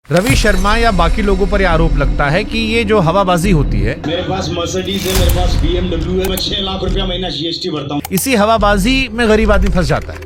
रवि शर्मा या बाकी लोगों पर यह आरोप लगता है कि ये जो हवाबाजी होती है, मेरे पास मर्सिडीज है, मेरे पास BMW है, मैं 6 लाख रुपया महीना GST भरता हूँ। इसी हवाबाजी में गरीब आदमी फंस जाता है।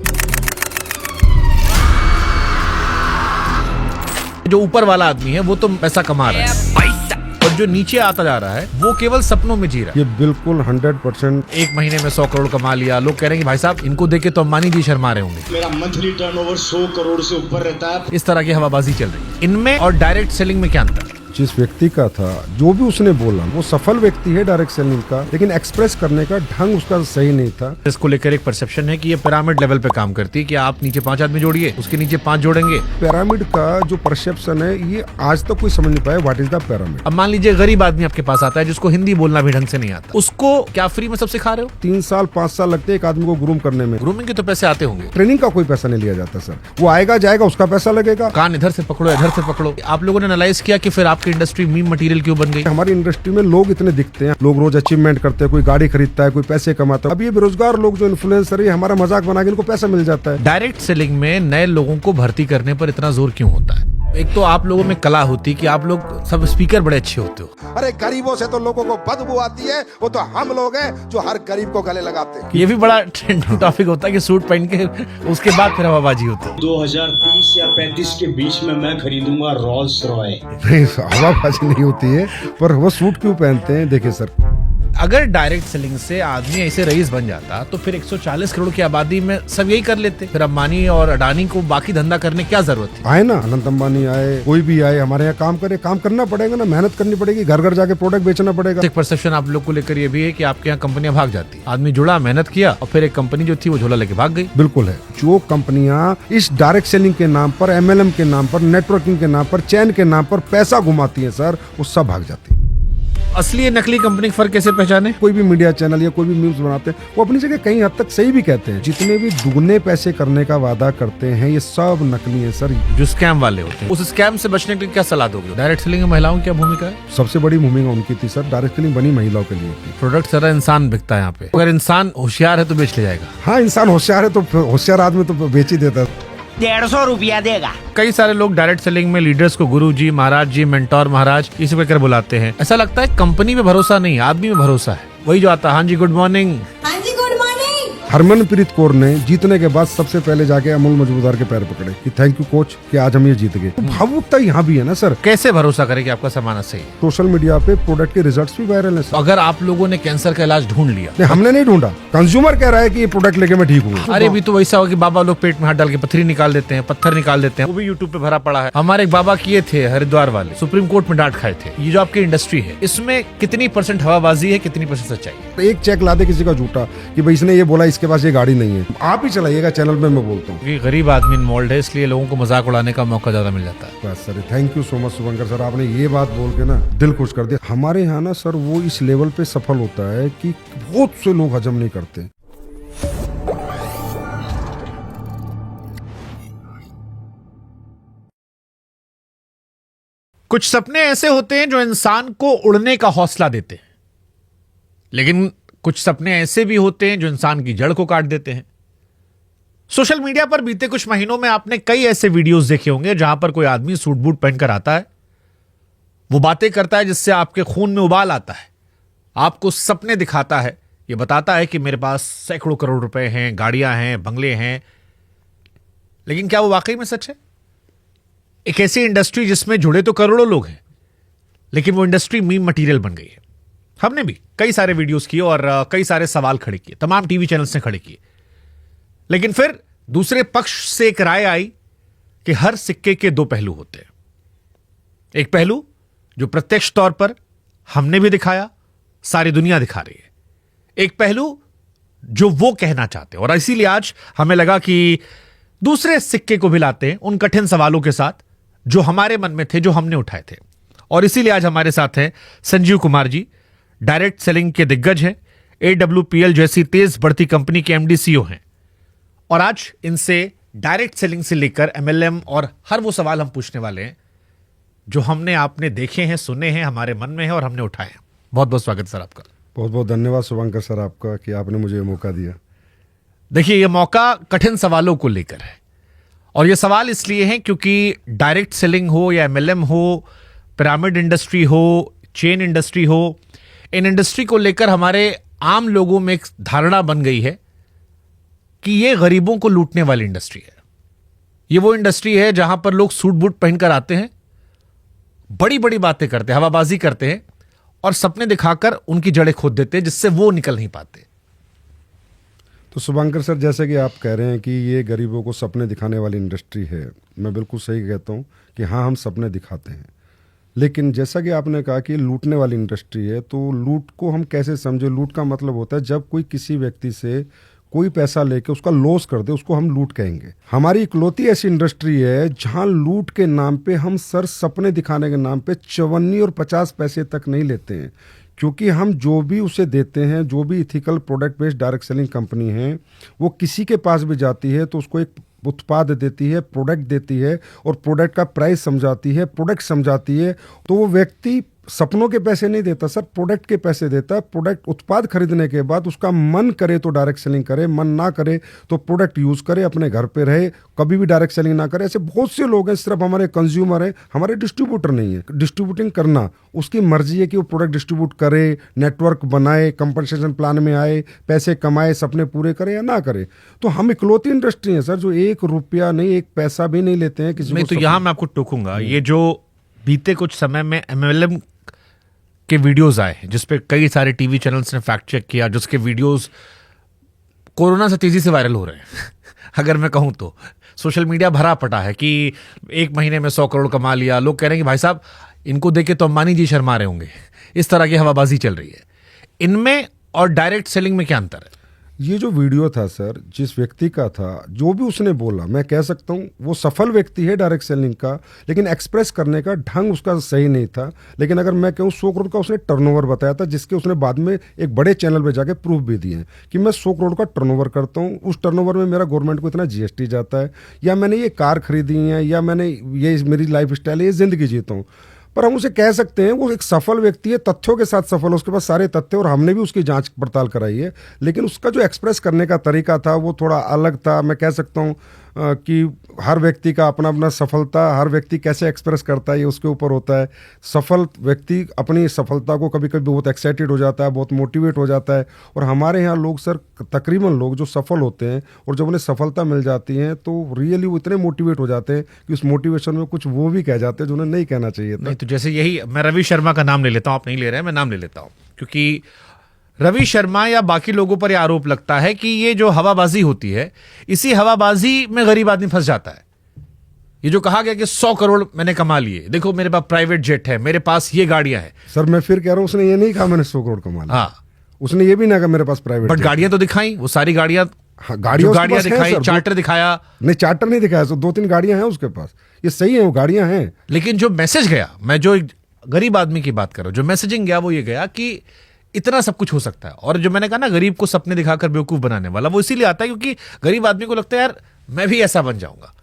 जो ऊपर वाला आदमी है वो तो पैसा कमा रहा है और जो नीचे आता जा रहा है वो केवल सपनों में जी रहा है। ये बिल्कुल 100%। एक महीने में 100 करोड़ कमा लिया। लोग कह रहे हैं कि भाई साहब इनको देख के तो अंबानी जी शर्मा रहे होंगे। मेरा मंथली टर्नओवर 100 करोड़ से ऊपर रहता है। इस तरह की हवाबाजी चल रही है। इनमें और डायरेक्ट सेलिंग में क्या अंतर है? जिस व्यक्ति का था, जो भी उसने बोला, वो सफल व्यक्ति है डायरेक्ट सेलिंग का, लेकिन एक्सप्रेस करने का ढंग उसका सही नहीं था। इसको लेकर एक परसेप्शन है कि ये पिरामिड लेवल पे काम करती है कि आप नीचे 5 आदमी जोड़िए, उसके नीचे 5 जोड़ेंगे। पिरामिड का जो परसेप्शन है, ये आज तक कोई समझ नहीं पाया व्हाट इज द पिरामिड। अब मान लीजिए गरीब आदमी आपके पास आता है जिसको हिंदी बोलना भी ढंग से नहीं आता, उसको क्या फ्री में सब सिखा रहे हो? 3 साल 5 साल लगते हैं एक आदमी को ग्रूम करने में। ग्रूमिंग के तो पैसे आते होंगे। ट्रेनिंग का कोई पैसा नहीं लिया जाता सर। वो आएगा जाएगा, उसका पैसा लगेगा। कान इधर से पकड़ो, इधर से पकड़ो। आप लोगों ने एनालाइज किया कि फिर आपकी इंडस्ट्री मीम मटेरियल क्यों बन गई? हमारी इंडस्ट्री में लोग इतने दिखते हैं, लोग रोज अचीवमेंट करते हैं, कोई गाड़ी खरीदता है, कोई पैसे कमाता है। अब ये बेरोजगार लोग जो इन्फ्लुएंसर है, हमारा मजाक बना के इनको पैसा मिल जाता है। डायरेक्ट सेलिंग में नए लोगों को भर्ती करने पर इतना जोर क्यों होता है? एक तो आप लोगों में कला होती कि आप लोग सब स्पीकर बड़े अच्छे होते हो। अरे गरीबों से तो लोगों को बदबू आती है, वो तो हम लोग हैं जो हर गरीब को गले लगाते हैं। ये भी बड़ा ट्रेंडिंग टॉपिक होता है कि सूट पहन के उसके बाद फिर हवाबाजी होती है। 2030 या 35 के बीच में मैं खरीदूंगा रॉल्स रॉय। नहीं, हवाबाजी नहीं होती है, पर वो सूट क्यों पहनते हैं? देखिए सर, अगर डायरेक्ट सेलिंग से आदमी ऐसे रईस बन जाता तो फिर 140 करोड़ की आबादी में सब यही कर लेते। फिर अंबानी और अडानी को बाकी धंधा करने क्या जरूरत थी? आए ना, अनंत अंबानी आए, कोई भी आए, हमारे यहाँ काम करे, काम करना पड़ेगा ना, मेहनत करनी पड़ेगी, घर घर जाके प्रोडक्ट बेचना पड़ेगा। एक परसेप्शन आप लोग को लेकर ये भी है कि आपके यहाँ कंपनियां भाग जाती। आदमी जुड़ा, मेहनत किया और फिर एक कंपनी जो थी वो झोला लेके भाग गई। बिल्कुल है। जो कंपनियां इस डायरेक्ट सेलिंग के नाम पर, MLM के नाम पर, नेटवर्किंग के नाम पर, चैन के नाम पर पैसा घुमाती है सर, वो सब भाग जाती है। असली या नकली कंपनी का फर्क कैसे पहचाने? कोई भी मीडिया चैनल या कोई भी मीम्स बनाते हैं, वो अपनी जगह कहीं हद तक सही भी कहते हैं। जितने भी दुगने पैसे करने का वादा करते हैं, ये सब नकली है सर। जो स्कैम वाले होते हैं, उस स्कैम से बचने के लिए क्या सलाह दोगे? डायरेक्ट सेलिंग में महिलाओं की क्या भूमिका है? सबसे बड़ी भूमिका उनकी थी सर। डायरेक्ट सेलिंग बनी महिलाओं के लिए थी। प्रोडक्ट सारा इंसान बिकता है यहाँ पे। अगर इंसान होशियार है तो बेच ले जाएगा। हाँ, इंसान होशियार है तो होशियार आदमी तो बेच ही देता है। 150 रुपया देगा। कई सारे लोग डायरेक्ट सेलिंग में लीडर्स को गुरु जी, महाराज जी, मेंटोर महाराज ये सब कहकर बुलाते हैं। ऐसा लगता है कंपनी में भरोसा नहीं, आदमी में भरोसा है। वही जो आता है, हाँ जी गुड मॉर्निंग। हाँ जी गुड मॉर्निंग। हरमनप्रीत कौर ने जीतने के बाद सबसे पहले जाके अमूल मजमूदार के पैर पकड़े कि थैंक यू कोच कि आज हम ये जीत गए। भावुकता यहाँ भी है ना सर। कैसे भरोसा करे कि आपका सामान सही है? सोशल मीडिया पे प्रोडक्ट के रिजल्ट्स भी वायरल हैं सर। अगर आप लोगों ने कैंसर का इलाज ढूंढ लिया, नहीं, हमने नहीं ढूंढा, कंज्यूमर कह रहा है कि ये प्रोडक्ट लेके मैं ठीक हूँ। अरे भी तो वैसा हो कि बाबा लोग पेट में हाथ डाल के पत्थरी निकाल देते हैं, पत्थर निकाल देते हैं, वो भी यूट्यूब पे भरा पड़ा है। हमारे एक बाबा किए थे हरिद्वार वाले, सुप्रीम कोर्ट में डांट खाए थे। ये जो आपकी इंडस्ट्री है, इसमें कितनी परसेंट हवाबाजी है, कितनी परसेंट सच्चाई है? एक चेक ला दे किसी का झूठा कि भाई इसने ये बोला, इसके पास ये गाड़ी नहीं है, आप ही चलाइएगा चैनल पे, मैं बोलता हूँ। ये गरीब आदमी इन्वॉल्व है, इसलिए लोगों को मजाक उड़ाने का मौका ज्यादा मिल जाता है। बस sir, thank you so much Shubhankar sir, आपने ये बात बोल के ना दिल खुश कर दिया। हमारे यहाँ ना सर वो इस लेवल पे सफल होता है कि बहुत से लोग हजम नहीं करते। कुछ सपने ऐसे होते हैं जो इंसान को उड़ने का हौसला देते हैं, लेकिन कुछ सपने ऐसे भी होते हैं जो इंसान की जड़ को काट देते हैं। सोशल मीडिया पर बीते कुछ महीनों में आपने कई ऐसे वीडियोस देखे होंगे जहां पर कोई आदमी सूट बूट पहनकर आता है, वो बातें करता है जिससे आपके खून में उबाल आता है, आपको सपने दिखाता है, ये बताता है कि मेरे पास सैकड़ों करोड़ रुपए हैं, गाड़ियां हैं, बंगले हैं। लेकिन क्या वो वाकई में सच है? एक ऐसी इंडस्ट्री जिसमें जुड़े तो करोड़ों लोग हैं, लेकिन वो इंडस्ट्री मीम मटेरियल बन गई है। हमने भी कई सारे वीडियोस किए और कई सारे सवाल खड़े किए, तमाम टीवी चैनल्स ने खड़े किए। लेकिन फिर दूसरे पक्ष से एक राय आई कि हर सिक्के के दो पहलू होते हैं। एक पहलू जो प्रत्यक्ष तौर पर हमने भी दिखाया, सारी दुनिया दिखा रही है। एक पहलू जो वो कहना चाहते हैं, और इसीलिए आज हमें लगा कि दूसरे सिक्के को भी लाते हैं उन कठिन सवालों के साथ जो हमारे मन में थे, जो हमने उठाए थे। और इसीलिए आज हमारे साथ हैं संजीव कुमार जी, डायरेक्ट सेलिंग के दिग्गज हैं, AWPL जैसी तेज बढ़ती कंपनी के MD CEO हैं। और आज इनसे डायरेक्ट सेलिंग से लेकर MLM और हर वो सवाल हम पूछने वाले हैं जो हमने आपने देखे हैं, सुने हैं, हमारे मन में है और हमने उठाए हैं। बहुत बहुत स्वागत सर आपका। बहुत बहुत धन्यवाद शुभंकर सर आपका कि आपने मुझे ये मौका दिया। देखिए, ये मौका कठिन सवालों को लेकर है और ये सवाल इसलिए है क्योंकि डायरेक्ट सेलिंग हो या एमएलएम हो, पिरामिड इंडस्ट्री हो, चेन इंडस्ट्री हो, इन इंडस्ट्री को लेकर हमारे आम लोगों में एक धारणा बन गई है कि ये गरीबों को लूटने वाली इंडस्ट्री है। ये वो इंडस्ट्री है जहां पर लोग सूट बूट पहनकर आते हैं, बड़ी बड़ी बातें करते हैं, हवाबाजी करते हैं और सपने दिखाकर उनकी जड़ें खोद देते हैं जिससे वो निकल नहीं पाते। तो शुभंकर सर, जैसे कि आप कह रहे हैं कि ये गरीबों को सपने दिखाने वाली इंडस्ट्री है, मैं बिल्कुल सही कहता हूँ कि हाँ, हम सपने दिखाते हैं। लेकिन जैसा कि आपने कहा कि लूटने वाली इंडस्ट्री है, तो लूट को हम कैसे समझे? लूट का मतलब होता है जब कोई किसी व्यक्ति से कोई पैसा लेके उसका लॉस कर दे, उसको हम लूट कहेंगे। हमारी इकलौती ऐसी इंडस्ट्री है जहां लूट के नाम पे हम सर सपने दिखाने के नाम पे 54 और 50 पैसे तक नहीं लेते हैं, क्योंकि हम जो भी उसे देते हैं, जो भी ethical product based direct selling company है, वो किसी के पास भी जाती है तो उसको एक उत्पाद देती है, प्रोडक्ट देती है और प्रोडक्ट का प्राइस समझाती है, प्रोडक्ट समझाती है। तो वो व्यक्ति सपनों के पैसे नहीं देता सर, प्रोडक्ट के पैसे देता है। प्रोडक्ट उत्पाद खरीदने के बाद उसका मन करे तो डायरेक्ट सेलिंग करे, मन ना करे तो प्रोडक्ट यूज करे, अपने घर पे रहे, कभी भी डायरेक्ट सेलिंग ना करे। ऐसे बहुत से लोग हैं, सिर्फ हमारे कंज्यूमर हैं, हमारे डिस्ट्रीब्यूटर नहीं है। डिस्ट्रीब्यूटिंग करना उसकी मर्जी है कि वो प्रोडक्ट डिस्ट्रीब्यूट करे, नेटवर्क बनाए, कंपनसेशन प्लान में आए, पैसे कमाए, सपने पूरे करे या ना करे। तो हम इकलौती इंडस्ट्री है सर जो 1 रुपया नहीं, 1 पैसा भी नहीं लेते हैं किसी नहीं को। तो यहां मैं आपको टोकूंगा, ये जो बीते कुछ समय में एमएलएम के वीडियोस आए जिसपे कई सारे टीवी चैनल्स ने फैक्ट चेक किया, जिसके वीडियोस कोरोना से तेजी से वायरल हो रहे हैं अगर मैं कहूं तो सोशल मीडिया भरा पटा है कि 1 महीने में 100 करोड़ कमा लिया। लोग कह रहे हैं कि भाई साहब इनको देख के तो अंबानी जी शर्मा रहे होंगे। इस तरह की हवाबाजी चल रही है। इनमें और डायरेक्ट सेलिंग में क्या अंतर है? ये जो वीडियो था सर, जिस व्यक्ति का था, जो भी उसने बोला, मैं कह सकता हूँ वो सफल व्यक्ति है डायरेक्ट सेलिंग का, लेकिन एक्सप्रेस करने का ढंग उसका सही नहीं था। लेकिन अगर मैं कहूँ 100 करोड़ का उसने टर्नओवर बताया था, जिसके उसने बाद में एक बड़े चैनल पे जाके प्रूफ भी दिए कि मैं 100 करोड़ का टर्नओवर करता हूँ, उस टर्नओवर में मेरा गवर्नमेंट को इतना जीएसटी जाता है, या मैंने ये कार खरीदी है, या मैंने ये मेरी लाइफ स्टाइल है, ये जिंदगी जीता हूँ। पर हम उसे कह सकते हैं वो एक सफल व्यक्ति है, तथ्यों के साथ सफल है, उसके पास सारे तथ्य, और हमने भी उसकी जांच पड़ताल कराई है। लेकिन उसका जो एक्सप्रेस करने का तरीका था वो थोड़ा अलग था। मैं कह सकता हूँ कि हर व्यक्ति का अपना अपना सफलता, हर व्यक्ति कैसे एक्सप्रेस करता है ये उसके ऊपर होता है। सफल व्यक्ति अपनी सफलता को कभी कभी बहुत एक्साइटेड हो जाता है, बहुत मोटिवेट हो जाता है। और हमारे यहाँ लोग सर, तकरीबन लोग जो सफल होते हैं और जब उन्हें सफलता मिल जाती है तो रियली वो इतने मोटिवेट हो जाते हैं कि उस मोटिवेशन में कुछ वो भी कह जाते हैं जो उन्हें नहीं कहना चाहिए था। नहीं तो जैसे यही, मैं रवि शर्मा का नाम ले लेता हूं, आप नहीं ले रहे हैं, मैं नाम ले लेता हूं, क्योंकि रवि शर्मा या बाकी लोगों पर यह आरोप लगता है कि ये जो हवाबाजी होती है, इसी हवाबाजी में गरीब आदमी फंस जाता है। ये जो कहा गया कि 100 करोड़ मैंने कमा लिए, देखो मेरे पास प्राइवेट जेट है, मेरे पास ये गाड़ियां हैं। सर मैं फिर कह रहा हूँ, उसने ये नहीं कहा मैंने 100 करोड़ कमा लिया। हाँ, उसने ये भी ना कहा मेरे पास प्राइवेट, बट गाड़ियां तो दिखाई, वो सारी गाड़ियां, हाँ, गाड़ियां दिखाई, चार्टर दिखाया। नहीं, चार्टर नहीं दिखाया, 2-3 गाड़ियां हैं उसके पास, ये सही है, वो गाड़ियां हैं। लेकिन जो मैसेज गया, मैं जो गरीब आदमी की बात कर रहा हूं, जो मैसेजिंग गया वो ये गया कि इतना सब कुछ हो सकता है। और जो मैंने कहा ना, गरीब को सपने दिखाकर बेवकूफ बनाने वाला, वो इसीलिए आता है क्योंकि गरीब आदमी को लगता है यार मैं भी ऐसा बन जाऊंगा।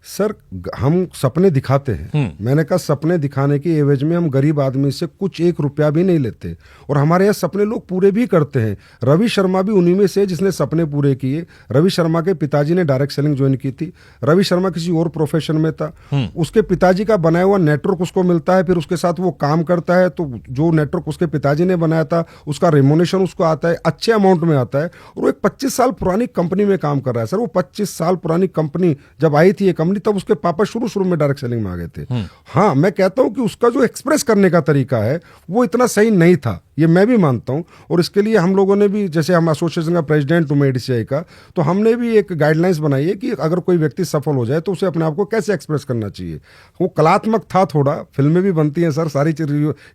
सर हम सपने दिखाते हैं, मैंने कहा सपने दिखाने की एवज में हम गरीब आदमी से कुछ 1 रुपया भी नहीं लेते, और हमारे यहाँ सपने लोग पूरे भी करते हैं। रवि शर्मा भी उन्हीं में से जिसने सपने पूरे किए। रवि शर्मा के पिताजी ने डायरेक्ट सेलिंग ज्वाइन की थी। रवि शर्मा किसी और प्रोफेशन में था, उसके पिताजी का बनाया हुआ नेटवर्क उसको मिलता है, फिर उसके साथ वो काम करता है, तो जो नेटवर्क उसके पिताजी ने बनाया था उसका रेमोनेशन उसको आता है, अच्छे अमाउंट में आता है, और वो एक 25 साल पुरानी कंपनी में काम कर रहा है। सर वो 25 साल पुरानी कंपनी जब आई थी ये कंपनी, तब उसके पापा शुरू में डायरेक्ट सेलिंग में आ गए थे। हाँ, मैं कहता हूं कि उसका जो एक्सप्रेस करने का तरीका है वो इतना सही नहीं था, ये मैं भी मानता हूं। और इसके लिए हम लोगों ने भी, जैसे हम एसोसिएशन का प्रेसिडेंट हूं एडीसीआई का, तो हमने भी एक गाइडलाइंस बनाई है कि अगर कोई व्यक्ति सफल हो जाए तो उसे अपने आप को कैसे एक्सप्रेस करना चाहिए। वो कलात्मक था थोड़ा, फिल्में भी बनती हैं सर, सारी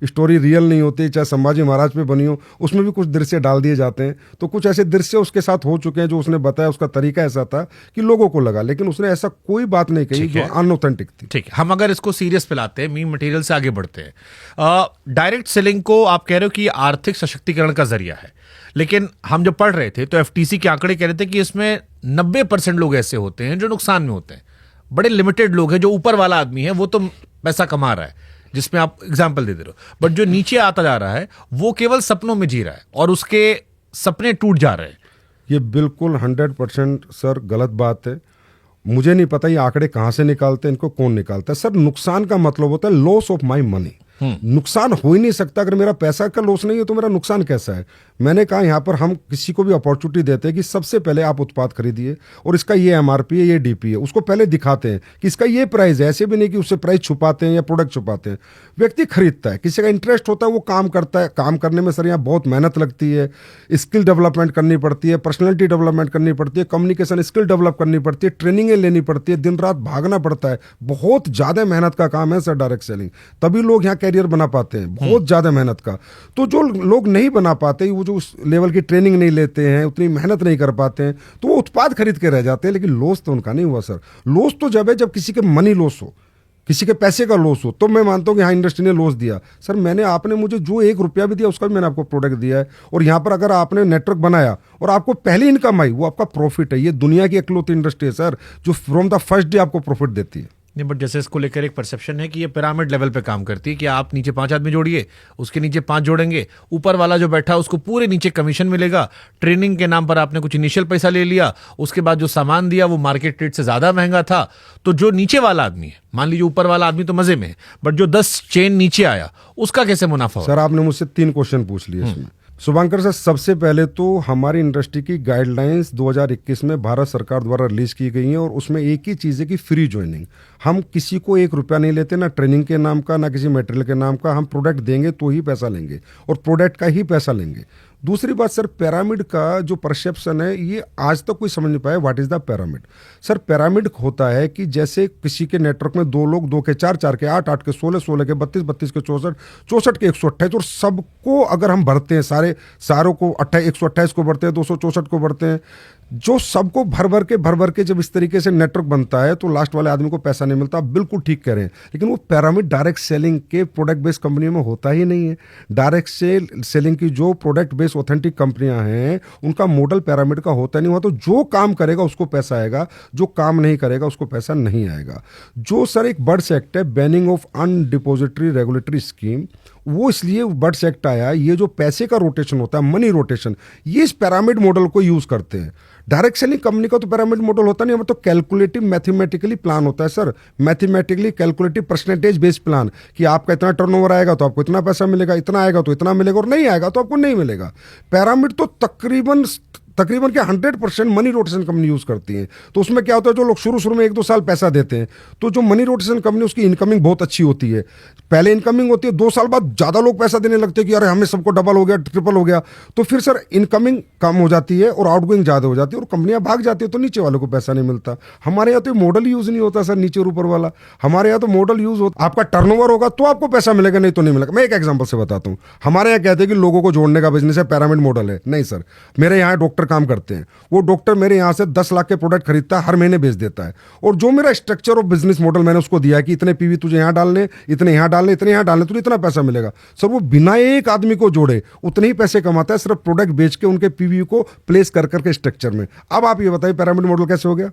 स्टोरी रियल नहीं होती, चाहे संभाजी महाराज पे बनी हो, उसमें भी कुछ दृश्य डाल दिए जाते हैं। तो कुछ ऐसे दृश्य उसके साथ हो चुके हैं जो उसने बताया, उसका तरीका ऐसा था कि लोगों को लगा, लेकिन उसने ऐसा कोई बात नहीं कही जो अनऑथेंटिक थी। ठीक है, हम अगर इसको सीरियस पे लाते हैं, मीम मटेरियल से आगे बढ़ते हैं। डायरेक्ट सेलिंग को आप कह रहे हो कि आर्थिक सशक्तिकरण का जरिया है, लेकिन हम जब पढ़ रहे थे तो एफटीसी के आंकड़े कह रहे थे कि इसमें 90% लोग ऐसे होते हैं जो नुकसान में होते हैं। बड़े लिमिटेड लोग हैं, जो ऊपर वाला आदमी है वो तो पैसा कमा रहा है, जिसमें आप एग्जाम्पल दे रहे हो, बट जो नीचे आता जा रहा है वो केवल सपनों में जी रहा है और उसके सपने टूट जा रहे हैं। ये बिल्कुल 100% सर गलत बात है। मुझे नहीं पता ये आंकड़े कहाँ से निकालते हैं, इनको कौन निकालता है। सर नुकसान का मतलब होता है लॉस ऑफ माई मनी। नुकसान हो ही नहीं सकता, अगर मेरा पैसा का लॉस नहीं है तो मेरा नुकसान कैसा है। मैंने कहा यहाँ पर हम किसी को भी अपॉर्चुनिटी देते हैं कि सबसे पहले आप उत्पाद खरीदिए और इसका ये एमआरपी है, ये डीपी है, उसको पहले दिखाते हैं कि इसका ये प्राइस है। ऐसे भी नहीं कि उससे प्राइस छुपाते हैं या प्रोडक्ट छुपाते हैं। व्यक्ति खरीदता है, किसी का इंटरेस्ट होता है, वो काम करता है। काम करने में सर यहाँ बहुत मेहनत लगती है, स्किल डेवलपमेंट करनी पड़ती है, पर्सनैलिटी डेवलपमेंट करनी पड़ती है, कम्युनिकेशन स्किल डेवलप करनी पड़ती है, ट्रेनिंगें लेनी पड़ती है, दिन रात भागना पड़ता है। बहुत ज़्यादा मेहनत का काम है सर डायरेक्ट सेलिंग, तभी लोग यहाँ कैरियर बना पाते हैं, बहुत ज़्यादा मेहनत का। तो जो लोग नहीं बना पाते, वो जो उस लेवल की ट्रेनिंग नहीं लेते हैं, उतनी मेहनत नहीं कर पाते हैं, तो वो उत्पाद खरीद के रह जाते हैं, लेकिन लॉस तो उनका नहीं हुआ सर। लॉस तो जब है जब किसी के मनी लॉस हो, किसी के पैसे का लॉस हो, तो मैं मानता हूँ कि हाँ इंडस्ट्री ने लॉस दिया। सर मैंने, आपने मुझे जो 1 रुपया भी दिया उसका भी मैंने आपको प्रोडक्ट दिया है, और यहाँ पर अगर आपने नेटवर्क बनाया और आपको पहली इनकम आई, वो आपका प्रॉफिट है। ये दुनिया की इकलौती इंडस्ट्री है सर जो फ्रॉम द फर्स्ट डे आपको प्रॉफिट देती है। नहीं, बट जैसे इसको लेकर एक परसेप्शन है कि ये पिरामिड लेवल पे काम करती है कि आप नीचे 5 आदमी जोड़िए, उसके नीचे 5 जोड़ेंगे, ऊपर वाला जो बैठा है उसको पूरे नीचे कमीशन मिलेगा। ट्रेनिंग के नाम पर आपने कुछ इनिशियल पैसा ले लिया, उसके बाद जो सामान दिया वो मार्केट रेट से ज्यादा महंगा था, तो जो नीचे वाला आदमी है, मान लीजिए ऊपर वाला आदमी तो मजे में है, बट जो 10 चेन नीचे आया उसका कैसे मुनाफा हो? सर आपने मुझसे 3 क्वेश्चन पूछ लिए इसमें। शुभंकर सर, सबसे पहले तो हमारी इंडस्ट्री की गाइडलाइंस 2021 में भारत सरकार द्वारा रिलीज की गई हैं, और उसमें एक ही चीज़ है कि फ्री ज्वाइनिंग। हम किसी को 1 रुपया नहीं लेते, ना ट्रेनिंग के नाम का, ना किसी मटेरियल के नाम का। हम प्रोडक्ट देंगे तो ही पैसा लेंगे, और प्रोडक्ट का ही पैसा लेंगे। दूसरी बात सर, पिरामिड का जो परसेप्शन है, ये आज तक कोई समझ नहीं पाया what is the pyramid. Sir pyramid होता है कि जैसे किसी के नेटवर्क में 2 लोग, 2 के 4, 4 के 8, 8 के 16, 16 के 32, 32 के 64, 64 के 128, और सबको अगर हम भरते हैं, सारों को 128 को भरते हैं, 264 को भरते हैं, जो सबको भर भर के जब इस तरीके से नेटवर्क बनता है तो लास्ट वाले आदमी को पैसा नहीं मिलता। आप बिल्कुल ठीक कह रहे हैं, लेकिन वो पिरामिड डायरेक्ट सेलिंग के प्रोडक्ट बेस्ड कंपनियों में होता ही नहीं है। डायरेक्ट सेलिंग की जो प्रोडक्ट बेस्ड ऑथेंटिक कंपनियां हैं, उनका मॉडल पिरामिड का होता नहीं हुआ। तो जो काम करेगा उसको पैसा आएगा, जो काम नहीं करेगा उसको पैसा नहीं आएगा। जो सर एक बर्ड्स एक्ट है, बैनिंग ऑफ अनडिपोजिटरी रेगुलेटरी स्कीम, वो इसलिए बर्ड्स एक्ट आया। ये जो पैसे का रोटेशन होता है, मनी रोटेशन, ये इस पिरामिड मॉडल को यूज करते हैं। डायरेक्ट सेलिंग कंपनी का तो पिरामिड मॉडल होता नहीं, हमें तो कैलकुलेटिव मैथमेटिकली प्लान होता है sir, mathematically calculative percentage based plan, कि आपका इतना टर्नओवर आएगा तो आपको इतना पैसा मिलेगा, इतना आएगा तो इतना मिलेगा, और नहीं आएगा तो आपको नहीं मिलेगा। पिरामिड तो तकरीबन के 100% मनी रोटेशन कंपनी यूज करती है। तो उसमें क्या होता है, जो लोग शुरू में 1-2 साल पैसा देते हैं, तो जो मनी रोटेशन कंपनी, उसकी इनकमिंग बहुत अच्छी होती है। पहले इनकमिंग होती है, 2 साल बाद ज्यादा लोग पैसा देने लगते हैं कि अरे हमें सबको डबल हो गया, ट्रिपल हो गया। तो फिर सर इनकमिंग कम हो जाती है और आउटगोइंग ज्यादा हो जाती है, और कंपनियां भाग जाती है, तो नीचे वालों को पैसा नहीं मिलता। हमारे यहाँ तो मॉडल यूज नहीं होता सर, नीचे और ऊपर वाला। हमारे यहाँ तो मॉडल यूज होता, आपका टर्नओवर होगा तो आपको पैसा मिलेगा, नहीं तो नहीं मिलेगा। मैं एक एग्जाम्पल से बताता हूँ। हमारे यहाँ कहते हैं कि लोगों को जोड़ने का बिजनेस है, पिरामिड मॉडल है। नहीं सर, मेरे यहाँ डॉक्टर काम करते हैं, वो डॉक्टर मेरे यहाँ से 10 लाख के प्रोडक्ट खरीदता है, हर महीने बेच देता है, और जो मेरा स्ट्रक्चर ऑफ बिजनेस मॉडल मैंने उसको दिया है कि इतने पीवी तुझे यहाँ डालने, इतने यहाँ डालने, इतने यहाँ डालने, तुझे इतना पैसा मिलेगा। सर वो बिना एक आदमी को जोड़े उतने ही पैसे कमाता है, सिर्फ प्रोडक्ट बेच के उनके पीवी को प्लेस कर करके स्ट्रक्चर में। अब आप ये बताइए पिरामिड मॉडल कैसे हो गया?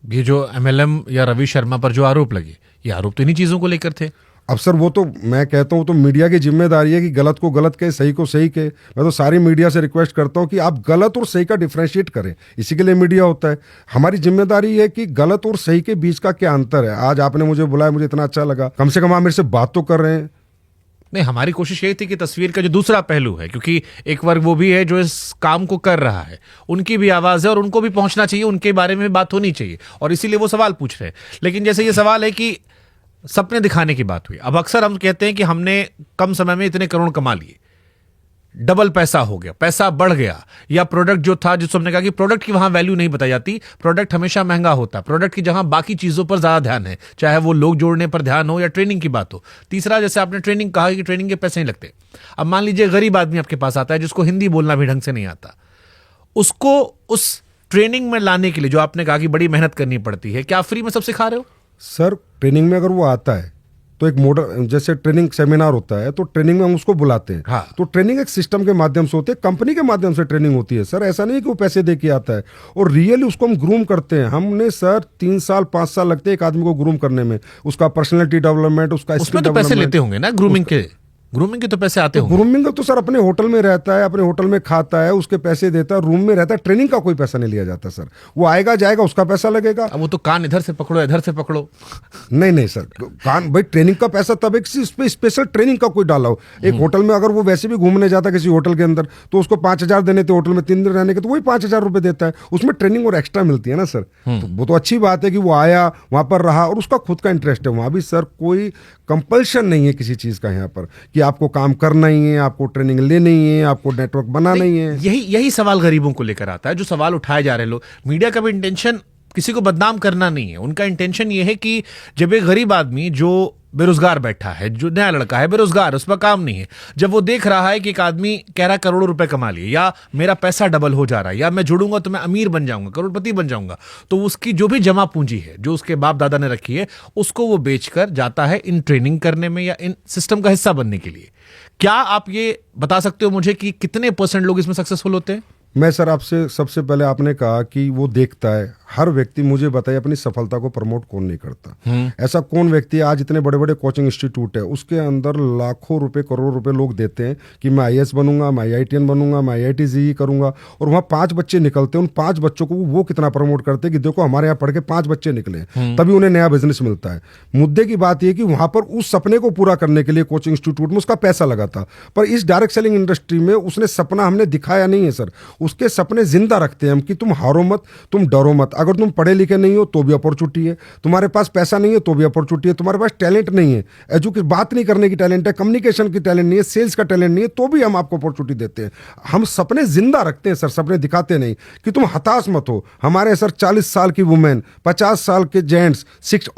ये जो MLM या रवि शर्मा पर जो आरोप लगे, ये आरोप तो इन्हीं चीजों को लेकर थे। अब सर वो तो मैं कहता हूँ तो मीडिया की जिम्मेदारी है कि गलत को गलत कहे, सही को सही कहे। मैं तो सारी मीडिया से रिक्वेस्ट करता हूँ कि आप गलत और सही का डिफरेंशिएट करें, इसी के लिए मीडिया होता है। हमारी जिम्मेदारी है कि गलत और सही के बीच का क्या अंतर है। आज आपने मुझे बुलाया, मुझे इतना अच्छा लगा, कम से कम आप मेरे से बात तो कर रहे हैं। नहीं, हमारी कोशिश यही थी कि तस्वीर का जो दूसरा पहलू है, क्योंकि एक वर्ग वो भी है जो इस काम को कर रहा है, उनकी भी आवाज है और उनको भी पहुंचना चाहिए, उनके बारे में बात होनी चाहिए, और इसीलिए वो सवाल पूछ रहे हैं। लेकिन जैसे ये सवाल है कि सपने दिखाने की बात हुई, अब अक्सर हम कहते हैं कि हमने कम समय में इतने करोड़ कमा लिए, डबल पैसा हो गया, पैसा बढ़ गया, या प्रोडक्ट जो था, जिसको हमने कहा कि प्रोडक्ट की वहां वैल्यू नहीं बताई जाती, प्रोडक्ट हमेशा महंगा होता है, प्रोडक्ट की जहां बाकी चीजों पर ज्यादा ध्यान है, चाहे वो लोग जोड़ने पर ध्यान हो या ट्रेनिंग की बात हो। तीसरा, जैसे आपने ट्रेनिंग कहा कि ट्रेनिंग के पैसे नहीं लगते। अब मान लीजिए गरीब आदमी आपके पास आता है जिसको हिंदी बोलना भी ढंग से नहीं आता, उसको उस ट्रेनिंग में लाने के लिए जो आपने कहा कि बड़ी मेहनत करनी पड़ती है, क्या आप फ्री में सब सिखा रहे हो? सर ट्रेनिंग में अगर वो आता है तो एक मॉडल, जैसे ट्रेनिंग सेमिनार होता है तो ट्रेनिंग में हम उसको बुलाते हैं। हाँ। तो ट्रेनिंग एक सिस्टम के माध्यम से होती है, कंपनी के माध्यम से ट्रेनिंग होती है सर। ऐसा नहीं कि वो पैसे दे के आता है, और रियली उसको हम ग्रूम करते हैं। हमने सर 3 साल 5 साल लगते हैं एक आदमी को ग्रूम करने में, उसका पर्सनैलिटी डेवलपमेंट, उसका उसमें तो पैसे लेते होंगे ना ग्रूमिंग के? ग्रूमिंग के तो पैसे आते होंगे। ग्रूमिंग का तो सर अपने होटल में रहता है, अपने होटल में खाता है, उसके पैसे देता है, रूम में रहता है, ट्रेनिंग का कोई पैसा नहीं लिया जाता सर। वो आएगा जाएगा, उसका पैसा लगेगा। अब वो तो कान इधर से पकड़ो इधर से पकड़ो। नहीं सर, कान भाई ट्रेनिंग का पैसा तब एक स्पेशल ट्रेनिंग का कोई डाला हो। एक होटल में अगर वो वैसे भी घूमने जाता किसी होटल के अंदर तो उसको 5,000 देने थे, होटल में 3 दिन रहने के, तो वही 5,000 रुपए देता है, उसमें ट्रेनिंग और एक्स्ट्रा मिलती है ना सर। तो वो तो अच्छी बात है कि वो आया, वहां पर रहा और उसका खुद का इंटरेस्ट है। वहां भी सर कोई कंपल्शन नहीं है किसी चीज का यहाँ पर कि आपको काम करना ही है, आपको ट्रेनिंग लेनी ही है, आपको नेटवर्क बनाना ही है। यही सवाल गरीबों को लेकर आता है, जो सवाल उठाए जा रहे हैं लोग। मीडिया का भी इंटेंशन किसी को बदनाम करना नहीं है, उनका इंटेंशन ये है कि जब एक गरीब आदमी जो बेरोजगार बैठा है, जो नया लड़का है बेरोजगार, उस पर काम नहीं है, जब वो देख रहा है कि एक आदमी कह रहा है करोड़ों रुपए कमा लिए, या मेरा पैसा डबल हो जा रहा है, या मैं जुड़ूंगा तो मैं अमीर बन जाऊंगा, करोड़पति बन जाऊंगा, तो उसकी जो भी जमा पूंजी है जो उसके बाप दादा ने रखी है, उसको वो बेचकर जाता है इन ट्रेनिंग करने में या इन सिस्टम का हिस्सा बनने के लिए। क्या आप ये बता सकते हो मुझे कि कितने % लोग इसमें सक्सेसफुल होते हैं? मैं सर आपसे सबसे पहले आपने कहा कि वो देखता है, हर व्यक्ति मुझे बताइए अपनी सफलता को प्रमोट कौन नहीं करता। ऐसा कौन व्यक्ति है, आज इतने बड़े बड़े कोचिंग इंस्टीट्यूट है, उसके अंदर लाखों रुपए करोड़ों रुपए लोग देते हैं कि मैं IAS बनूंगा, मैं IITian बनूंगा, मैं IIT JEE करूंगा, और वहाँ 5 बच्चे निकलते हैं। उन 5 बच्चों को वो कितना प्रमोट करते हैं कि देखो हमारे यहाँ पढ़ के 5 बच्चे निकले, तभी उन्हें नया बिजनेस मिलता है। मुद्दे की बात यह कि वहां पर उस सपने को पूरा करने के लिए कोचिंग इंस्टीट्यूट में उसका पैसा लगा था, पर इस डायरेक्ट सेलिंग इंडस्ट्री में उसने सपना हमने दिखाया नहीं है सर। उसके सपने जिंदा रखते हैं हम कि तुम हारो मत, तुम डरो मत। अगर तुम पढ़े लिखे नहीं हो तो भी अपॉर्चुनिटी है, तुम्हारे पास पैसा नहीं है तो भी अपॉर्चुनिटी है, तुम्हारे पास टैलेंट नहीं है, एजुकेशन बात नहीं करने की टैलेंट है, कम्युनिकेशन की टैलेंट नहीं है, सेल्स का टैलेंट नहीं है, तो भी हम आपको अपॉर्चुनिटी देते हैं। हम सपने जिंदा रखते हैं सर, सपने दिखाते नहीं कि तुम हताश मत हो। हमारे सर 40 साल की वुमेन, 50 साल के जेंट्स,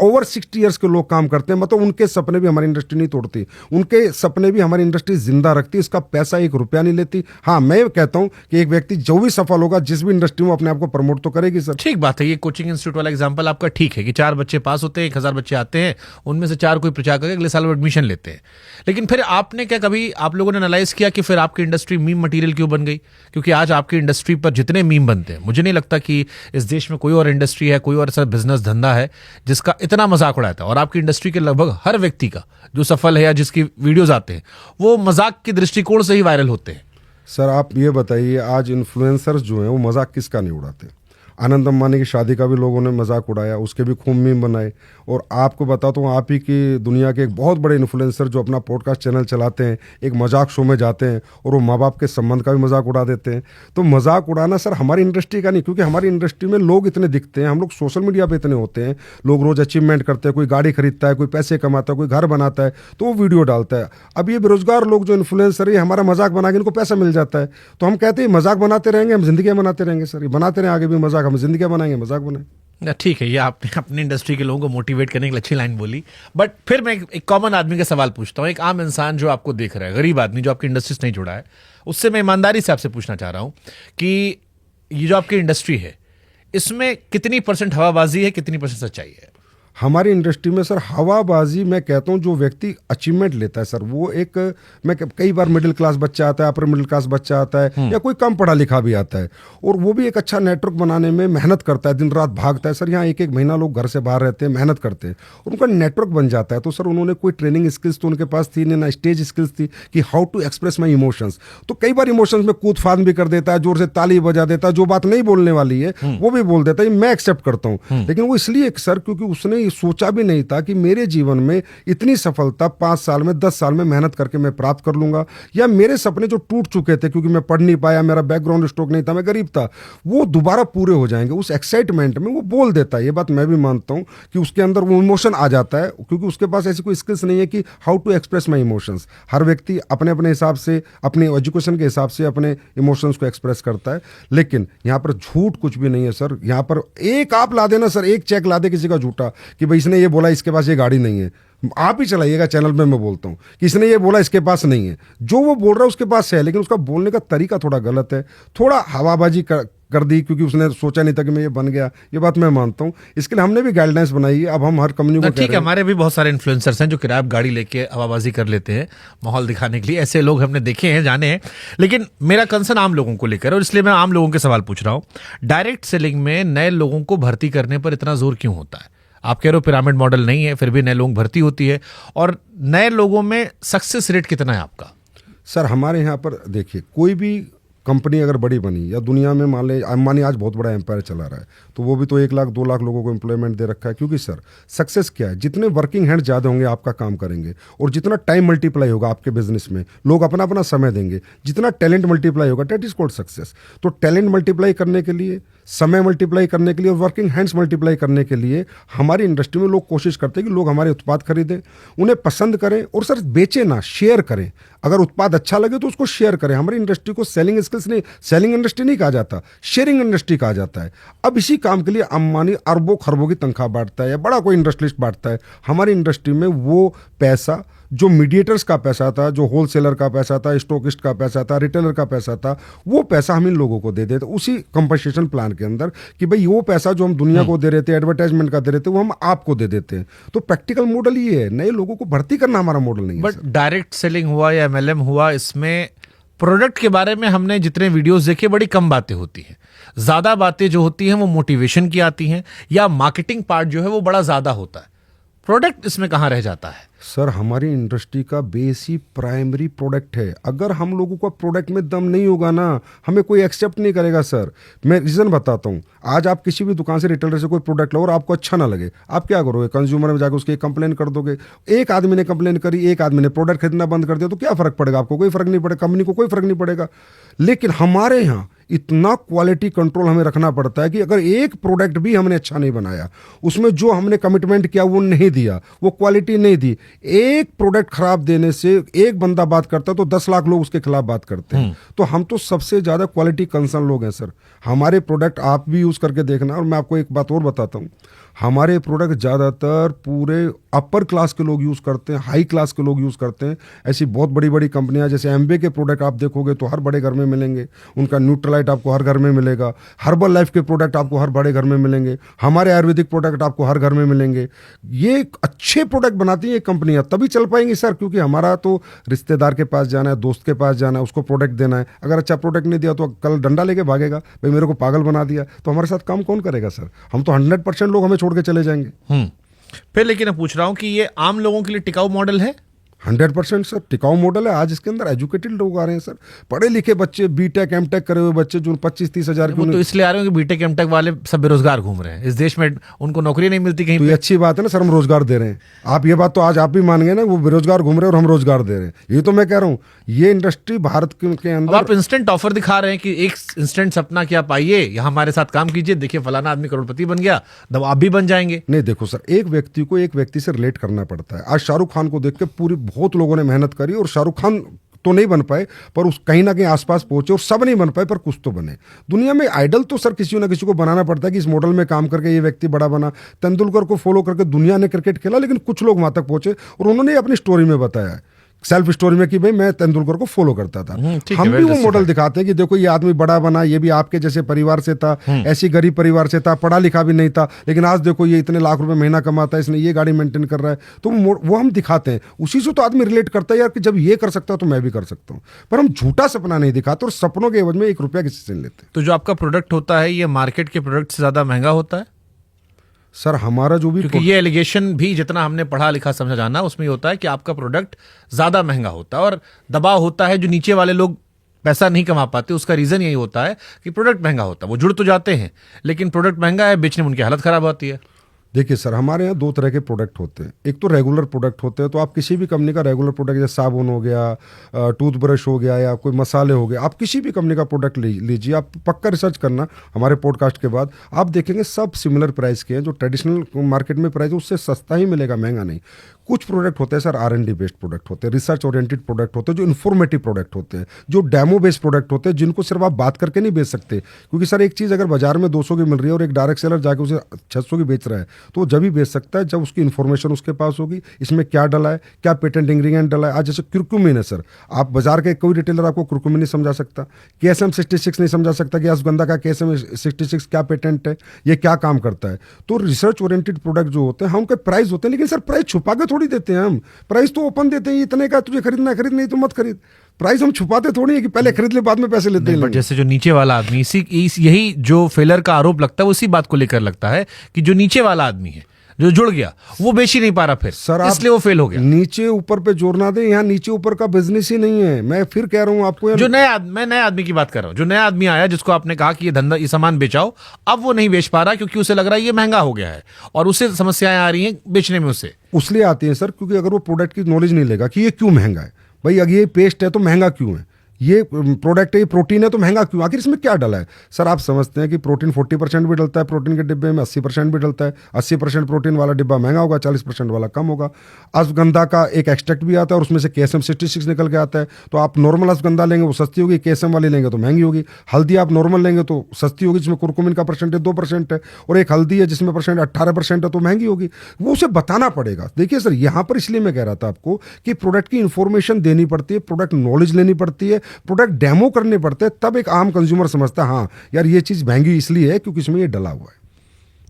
ओवर 60 ईयर्स के लोग काम करते हैं, मतलब उनके सपने भी हमारी इंडस्ट्री नहीं तोड़ती, उनके सपने भी हमारी इंडस्ट्री जिंदा रखती है। इसका पैसा 1 रुपया नहीं लेती। हाँ, मैं कहता हूं कि एक व्यक्ति जो भी सफल होगा जिस भी इंडस्ट्री में, अपने आप को प्रमोट तो करेगी सर। ठीक बात है, ये कोचिंग इंस्टीट्यूट वाला एग्जांपल आपका ठीक है कि 4 बच्चे पास होते हैं, 1000 बच्चे आते हैं, उनमें से 4 कोई प्रचार करके अगले साल वो एडमिशन लेते हैं। लेकिन फिर आपने क्या कभी आप लोगों ने एनालाइज किया कि फिर आपकी इंडस्ट्री मीम मटेरियल क्यों बन गई? क्योंकि आज आपकी इंडस्ट्री पर जितने मीम बनते हैं, मुझे नहीं लगता कि इस देश में कोई और इंडस्ट्री है, कोई और ऐसा बिजनेस धंधा है जिसका इतना मजाक उड़ाता है। और आपकी इंडस्ट्री के लगभग हर व्यक्ति का जो सफल है या जिसकी वीडियोज आते हैं वो मजाक के दृष्टिकोण से ही वायरल होते हैं। सर आप ये बताइए, आज इन्फ्लुएंसर्स जो हैं वो मजाक किसका नहीं उड़ाते? आनंद अंबानी की शादी का भी लोगों ने मजाक उड़ाया, उसके भी खूब मीम बनाए। और आपको बताता हूँ, आप ही की दुनिया के एक बहुत बड़े इन्फ्लुएंसर जो अपना पॉडकास्ट चैनल चलाते हैं, एक मजाक शो में जाते हैं और वो माँ बाप के संबंध का भी मजाक उड़ा देते हैं। तो मजाक उड़ाना सर हमारी इंडस्ट्री का नहीं, क्योंकि हमारी इंडस्ट्री में लोग इतने दिखते हैं, हम लोग सोशल मीडिया पर इतने होते हैं, लोग रोज अचीवमेंट करते हैं, कोई गाड़ी खरीदता है, कोई पैसे कमाता है, कोई घर बनाता है तो वो वीडियो डालता है। अब ये बेरोजगार लोग जो इन्फ्लुएंसर है, हमारा मजाक बना के इनको पैसा मिल जाता है, तो हम कहते हैं मजाक बनाते रहेंगे, हम जिंदगी बनाते रहेंगे सर, ये बनाते रहें आगे भी मजाक, हम जिंदगी बनाएंगे मजाक बनाए। ठीक है, ये आपने अपनी इंडस्ट्री के लोगों को मोटिवेट करने की अच्छी लाइन बोली। बट फिर मैं एक कॉमन आदमी का सवाल पूछता हूँ, एक आम इंसान जो आपको देख रहा है, गरीब आदमी जो आपकी इंडस्ट्री से नहीं जुड़ा है, उससे मैं ईमानदारी से आपसे पूछना चाह रहा हूँ कि ये जो आपकी इंडस्ट्री है इसमें कितनी % हवाबाजी है, कितनी % सच्चाई है? हमारी इंडस्ट्री में सर हवाबाजी, मैं कहता हूँ जो व्यक्ति अचीवमेंट लेता है सर, वो एक, मैं कई बार मिडिल क्लास बच्चा आता है, अपर मिडिल क्लास बच्चा आता है, या कोई कम पढ़ा लिखा भी आता है, और वो भी एक अच्छा नेटवर्क बनाने में मेहनत करता है, दिन रात भागता है सर। यहाँ 1-1 महीना लोग घर से बाहर रहते हैं, मेहनत करते हैं और उनका नेटवर्क बन जाता है। तो सर उन्होंने कोई ट्रेनिंग स्किल्स तो उनके पास थी नहीं, ना स्टेज स्किल्स थी कि how to express my emotions. तो कई बार इमोशंस में कूद फान भी कर देता है, जोर से ताली बजा देता है, जो बात नहीं बोलने वाली है वो भी बोल देता है, मैं एक्सेप्ट करता हूँ। लेकिन वो इसलिए सर क्योंकि उसने ये सोचा भी नहीं था कि मेरे जीवन में इतनी सफलता 5 साल में, 10 साल में मेहनत करके मैं प्राप्त कर लूंगा, या मेरे सपने जो टूट चुके थे क्योंकि मैं पढ़ नहीं पाया, मेरा बैकग्राउंड स्ट्रोक नहीं था, मैं गरीब था, वो दोबारा पूरे हो जाएंगे। उस एक्साइटमेंट में वो बोल देता है। ये बात मैं भी मानता हूं कि उसके अंदर वो इमोशन आ जाता है, क्योंकि उसके पास ऐसी कोई स्किल्स नहीं है कि how to express my emotions. हर व्यक्ति अपने अपने हिसाब से, अपने एजुकेशन के हिसाब से अपने इमोशंस को एक्सप्रेस करता है। लेकिन यहाँ पर झूठ कुछ भी नहीं है सर। यहाँ पर एक आप ला देना सर, एक चेक ला दे किसी का झूठा कि भाई इसने ये बोला इसके पास ये गाड़ी नहीं है, आप ही चलाइएगा चैनल में, मैं बोलता हूँ कि इसने ये बोला इसके पास नहीं है, जो वो बोल रहा है उसके पास है, लेकिन उसका बोलने का तरीका थोड़ा गलत है, थोड़ा हवाबाजी कर दी क्योंकि उसने सोचा नहीं था कि मैं ये बन गया। ये बात मैं मानता हूँ, इसके लिए हमने भी गाइडलाइंस बनाई है। अब हम हर कंपनी को ठीक है, हमारे भी बहुत सारे इन्फ्लुएंसर्स हैं जो किराया गाड़ी लेके हवाबाजी कर लेते हैं माहौल दिखाने के लिए, ऐसे लोग हमने देखे हैं, जाने हैं। लेकिन मेरा कंसर्न आम लोगों को लेकर, और इसलिए मैं आम लोगों के सवाल पूछ रहा हूँ। डायरेक्ट सेलिंग में नए लोगों को भर्ती करने पर इतना जोर क्यों होता है? आप कह रहे हो पिरामिड मॉडल नहीं है, फिर भी नए लोग भर्ती होती है, और नए लोगों में सक्सेस रेट कितना है आपका? सर हमारे यहाँ पर देखिए, कोई भी कंपनी अगर बड़ी बनी या दुनिया में मान ले अंबानी आज बहुत बड़ा एम्पायर चला रहा है, तो वो भी तो 1 लाख 2 लाख लोगों को एम्प्लॉयमेंट दे रखा है। क्योंकि सर सक्सेस क्या है, जितने वर्किंग हैंड ज़्यादा होंगे आपका काम करेंगे, और जितना टाइम मल्टीप्लाई होगा आपके बिजनेस में, लोग अपना अपना समय देंगे, जितना टैलेंट मल्टीप्लाई होगा, डेट इज कॉल्ड सक्सेस। तो टैलेंट मल्टीप्लाई करने के लिए, समय मल्टीप्लाई करने के लिए और वर्किंग हैंड्स मल्टीप्लाई करने के लिए हमारी इंडस्ट्री में लोग कोशिश करते हैं कि लोग हमारे उत्पाद खरीदें, उन्हें पसंद करें, और सर बेचे ना, शेयर करें। अगर उत्पाद अच्छा लगे तो उसको शेयर करें। हमारी इंडस्ट्री को सेलिंग स्किल्स नहीं, सेलिंग इंडस्ट्री नहीं कहा जाता, शेयरिंग इंडस्ट्री कहा जाता है। अब इसी काम के लिए अंबानी अरबों खरबों की तनख्वाह बांटता है या बड़ा कोई इंडस्ट्रियलिस्ट बांटता है। हमारी इंडस्ट्री में वो पैसा जो मीडिएटर्स का पैसा था, जो होलसेलर का पैसा था, स्टॉकिस्ट का पैसा था, रिटेलर का पैसा था, वो पैसा हम इन लोगों को दे देते उसी कंपनसेशन प्लान के अंदर, कि भाई वो पैसा जो हम दुनिया को दे रहे थे, एडवर्टाइजमेंट का दे रहे थे, वो हम आपको दे देते हैं। तो प्रैक्टिकल मॉडल ये है, नए लोगों को भर्ती करना हमारा मॉडल नहीं है। बट डायरेक्ट सेलिंग हुआ या MLM हुआ, इसमें प्रोडक्ट के बारे में हमने जितने वीडियोस देखे बड़ी कम बातें होती हैं। ज्यादा बातें जो होती हैं वो मोटिवेशन की आती हैं, या मार्केटिंग पार्ट जो है वो बड़ा ज्यादा होता है। प्रोडक्ट इसमें कहाँ रह जाता है? सर हमारी इंडस्ट्री का बेस ही प्राइमरी प्रोडक्ट है। अगर हम लोगों का प्रोडक्ट में दम नहीं होगा ना, हमें कोई एक्सेप्ट नहीं करेगा। सर मैं रीज़न बताता हूँ। आज आप किसी भी दुकान से, रिटेलर से कोई प्रोडक्ट लो और आपको अच्छा ना लगे, आप क्या करोगे? कंज्यूमर में जाकर उसकी कंप्लेन कर दोगे। एक आदमी ने कंप्लेन करी, एक आदमी ने प्रोडक्ट खरीदना बंद कर दिया, तो क्या फ़र्क पड़ेगा? आपको कोई फ़र्क नहीं पड़ेगा, कंपनी को कोई फ़र्क नहीं पड़ेगा। लेकिन हमारे यहाँ इतना क्वालिटी कंट्रोल हमें रखना पड़ता है कि अगर एक प्रोडक्ट भी हमने अच्छा नहीं बनाया, उसमें जो हमने कमिटमेंट किया वो नहीं दिया, वो क्वालिटी नहीं दी, एक प्रोडक्ट खराब देने से एक बंदा बात करता है तो 10 लाख लोग उसके खिलाफ बात करते हैं। तो हम तो सबसे ज्यादा क्वालिटी कंसर्न लोग हैं सर। हमारे प्रोडक्ट आप भी यूज करके देखना। और मैं आपको एक बात और बताता हूँ, हमारे प्रोडक्ट ज़्यादातर पूरे अपर क्लास के लोग यूज़ करते हैं, हाई क्लास के लोग यूज़ करते हैं। ऐसी बहुत बड़ी बड़ी कंपनियां, जैसे एम्बे के प्रोडक्ट आप देखोगे तो हर बड़े घर में मिलेंगे, उनका न्यूट्रलाइट आपको हर घर में मिलेगा, हर्बल लाइफ के प्रोडक्ट आपको हर बड़े घर में मिलेंगे, हमारे आयुर्वेदिक प्रोडक्ट आपको हर घर में मिलेंगे। ये अच्छे प्रोडक्ट बनाती हैं कंपनियां, तभी चल पाएंगी सर, क्योंकि हमारा तो रिश्तेदार के पास जाना है, दोस्त के पास जाना है, उसको प्रोडक्ट देना है। अगर अच्छा प्रोडक्ट नहीं दिया तो कल डंडा लेके भागेगा, भाई मेरे को पागल बना दिया, तो हमारे साथ काम कौन करेगा सर? हम तो 100% लोग हमें छोड़ के चले जाएंगे। फिर लेकिन मैं पूछ रहा हूं कि ये आम लोगों के लिए टिकाऊ मॉडल है? 100% सर टिकाऊ मॉडल है। आज इसके अंदर एजुकेटेड लोग आ रहे हैं सर, पढ़े लिखे बच्चे, बीटेक एमटेक करे हुए बच्चे, जो 25-30 हजार वो तो इसलिए आ रहे हो कि बीटेक एमटेक वाले सब बेरोजगार घूम रहे हैं इस देश में, उनको नौकरी नहीं मिलती कहीं तो ये अच्छी बात है ना सर, हम रोजगार दे रहे हैं। आप ये बात तो आज आप भी मान गए ना, वो बेरोजगार घूम रहे हैं और हम रोजगार दे रहे हैं। ये तो मैं कह रहा हूँ, ये इंडस्ट्री भारत के अब अंदर आप इंस्टेंट ऑफर दिखा रहे हैं कि एक इंस्टेंट सपना कि आप आइए यहाँ हमारे साथ काम कीजिए, देखिए फलाना आदमी करोड़पति बन गया, तब आप भी बन जाएंगे। नहीं, देखो सर, एक व्यक्ति को एक व्यक्ति से रिलेट करना पड़ता है। आज शाहरुख खान को देख के पूरी बहुत लोगों ने मेहनत करी, और शाहरुख खान तो नहीं बन पाए, पर उस कहीं ना कहीं आसपास पहुंचे, और सब नहीं बन पाए पर कुछ तो बने। दुनिया में आइडल तो सर किसी ना किसी को बनाना पड़ता है कि इस मॉडल में काम करके ये व्यक्ति बड़ा बना। तेंदुलकर को फॉलो करके दुनिया ने क्रिकेट खेला, लेकिन कुछ लोग वहां तक पहुंचे और उन्होंने अपनी स्टोरी में बताया है, सेल्फ स्टोरी में, कि भाई मैं तेंदुलकर को फॉलो करता था। हम भी वो मॉडल दिखाते हैं कि देखो ये आदमी बड़ा बना, ये भी आपके जैसे परिवार से था, ऐसी गरीब परिवार से था, पढ़ा लिखा भी नहीं था, लेकिन आज देखो ये इतने लाख रुपए महीना कमाता है, इसने ये गाड़ी मेंटेन कर रहा है। तो वो हम दिखाते हैं, उसी से तो आदमी रिलेट करता है यार, कि जब ये कर सकता है तो मैं भी कर सकता हूँ। पर हम झूठा सपना नहीं दिखाते, और सपनों के एवज में 1 रुपया किसी से नहीं लेते। तो जो आपका प्रोडक्ट होता है ये मार्केट के प्रोडक्ट से ज्यादा महंगा होता है? सर हमारा जो भी, क्योंकि ये एलिगेशन भी जितना हमने पढ़ा लिखा समझा जाना, उसमें होता है कि आपका प्रोडक्ट ज्यादा महंगा होता है, और दबाव होता है जो नीचे वाले लोग पैसा नहीं कमा पाते, उसका रीजन यही होता है कि प्रोडक्ट महंगा होता है। वो जुड़ तो जाते हैं, लेकिन प्रोडक्ट महंगा है, बेचने में उनकी हालत खराब होती है। देखिए सर, हमारे यहाँ 2 तरह के प्रोडक्ट होते हैं। एक तो रेगुलर प्रोडक्ट होते हैं, तो आप किसी भी कंपनी का रेगुलर प्रोडक्ट, जैसे साबुन हो गया, टूथब्रश हो गया, या कोई मसाले हो गए, आप किसी भी कंपनी का प्रोडक्ट लीजिए। आप पक्का रिसर्च करना हमारे पॉडकास्ट के बाद, आप देखेंगे सब सिमिलर प्राइस के हैं। जो ट्रेडिशनल मार्केट में प्राइस है उससे सस्ता ही मिलेगा, महंगा नहीं। कुछ प्रोडक्ट होते हैं सर R&D बेस्ड प्रोडक्ट होते हैं, रिसर्च ओरिएंटेड प्रोडक्ट होते हैं, जो इन्फॉर्मेटिव प्रोडक्ट होते हैं, जो डेमो बेस्ड प्रोडक्ट होते हैं, जिनको सिर्फ आप बात करके नहीं बेच सकते। क्योंकि सर एक चीज़ अगर बाजार में 200 की मिल रही है और एक डायरेक्ट सेलर जाके उसे 600 की बेच रहा है, तो वो जब भी बेच सकता है जब उसकी इन्फॉर्मेशन उसके पास होगी, इसमें क्या डला है, क्या पेटेंट इंग्रीडिएंट डला है। आज जैसे क्यूरक्यूमिन है सर, आप बाजार के कोई रिटेलर आपको क्यूरक्यूमिन नहीं समझा सकता, KSM 66 नहीं समझा सकता कि अश्वगंधा का KSM 66 क्या पेटेंट है, ये क्या काम करता है। तो रिसर्च ओरिएंटेड प्रोडक्ट जो होते हैं, हम उनके प्राइस होते हैं, लेकिन सर प्राइस छुपा के थोड़ी देते हैं हम। प्राइस तो ओपन देते हैं, इतने का तुझे खरीदना है खरीद, नहीं तो मत खरीद। प्राइस हम छुपाते थोड़ी है कि पहले खरीद ले बाद में पैसे लेते हैं। बट जैसे जो नीचे वाला आदमी, यही जो फेलर का आरोप लगता है वो इसी बात को लेकर लगता है कि जो नीचे वाला आदमी है, जो जुड़ गया वो बेच ही नहीं पा रहा फिर, सर आप इसलिए वो फेल हो गया। नीचे ऊपर पे जोर ना दें, यहाँ नीचे ऊपर का बिजनेस ही नहीं है। मैं फिर कह रहा हूँ आपको यार, जो मैं नए आदमी की बात कर रहा हूं, जो नया आदमी आया जिसको आपने कहा कि ये धंधा, ये सामान बेचाओ, अब वो नहीं बेच पा रहा क्योंकि उसे लग रहा है ये महंगा हो गया है और उसे समस्याएं आ रही हैं बेचने में उसे। उसलिए आती है सर क्योंकि अगर वो प्रोडक्ट की नॉलेज नहीं लेगा कि ये क्यों महंगा है, भाई अगर ये पेस्ट है तो महंगा क्यों है, ये प्रोडक्ट है, ये प्रोटीन है तो महंगा क्यों, आखिर इसमें क्या डला है। सर आप समझते हैं कि प्रोटीन 40% भी डलता है प्रोटीन के डिब्बे में, 80% भी डलता है। 80% प्रोटीन वाला डिब्बा महंगा होगा, 40% वाला कम होगा। अश्वगंधा का एक एक्सट्रैक्ट भी आता है और उसमें से KSM 66 निकल के आता है। तो आप नॉर्मल अश्वगंधा लेंगे वो सस्ती होगी, KSM वाली लेंगे तो महंगी होगी। हल्दी आप नॉर्मल लेंगे तो सस्ती होगी, जिसमें कुरकुमिन का परसेंटेज 2% है, और एक हल्दी है जिसमें परसेंट 18% है तो महंगी होगी। वो उसे बताना पड़ेगा। देखिए सर, यहाँ पर इसलिए मैं कह रहा था आपको कि प्रोडक्ट की इंफॉर्मेशन देनी पड़ती है, प्रोडक्ट नॉलेज लेनी पड़ती है, प्रोडक्ट डेमो करने पड़ते हैं, तब एक आम कंज्यूमर समझता है हाँ यार ये चीज महंगी इसलिए है क्योंकि इसमें ये डला हुआ है।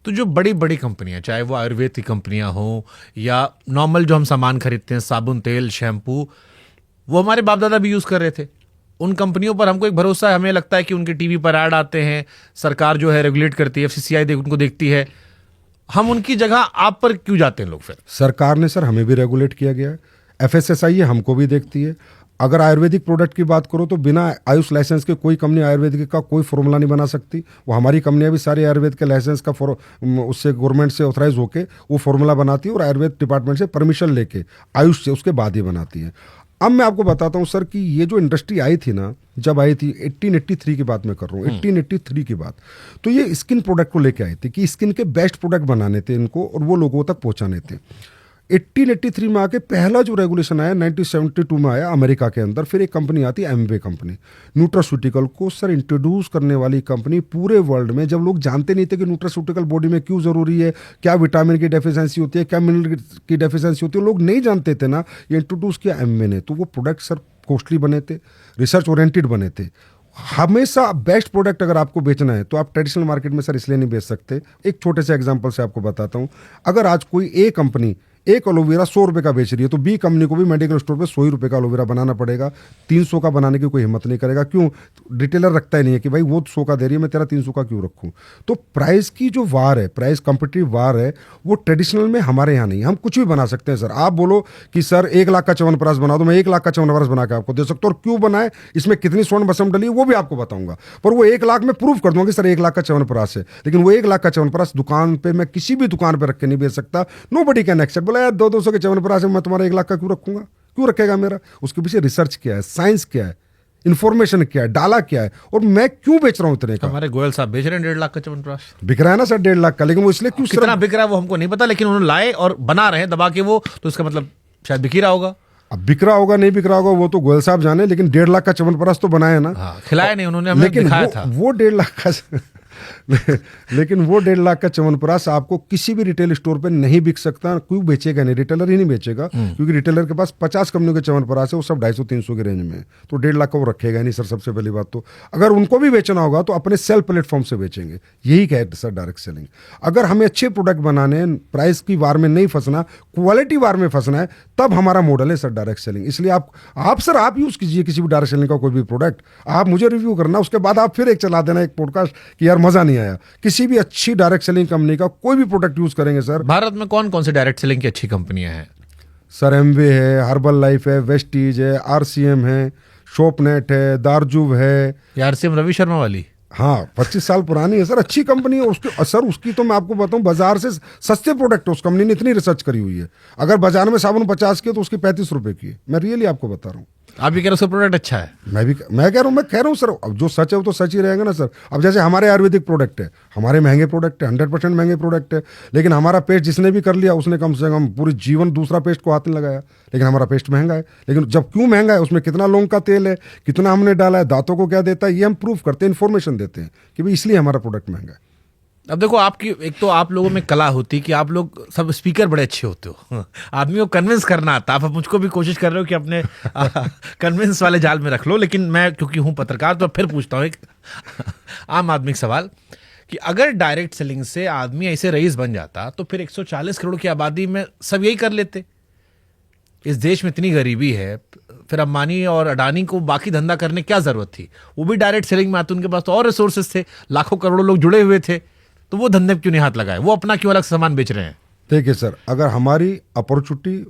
तो जो बड़ी बड़ी कंपनियां, चाहे वो आयुर्वेद की कंपनियां हो या नॉर्मल जो हम सामान खरीदते हैं, साबुन, तेल, शैम्पू, वो हमारे बाप दादा भी यूज कर रहे थे। उन कंपनियों पर हमको एक भरोसा है, हमें लगता है कि उनके टीवी पर ऐड आते हैं, सरकार जो है रेगुलेट करती है, FCCI उनको देखती है। हम उनकी जगह आप पर क्यों जाते हैं लोग फिर? सरकार ने सर हमें भी रेगुलेट किया गया है, FSSAI है हमको भी देखती है। अगर आयुर्वेदिक प्रोडक्ट की बात करो तो बिना आयुष लाइसेंस के कोई कंपनी आयुर्वेदिक का कोई फॉर्मूला नहीं बना सकती। वो हमारी कंपनियां भी सारे आयुर्वेद के लाइसेंस का उससे गवर्नमेंट से ऑथराइज होके वो फॉर्मूला बनाती है और आयुर्वेद डिपार्टमेंट से परमिशन लेके आयुष से उसके बाद ही बनाती है। अब मैं आपको बताता हूँ सर कि ये जो इंडस्ट्री आई थी ना, जब आई थी 1883 की बात मैं कर रहा हूँ, 1883 की बात, तो ये स्किन प्रोडक्ट को लेके आई थी कि स्किन के बेस्ट प्रोडक्ट बनाने थे इनको और वो लोगों तक पहुंचाने थे। 1883 में आके पहला जो रेगुलेशन आया 1972 में आया अमेरिका के अंदर। फिर एक कंपनी आती है एमवे कंपनी, न्यूट्रास्यूटिकल को सर इंट्रोड्यूस करने वाली कंपनी पूरे वर्ल्ड में। जब लोग जानते नहीं थे कि न्यूट्रास्यूटिकल बॉडी में क्यों जरूरी है, क्या विटामिन की डेफिशिएंसी होती है, क्या मिनरल की डेफिशिएंसी होती है, लोग नहीं जानते थे ना, ये इंट्रोड्यूस किया एमवे ने। तो वो प्रोडक्ट सर कॉस्टली बने थे, रिसर्च ओरिएंटेड बने थे। हमेशा बेस्ट प्रोडक्ट अगर आपको बेचना है तो आप ट्रेडिशनल मार्केट में सर इसलिए नहीं बेच सकते। एक छोटे से एग्जांपल से आपको बताता हूं, अगर आज कोई ए कंपनी एक एलोवेरा 100 रुपये का बेच रही है तो बी कंपनी को भी मेडिकल स्टोर पे 100 ही रुपये का एलोवेरा बनाना पड़ेगा। 300 का बनाने की कोई हिम्मत नहीं करेगा। क्यों? रिटेलर रखता ही नहीं है कि भाई वो 100 का दे रही है, मैं तेरा 300 का क्यों रखूं। तो प्राइस की जो वार है, प्राइस कॉम्पिटिटिव वार है, वो ट्रेडिशनल में हमारे यहाँ नहीं। हम कुछ भी बना सकते हैं सर। आप बोलो कि सर 1 लाख का च्यवनप्राश बना दो, मैं 1 लाख का च्यवनप्राश बना के आपको दे सकता हूँ, और क्यों बनाए, इसमें कितनी स्वर्ण भस्म डली है वो भी आपको बताऊंगा। पर वो 1 लाख में प्रूव कर दूंगा कि सर 1 लाख का च्यवनप्राश है, लेकिन वो 1 लाख का च्यवनप्राश दुकान पे मैं किसी भी दुकान पे रख के नहीं बेच सकता। Nobody can accept. बोला यार 200 के च्यवनप्राश मैं तुम्हारा 1 लाख का क्यों रखूंगा, क्यों रखेगा मेरा? उसके पीछे रिसर्च क्या है, साइंस क्या है, इन्फॉर्मेशन क्या है, डाला क्या है, और मैं क्यों बेच रहा हूं इतने का। हमारे गोयल साहब बेच रहे हैं 1.5 लाख का च्यवनप्राश। बिक रहा है ना सर 1.5 लाख का, लेकिन वो इसलिए क्यों कितना बिक रहा है वो हमको नहीं पता, लेकिन उन्होंने लाए और बना रहे हैं दबा के वो, तो इसका मतलब शायद बिक ही रहा होगा। अब बिक रहा होगा नहीं बिक रहा होगा वो तो गोयल साहब जाने, लेकिन 1.5 लाख का च्यवनप्राश तो बनाया ना। हाँ, खिलाया नहीं उन्होंने, हमें दिखाया था। वो 1.5 लाख का लेकिन वो 1.5 लाख का च्यवनप्राश आपको किसी भी रिटेल स्टोर पे नहीं बिक सकता। क्यों बेचेगा नहीं? रिटेलर ही नहीं बेचेगा, क्योंकि रिटेलर के पास 50 कंपनियों के च्यवनप्राश है, वो सब 250-300 के रेंज में है। तो 1.5 लाख का वो रखेगा नहीं सर। सबसे पहली बात तो अगर उनको भी बेचना होगा तो अपने सेल प्लेटफॉर्म से बेचेंगे। यही है सर डायरेक्ट सेलिंग। अगर हमें अच्छे प्रोडक्ट बनाने, प्राइस की वार में नहीं फंसना, क्वालिटी वार में फंसना है, तब हमारा मॉडल है सर डायरेक्ट सेलिंग। इसलिए आप सर आप यूज कीजिए किसी भी डायरेक्ट सेलिंग का कोई भी प्रोडक्ट, आप मुझे रिव्यू करना, उसके बाद आप फिर एक चला देना एक पॉडकास्ट कि यार मजा नहीं आया। किसी भी अच्छी डायरेक्ट सेलिंग कंपनी का कोई भी प्रोडक्ट यूज करेंगे सर। भारत में कौन कौन सी डायरेक्ट सेलिंग की अच्छी कंपनियां हैं? सर एमवे है, हर्बल लाइफ है, वेस्टीज है, RCM है, शॉपनेट है, दारजुब है। RCM रवि शर्मा वाली? हाँ, 25 साल पुरानी है सर, अच्छी कंपनी है। उसकी सर उसकी तो मैं आपको बताऊं बाजार से सस्ते प्रोडक्ट है। उस कंपनी ने इतनी रिसर्च करी हुई है। अगर बाजार में साबुन 50 की है तो उसकी 35 रुपए की है। मैं रियली आपको बता रहा हूँ। आप भी कह रहे हो उसका प्रोडक्ट अच्छा है? मैं कह रहा हूँ सर, अब जो सच है वो तो सच ही रहेगा ना सर। अब जैसे हमारे आयुर्वेदिक प्रोडक्ट है, हमारे महंगे प्रोडक्ट है, 100% महंगे प्रोडक्ट है, लेकिन हमारा पेस्ट जिसने भी कर लिया उसने कम से कम पूरी जीवन दूसरा पेस्ट को हाथ नहीं लगाया, लेकिन हमारा पेस्ट महंगा है। लेकिन जब क्यों महंगा है, उसमें कितना लौंग का तेल है, कितना हमने डाला है, दांतों को क्या देता है, ये हम प्रूफ करते हैं, इन्फॉर्मेशन देते हैं कि भाई इसलिए हमारा प्रोडक्ट महंगा है। अब देखो, आपकी एक तो आप लोगों में कला होती कि आप लोग सब स्पीकर बड़े अच्छे होते हो, आदमी को कन्विंस करना आता। आप मुझको भी कोशिश कर रहे हो कि अपने कन्विंस वाले जाल में रख लो, लेकिन मैं क्योंकि हूं पत्रकार तो फिर पूछता हूं एक आम आदमी का सवाल कि अगर डायरेक्ट सेलिंग से आदमी ऐसे रईस बन जाता तो फिर 140 करोड़ की आबादी में सब यही कर लेते। इस देश में इतनी गरीबी है, फिर अंबानी और अडानी को बाकी धंधा करने क्या जरूरत थी? वो भी डायरेक्ट सेलिंग में आते, उनके पास तो और रिसोर्सेज थे, लाखों करोड़ों लोग जुड़े हुए थे, तो वो धंधे क्यों नहीं हाथ लगाए? वो अपना क्यों अलग सामान बेच रहे हैं? देखिए सर, अगर हमारी अपॉर्चुनिटी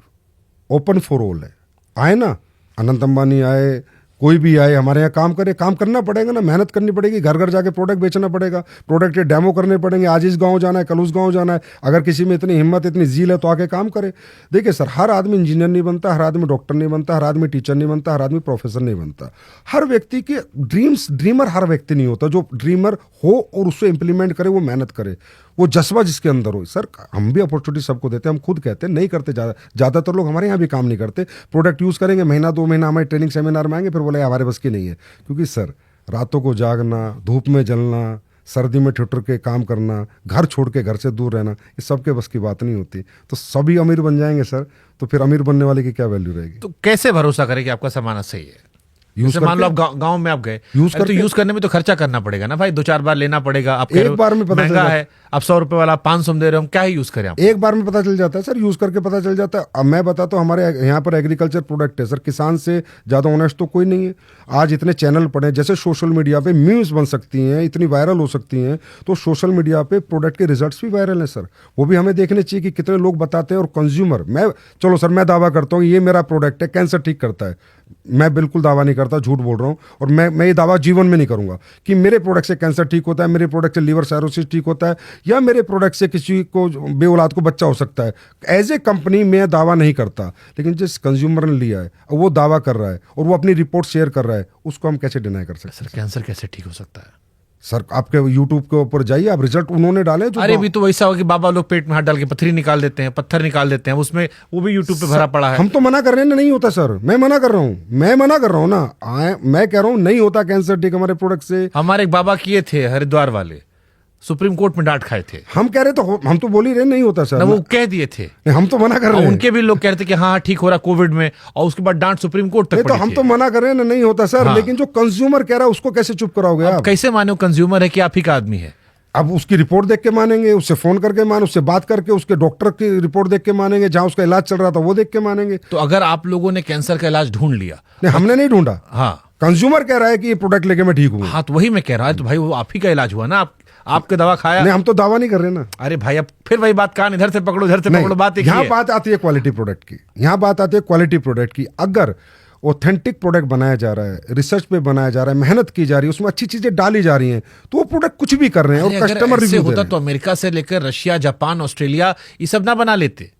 ओपन फॉर ऑल है, आए ना, अनंत अंबानी आए, कोई भी आए हमारे यहाँ काम करे, काम करना पड़ेगा ना, मेहनत करनी पड़ेगी, घर घर जाके प्रोडक्ट बेचना पड़ेगा, प्रोडक्ट के डेमो करने पड़ेंगे, आज इस गांव जाना है, कल उस गांव जाना है। अगर किसी में इतनी हिम्मत, इतनी जील है तो आके काम करे। देखिए सर, हर आदमी इंजीनियर नहीं बनता, हर आदमी डॉक्टर नहीं बनता, हर आदमी टीचर नहीं बनता, हर आदमी प्रोफेसर नहीं बनता। हर व्यक्ति के ड्रीमर हर व्यक्ति नहीं होता। जो ड्रीमर हो और उसको इम्प्लीमेंट करे, वो मेहनत करे, वो जज्बा जिसके अंदर हो। सर, हम भी अपॉर्चुनिटी सबको देते हैं, हम खुद कहते हैं नहीं करते, ज़्यादातर लोग हमारे यहाँ भी काम नहीं करते। प्रोडक्ट यूज़ करेंगे, महीना 2 महीना हमारे ट्रेनिंग सेमिनार में आएंगे, फिर बोले हमारे बस की नहीं है। क्योंकि सर, रातों को जागना, धूप में जलना, सर्दी में ठिठुर के काम करना, घर छोड़ के घर से दूर रहना, ये सबके बस की बात नहीं होती। तो सभी अमीर बन जाएंगे सर, तो फिर अमीर बनने वाले की क्या वैल्यू रहेगी? तो कैसे भरोसा करें कि आपका सामान सही है? जैसे मान लो आप गांव में आप गए, तो यूज करने में तो खर्चा करना पड़ेगा ना भाई, 2-4 बार लेना पड़ेगा। आप एक बार में पता महंगा है, आप 100 रुपए वाला 500 में दे रहे हो, हम क्या ही यूज करें? आप एक बार में पता चल जाता है सर, यूज करके पता चल जाता है। अब मैं बताता हूँ, हमारे यहाँ पर एग्रीकल्चर प्रोडक्ट है सर, किसान से ज्यादा ऑनेस्ट तो कोई नहीं है। आज इतने चैनल पड़े, जैसे सोशल मीडिया पे मीम्स बन सकती हैं, इतनी वायरल हो सकती हैं, तो सोशल मीडिया पे प्रोडक्ट के रिजल्ट्स भी वायरल हैं सर। वो भी हमें देखने चाहिए कि कितने लोग बताते हैं। और कंज्यूमर, चलो सर, मैं दावा करता हूँ ये मेरा प्रोडक्ट है, कैंसर ठीक करता है। मैं बिल्कुल दावा नहीं करता, झूठ बोल रहा हूँ। और मैं ये दावा जीवन में नहीं करूंगा कि मेरे प्रोडक्ट से कैंसर ठीक होता है, मेरे प्रोडक्ट से लीवर साइरोसिस ठीक होता है, या मेरे प्रोडक्ट से किसी को बेऔलाद को बच्चा हो सकता है। एज ए कंपनी मैं दावा नहीं करता, लेकिन जिस कंज्यूमर ने लिया है और वो दावा कर रहा है और वो अपनी रिपोर्ट शेयर कर रहा है, उसको हम कैसे डिनाई कर सकते हैं? सर, कैंसर कैसे ठीक हो सकता है? सर, आपके यूट्यूब के ऊपर जाइए, आप रिजल्ट उन्होंने डाले जो। अरे भी तो वैसा हो कि बाबा लोग पेट में हाथ डाल के पत्थरी निकाल देते हैं, पत्थर निकाल देते हैं, उसमें वो भी यूट्यूब पे भरा पड़ा है। हम तो मना कर रहे हैं, नहीं होता सर, मैं मना कर रहा हूँ ना, मैं कह रहा हूँ नहीं होता कैंसर ठीक हमारे प्रोडक्ट से। हमारे एक बाबा किए थे हरिद्वार वाले, सुप्रीम कोर्ट में डांट खाए थे। हम कह रहे तो हम तो बोल ही रहे नहीं होता सर, वो कह दिए थे, हम तो मना कर रहे हैं। उनके भी लोग कह रहे थे कि हाँ ठीक हो रहा कोविड में, और उसके बाद डांट सुप्रीम कोर्ट तक तो हम तो मना कर रहे हैं ना, नहीं होता सर। हाँ। लेकिन जो कंज्यूमर कह रहा है उसको कैसे चुप कराओगे आप? कैसे मानो कंज्यूमर है कि आप ही का आदमी है? अब उसकी रिपोर्ट देख के मानेंगे, उससे फोन करके उससे बात करके, उसके डॉक्टर की रिपोर्ट देख के मानेंगे, जहां उसका इलाज चल रहा था वो देख के मानेंगे। तो अगर आप लोगों ने कैंसर का इलाज ढूंढ लिया, नहीं, हमने नहीं ढूंढा। हाँ, कंज्यूमर कह रहा है कि ये प्रोडक्ट लेके मैं ठीक हूँ। हाँ, तो वही मैं कह रहा हूँ, तो भाई वो आप ही का इलाज हुआ ना, आपके दवा खाया। नहीं, हम तो दावा नहीं कर रहे ना। अरे भाई, अब फिर वही बात, कान इधर से पकड़ो इधर से पकड़ो, बात एक ही यहाँ है। बात आती है क्वालिटी प्रोडक्ट की, यहाँ बात आती है क्वालिटी प्रोडक्ट की। अगर ऑथेंटिक प्रोडक्ट बनाया जा रहा है, रिसर्च पे बनाया जा रहा है, मेहनत की जा रही है, उसमें अच्छी चीजें डाली जा रही हैं, तो वो प्रोडक्ट कुछ भी कर रहे हैं और कस्टमर रिव्यू होता तो अमेरिका से लेकर रशिया, जापान, ऑस्ट्रेलिया ये सब ना बना लेते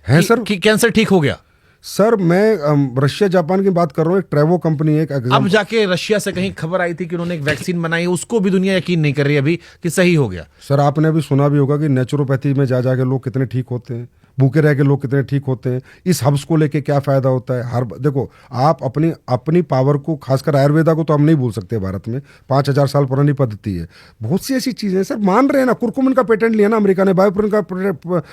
हैं सर कि कैंसर ठीक हो गया। सर, मैं रशिया जापान की बात कर रहा हूँ। एक ट्रेवो कंपनी है, अब जाके रशिया से कहीं खबर आई थी कि उन्होंने एक वैक्सीन बनाई, उसको भी दुनिया यकीन नहीं कर रही अभी कि सही हो गया। सर, आपने अभी सुना भी होगा कि नेचुरोपैथी में जा जाके लोग कितने ठीक होते हैं, भूखे रह के लोग कितने ठीक होते हैं। इस हब्स को लेके क्या फायदा होता है? देखो, आप अपनी पावर को, खासकर आयुर्वेदा को तो हम नहीं भूल सकते। भारत में 5000 साल पुरानी पद्धति है, बहुत सी ऐसी चीजें सर मान रहे हैं ना। कुरकुमिन का पेटेंट लिया ना अमेरिका ने, बायोपुरिन का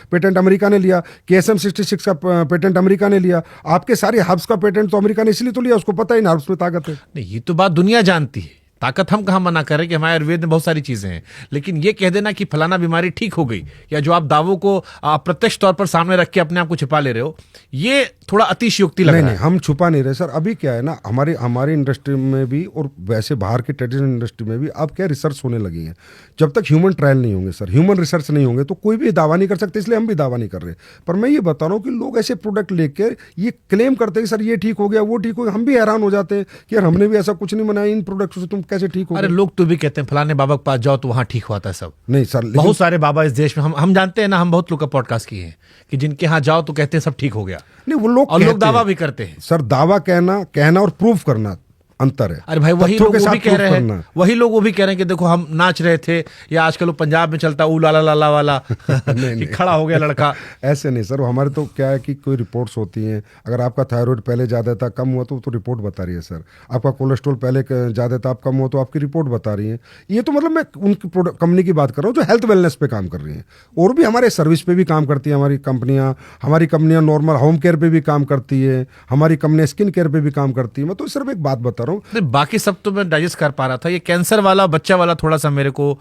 पेटेंट अमेरिका ने लिया, KSM 66 का पेटेंट अमेरिका ने लिया। आपके सारे हब्स का पेटेंट तो अमेरिका ने इसलिए तो लिया, उसको पता ही ना हब्स में ताकत है। नहीं, ये तो बात दुनिया जानती है, ताकत हम कहाँ मना कर रहे हैं कि हमारे आयुर्वेद में बहुत सारी चीजें हैं, लेकिन ये कह देना कि फलाना बीमारी ठीक हो गई, या जो आप दावों को प्रत्यक्ष तौर पर सामने रख के अपने आप को छिपा ले रहे हो, ये थोड़ा अतिशयोक्ति लग रहा है। नहीं, हम छुपा नहीं रहे सर। अभी क्या है ना, हमारी इंडस्ट्री में भी और वैसे बाहर की ट्रेडिशनल इंडस्ट्री में भी अब क्या रिसर्च होने लगी है। जब तक ह्यूमन ट्रायल नहीं होंगे सर, ह्यूमन रिसर्च नहीं होंगे, तो कोई भी दावा नहीं कर सकते, इसलिए हम भी दावा नहीं कर रहे। पर मैं ये बता रहा हूँ कि लोग ऐसे प्रोडक्ट लेकर ये क्लेम करते हैं सर ये ठीक हो गया, वो ठीक हो गया। हम भी हैरान हो जाते हैं कि यार हमने भी ऐसा कुछ नहीं बनाया, इन प्रोडक्ट से तुम कैसे ठीक हो? अरे लोग तो भी कहते हैं फलाने बाबा के पास जाओ तो वहां ठीक होता है सब। नहीं सर, बहुत सारे बाबा इस देश में हम जानते हैं ना, हम बहुत लोग का पॉडकास्ट किए हैं कि जिनके यहाँ जाओ तो कहते हैं सब ठीक हो गया। नहीं, वो लोग दावा भी करते हैं सर। दावा कहना और प्रूफ करना अंतर है। अरे भाई, वही लोग वो भी कह रहे हैं, वही कि देखो हम नाच रहे थे, या आजकल पंजाब में चलता ऊ लाला लाला वाला कि खड़ा हो गया लड़का। ऐसे नहीं सर, हमारे तो क्या है कि कोई रिपोर्ट्स होती हैं। अगर आपका थायराइड पहले ज्यादा था, कम हुआ तो रिपोर्ट बता रही है सर। आपका कोलेस्ट्रॉल पहले ज्यादा था, आप कम हुआ तो आपकी रिपोर्ट बता रही है। ये तो मतलब मैं उनकी कंपनी की बात कर रहा हूँ जो हेल्थ वेलनेस पे काम कर रही है, और भी हमारे सर्विस पे भी काम करती है हमारी कंपनियां नॉर्मल होम केयर पे भी काम करती है, हमारी कंपनियां स्किन केयर पे भी काम करती है। मैं तो सिर्फ एक बात बता रहा हूँ, बाकी सब तो मैं डाइजेस्ट कर पा रहा था, ये कैंसर वाला, बच्चा वाला थोड़ा सा मेरे को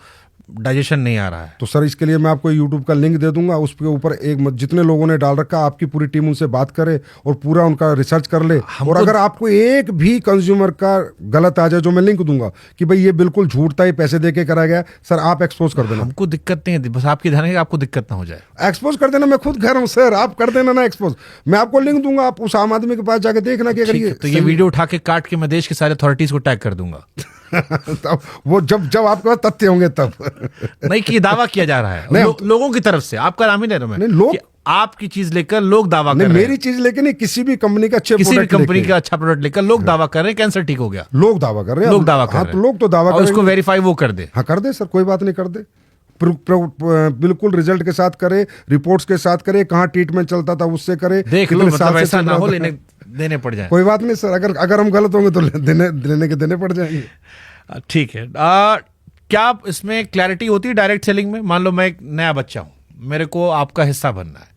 डाइजेशन नहीं आ रहा है। तो सर इसके लिए मैं आपको यूट्यूब का लिंक दे दूंगा, उसके ऊपर जितने लोगों ने डाल रखा, आपकी पूरी टीम उनसे बात करे और पूरा उनका रिसर्च कर ले। और अगर आपको एक भी कंज्यूमर का गलत आ जाए, जो मैं लिंक दूंगा कि भाई ये बिल्कुल झूठ था, ये पैसे दे के कराया गया, सर आप एक्सपोज कर देना। हमको दिक्कत नहीं है, बस आपकी ध्यान है कि आपको दिक्कत ना हो जाए। एक्सपोज कर देना, मैं खुद कह रहा हूँ सर, आप कर देना ना एक्सपोज। मैं आपको लिंक दूंगा, आप उस आम आदमी के पास जाके देखना कि अगर ठीक है, तो ये वीडियो उठा के काट के मैं देश के सारे अथॉरिटीज को टैग कर दूंगा। तब वो जब आपके पास तथ्य होंगे तब। नहीं कि दावा किया जा रहा है लोगों की तरफ से, आपका नाम ही ले रहा हूं मैं। नहीं, लोग आपकी चीज लेकर लोग दावा कर रहे हैं। मेरी चीज लेके नहीं, किसी भी कंपनी का अच्छे किसी भी प्रोडक्ट कंपनी का अच्छा प्रोडक्ट लेकर लोग दावा कर रहे हैं कैंसर ठीक हो गया। लोग दावा कर रहे हैं, लोग दावा कर हाँ, रहे तो हैं। लोग तो दावा और उसको करेंगे। वेरीफाई वो कर दे। हाँ कर दे सर, कोई बात नहीं, कर दे। बिल्कुल रिजल्ट के साथ करे, रिपोर्ट्स के साथ करे, कहाँ ट्रीटमेंट चलता था उससे करे, देख लो, कितने साल मतलब से ऐसा चल ना रहा हो था। देने पड़ जाए। कोई बात नहीं सर, अगर हम गलत होंगे तो देने पड़ जाएंगे। ठीक है। क्या इसमें क्लैरिटी होती है डायरेक्ट सेलिंग में? मान लो मैं एक नया बच्चा हूं, मेरे को आपका हिस्सा बनना है,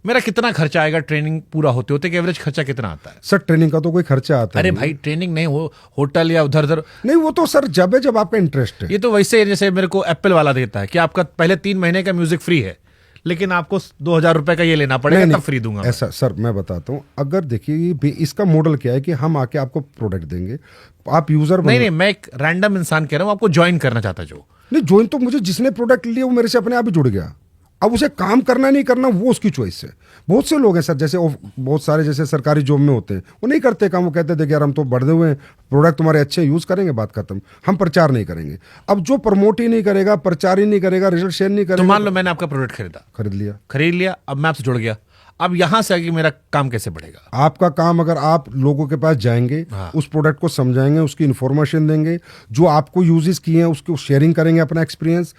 मेरा कितना खर्चा आएगा ट्रेनिंग पूरा होते होते? एवरेज खर्चा कितना आता है? सर ट्रेनिंग का तो कोई खर्चा आता अरे नहीं। भाई ट्रेनिंग नहीं हो, होटल या उधर उधर नहीं, वो तो सर जब आपका इंटरेस्ट है। ये तो वैसे ही जैसे मेरे को एप्पल वाला देता है कि आपका पहले 3 महीने का म्यूजिक फ्री है, लेकिन आपको 2000 रुपए का ये लेना पड़ेगा, तब फ्री दूंगा। ऐसा सर मैं बताता हूँ, अगर देखिए इसका मॉडल क्या है कि हम आके आपको प्रोडक्ट देंगे, आप यूजर नहीं, मैं एक रैंडम इंसान कह रहा हूँ, आपको ज्वाइन करना चाहता जो। नहीं, ज्वाइन तो मुझे जिसने प्रोडक्ट लिया वो मेरे से अपने आप ही जुड़ गया। अब उसे काम करना नहीं करना वो उसकी चॉइस है। बहुत से लोग हैं सर, जैसे बहुत सारे जैसे सरकारी जॉब में होते हैं, वो नहीं करते काम, वो कहते थे यार हम तो बढ़े हुए हैं, प्रोडक्ट तुम्हारे अच्छे यूज करेंगे, बात खत्म, हम प्रचार नहीं करेंगे। अब जो प्रमोट ही नहीं करेगा, प्रचार ही नहीं करेगा, रिजल्ट शेयर नहीं तो करेगा। मान लो मैंने आपका प्रोडक्ट खरीद लिया, अब मैं आपसे जुड़ गया, अब यहां से आगे मेरा काम कैसे बढ़ेगा? आपका काम, अगर आप लोगों के पास जाएंगे, उस प्रोडक्ट को समझाएंगे, उसकी इन्फॉर्मेशन देंगे, जो आपको यूजेस किए हैं उसको शेयरिंग करेंगे अपना एक्सपीरियंस,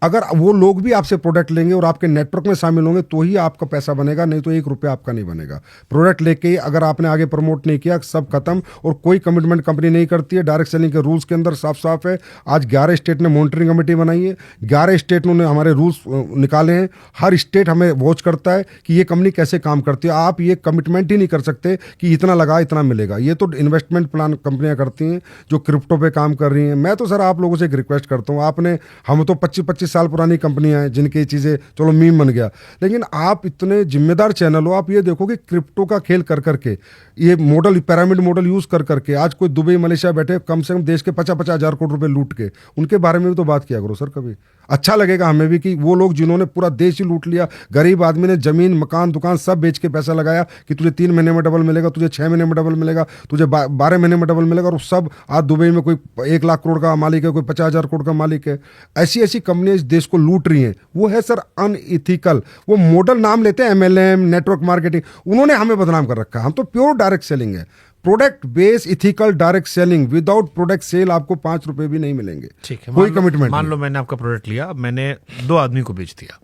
अगर वो लोग भी आपसे प्रोडक्ट लेंगे और आपके नेटवर्क में शामिल होंगे तो ही आपका पैसा बनेगा, नहीं तो 1 रुपया आपका नहीं बनेगा। प्रोडक्ट लेके ही अगर आपने आगे प्रमोट नहीं किया, सब खत्म। और कोई कमिटमेंट कंपनी नहीं करती है। डायरेक्ट सेलिंग के रूल्स के अंदर साफ साफ है। आज 11 स्टेट ने मॉनिटरिंग कमेटी बनाई है, 11 स्टेट ने हमारे रूल्स निकाले हैं। हर स्टेट हमें वॉच करता है कि ये कंपनी कैसे काम करती है। आप ये कमिटमेंट ही नहीं कर सकते कि इतना लगा इतना मिलेगा। ये तो इन्वेस्टमेंट प्लान कंपनियां करती हैं जो क्रिप्टो पे काम कर रही हैं। मैं तो सर आप लोगों से एक रिक्वेस्ट करता हूँ, हम तो 25-25 साल पुरानी कंपनियां हैं जिनकी चीजें चलो मीम बन गया, लेकिन आप इतने जिम्मेदार चैनल हो, आप ये देखो कि क्रिप्टो का खेल कर करके, ये मॉडल पिरामिड मॉडल यूज कर करके आज कोई दुबई मलेशिया बैठे कम से कम देश के 50-50 हजार करोड़ रुपए लूट के, उनके बारे में भी तो बात किया करो सर। कभी अच्छा लगेगा हमें भी कि वो लोग जिन्होंने पूरा देश ही लूट लिया, गरीब आदमी ने जमीन मकान दुकान सब बेच के पैसा लगाया कि तुझे 3 महीने में डबल मिलेगा, तुझे 6 महीने में डबल मिलेगा, तुझे 12 महीने में डबल मिलेगा, और सब आज दुबई में कोई 1 लाख करोड़ का मालिक है, कोई 50,000 करोड़ का मालिक है। ऐसी ऐसी कंपनियां इस देश को लूट रही हैं। वो है सर अनइथिकल। वो मॉडल नाम लेते हैं MLM, नेटवर्क मार्केटिंग, उन्होंने हमें बदनाम कर रखा है। हम तो प्योर डायरेक्ट सेलिंग है, product base ethical direct selling. Without product sale आपको 5 रुपए भी नहीं मिलेंगे। ठीक है, कोई कमिटमेंट। मान लो मैंने आपका प्रोडक्ट लिया, मैंने 2 आदमी को बेच दिया,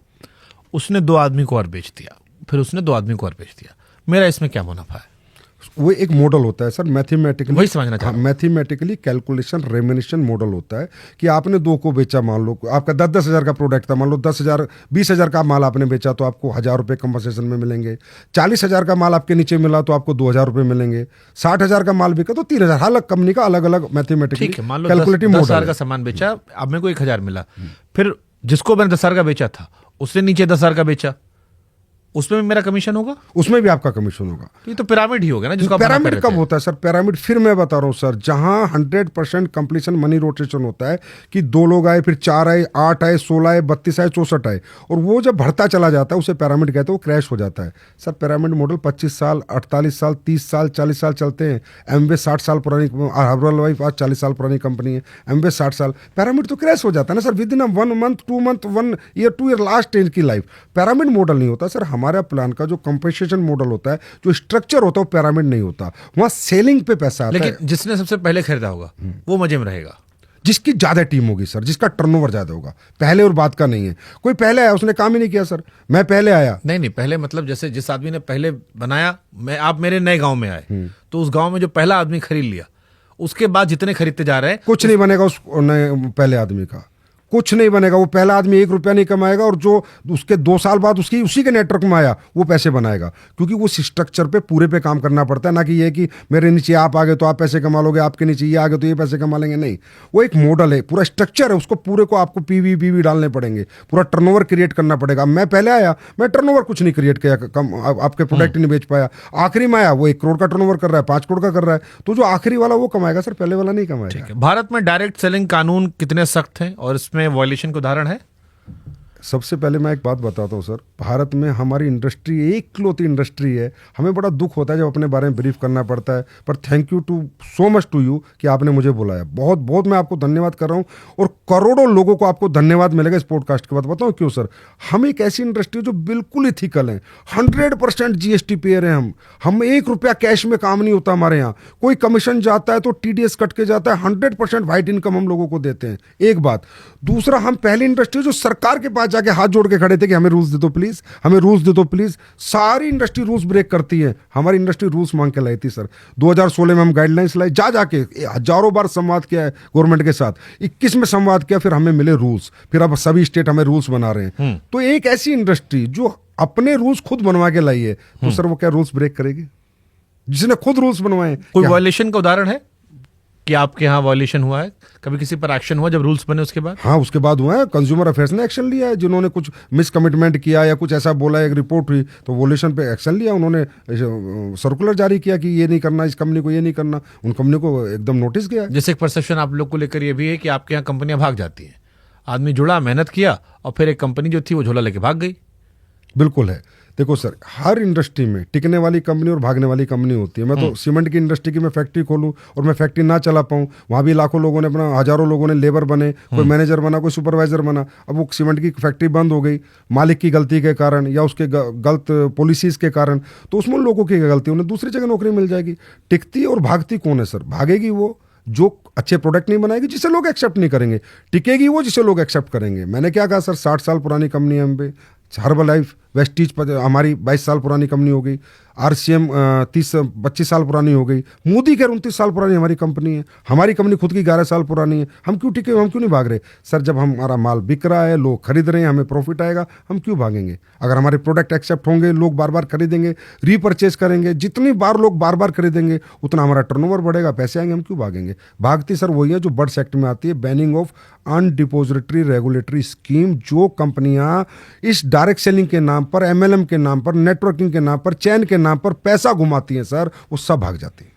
उसने 2 आदमी को और बेच दिया, फिर उसने 2 आदमी को और बेच दिया, मेरा इसमें क्या मुनाफा है? वो एक मॉडल होता है सर, मैथमेटिकली, वही समझना चाह रहा हूं। मैथमेटिकली कैलकुलेशन रेमिनेशन मॉडल होता है कि आपने 2 को बेचा, मान लो आपका 10-10 हजार का प्रोडक्ट था, मान लो 10,000 20,000 का माल आपने बेचा तो आपको 1,000 रुपये कंपनसेशन में मिलेंगे। 40,000 का माल आपके नीचे मिला तो आपको 2,000 रुपये मिलेंगे। 60,000 का माल बिका तो 3,000। हर कंपनी का अलग अलग मैथमेटिकली कैलकुलेटिव मॉडल। 10,000 का सामान बेचा, अब मेरे को 1,000 मिला, फिर जिसको मैंने 10,000 का बेचा था उसने नीचे 10,000 का बेचा, उसमें भी मेरा कमीशन होगा? उसमें भी आपका कमीशन होगा। ये तो पिरामिड ही होगा ना, जिसको पिरामिड कब होता है सर? पिरामिड फिर मैं बता रहा हूँ सर, जहां 100% कंप्लीशन मनी रोटेशन होता है कि 2 लोग आए, फिर 4 आए, 8 आए, 16 आए, 32 आए, 64 आए, और वो जब बढ़ता चला जाता है उसे पिरामिड कहते हैं, वो क्रैश हो जाता है। सर पिरामिड मॉडल 25 साल, 48 साल, 30 साल, 40 साल चलते हैं। एमवे 60 साल पुरानी, हर्बल लाइफ आज 40 साल पुरानी कंपनी है, एमवे 60 साल। पिरामिड तो क्रैश हो जाता है ना sir, within 1 month, 2 month, 1 year, 2 year, last age की लाइफ। पिरामिड मॉडल नहीं होता सर। हमारा प्लान का जो कंपनसेशन मॉडल होता है, जो स्ट्रक्चर होता है, वो पिरामिड नहीं होता। वहां सेलिंग पे पैसा आता है। लेकिन जिसने सबसे पहले खरीदा होगा वो मजे में रहेगा, जिसकी ज्यादा टीम होगी सर, जिसका टर्नओवर ज्यादा होगा। पहले और बाद का नहीं है। कोई पहले आया उसने काम ही नहीं किया सर, मैं पहले आया। नहीं पहले मतलब जैसे जिस आदमी ने पहले बनाया, आप मेरे नए गांव में आए तो उस गांव में जो पहला आदमी खरीद लिया, उसके बाद जितने खरीदते जा रहे हैं कुछ नहीं बनेगा उस पहले आदमी का, कुछ नहीं बनेगा। वो पहला आदमी 1 रुपया नहीं कमाएगा और जो उसके 2 साल बाद उसी के नेटवर्क में आया वो पैसे बनाएगा, क्योंकि वो स्ट्रक्चर पे पूरे पे काम करना पड़ता है। ना कि ये कि मेरे नीचे आप आ गए तो आप पैसे कमा लोगे, आपके नीचे ये आ गए तो ये पैसे कमा लेंगे। नहीं, वो एक मॉडल है, पूरा स्ट्रक्चर है, उसको पूरे को आपको पीवी डालने पड़ेंगे, पूरा टर्नओवर क्रिएट करना पड़ेगा। मैं पहले आया, मैं टर्नओवर कुछ नहीं क्रिएट किया, कम आपके प्रोडक्ट नहीं बेच पाया। आखिरी में आया, वो 1 करोड़ का टर्नओवर कर रहा है, 5 करोड़ का कर रहा है, तो जो आखिरी वाला वो कमाएगा सर, पहले वाला नहीं कमाएगा। भारत में डायरेक्ट सेलिंग कानून कितने सख्त हैं और इसमें वायलेशन के उदाहरण है? सबसे पहले मैं एक बात बताता हूँ सर, भारत में हमारी इंडस्ट्री एकलौती इंडस्ट्री है। हमें बड़ा दुख होता है जब अपने बारे में ब्रीफ करना पड़ता है, पर thank you to so much to you कि आपने मुझे बुलाया। बहुत बहुत मैं आपको धन्यवाद कर रहा हूँ, और करोड़ों लोगों को आपको धन्यवाद मिलेगा इस पॉडकास्ट के बाद। बताओ क्यों सर? हम एक ऐसी इंडस्ट्री जो बिल्कुल इथिकल है, 100% GST पेयर है। हम 1 रुपया कैश में काम नहीं होता हमारे यहाँ। कोई कमीशन जाता है तो TDS कट के जाता है, 100% वाइट इनकम हम लोगों को देते हैं। एक बात। दूसरा, हम पहली इंडस्ट्री जो सरकार के पास जाके हाथ जोड़ के खड़े थे कि हमें रूल्स दे दो प्लीज, हमें रूल्स दे दो प्लीज। सारी इंडस्ट्री रूल्स ब्रेक करती है, हमारी इंडस्ट्री रूल्स मांग के लाई थी सर। 2016 में हम गाइडलाइंस लाए, जाके हजारों बार संवाद किया है गवर्नमेंट के साथ, 21 में संवाद किया, फिर हमें मिले रूल्स, फिर अब सभी स्टेट हमें रूल्स बना रहे हैं। तो एक ऐसी इंडस्ट्री जो अपने रूल्स खुद बनवा के लाई है, तो सर वो क्या रूल्स ब्रेक करेगी? जिसने खुद रूल्स बनवाए। कोई वायलेशन का उदाहरण है कि आपके यहाँ वायलेशन हुआ है? कभी किसी पर एक्शन हुआ जब रूल्स बने उसके बाद? हाँ, उसके बाद हुआ है। कंज्यूमर अफेयर्स ने एक्शन लिया है, जिन्होंने कुछ मिस कमिटमेंट किया या कुछ ऐसा बोला, एक रिपोर्ट हुई तो वोल्यूशन पे एक्शन लिया। उन्होंने सर्कुलर जारी किया कि ये नहीं करना, इस कंपनी को ये नहीं करना। उन कंपनी को एकदम नोटिस गया। जैसे एक परसेप्शन आप लोग को लेकर ये भी है कि आपके यहाँ कंपनियां भाग जाती हैं। आदमी जुड़ा, मेहनत किया, और फिर एक कंपनी जो थी वो झोला लेके भाग गई। बिल्कुल है। देखो सर, हर इंडस्ट्री में टिकने वाली कंपनी और भागने वाली कंपनी होती है। मैं तो सीमेंट की इंडस्ट्री की मैं फैक्ट्री खोलूं और मैं फैक्ट्री ना चला पाऊं, वहां भी लाखों लोगों ने अपना, हजारों लोगों ने लेबर बने, कोई मैनेजर बना, कोई सुपरवाइजर बना। अब वो सीमेंट की फैक्ट्री बंद हो गई मालिक की गलती के कारण या उसके गलत पॉलिसीज के कारण, तो उसमें लोगों की गलती, उन्हें दूसरी जगह नौकरी मिल जाएगी। टिकती और भागती कौन है सर? भागेगी वो जो अच्छे प्रोडक्ट नहीं बनाएगी, जिसे लोग एक्सेप्ट नहीं करेंगे। टिकेगी वो जिसे लोग एक्सेप्ट करेंगे। मैंने क्या कहा सर, 60 साल पुरानी कंपनी है हम पे। हर्बल लाइफ, वेस्टीज हमारी 22 साल पुरानी कंपनी हो गई। RCM 30-25 साल पुरानी हो गई। मोदी केयर 29 साल पुरानी हमारी कंपनी है। हमारी कंपनी खुद की 11 साल पुरानी है। हम क्यों टिके? हम क्यों नहीं भाग रहे सर? जब हमारा माल बिक रहा है, लोग खरीद रहे हैं, हमें प्रॉफिट आएगा, हम क्यों भागेंगे? अगर हमारे प्रोडक्ट एक्सेप्ट होंगे, लोग बार बार खरीदेंगे, रीपरचेज करेंगे, जितनी बार लोग बार बार खरीदेंगे उतना हमारा टर्नओवर बढ़ेगा, पैसे आएंगे, हम क्यों भागेंगे? भागती सर वही है जो बर्ड्स एक्ट में आती है, बैनिंग ऑफ अनडिपोजिटरी रेगुलेटरी स्कीम। जो कंपनियां इस डायरेक्ट सेलिंग के नाम पर, MLM के नाम पर, नेटवर्किंग के नाम पर, चैन के नाम पर पैसा घुमाती हैं सर, वो सब भाग जाती हैं।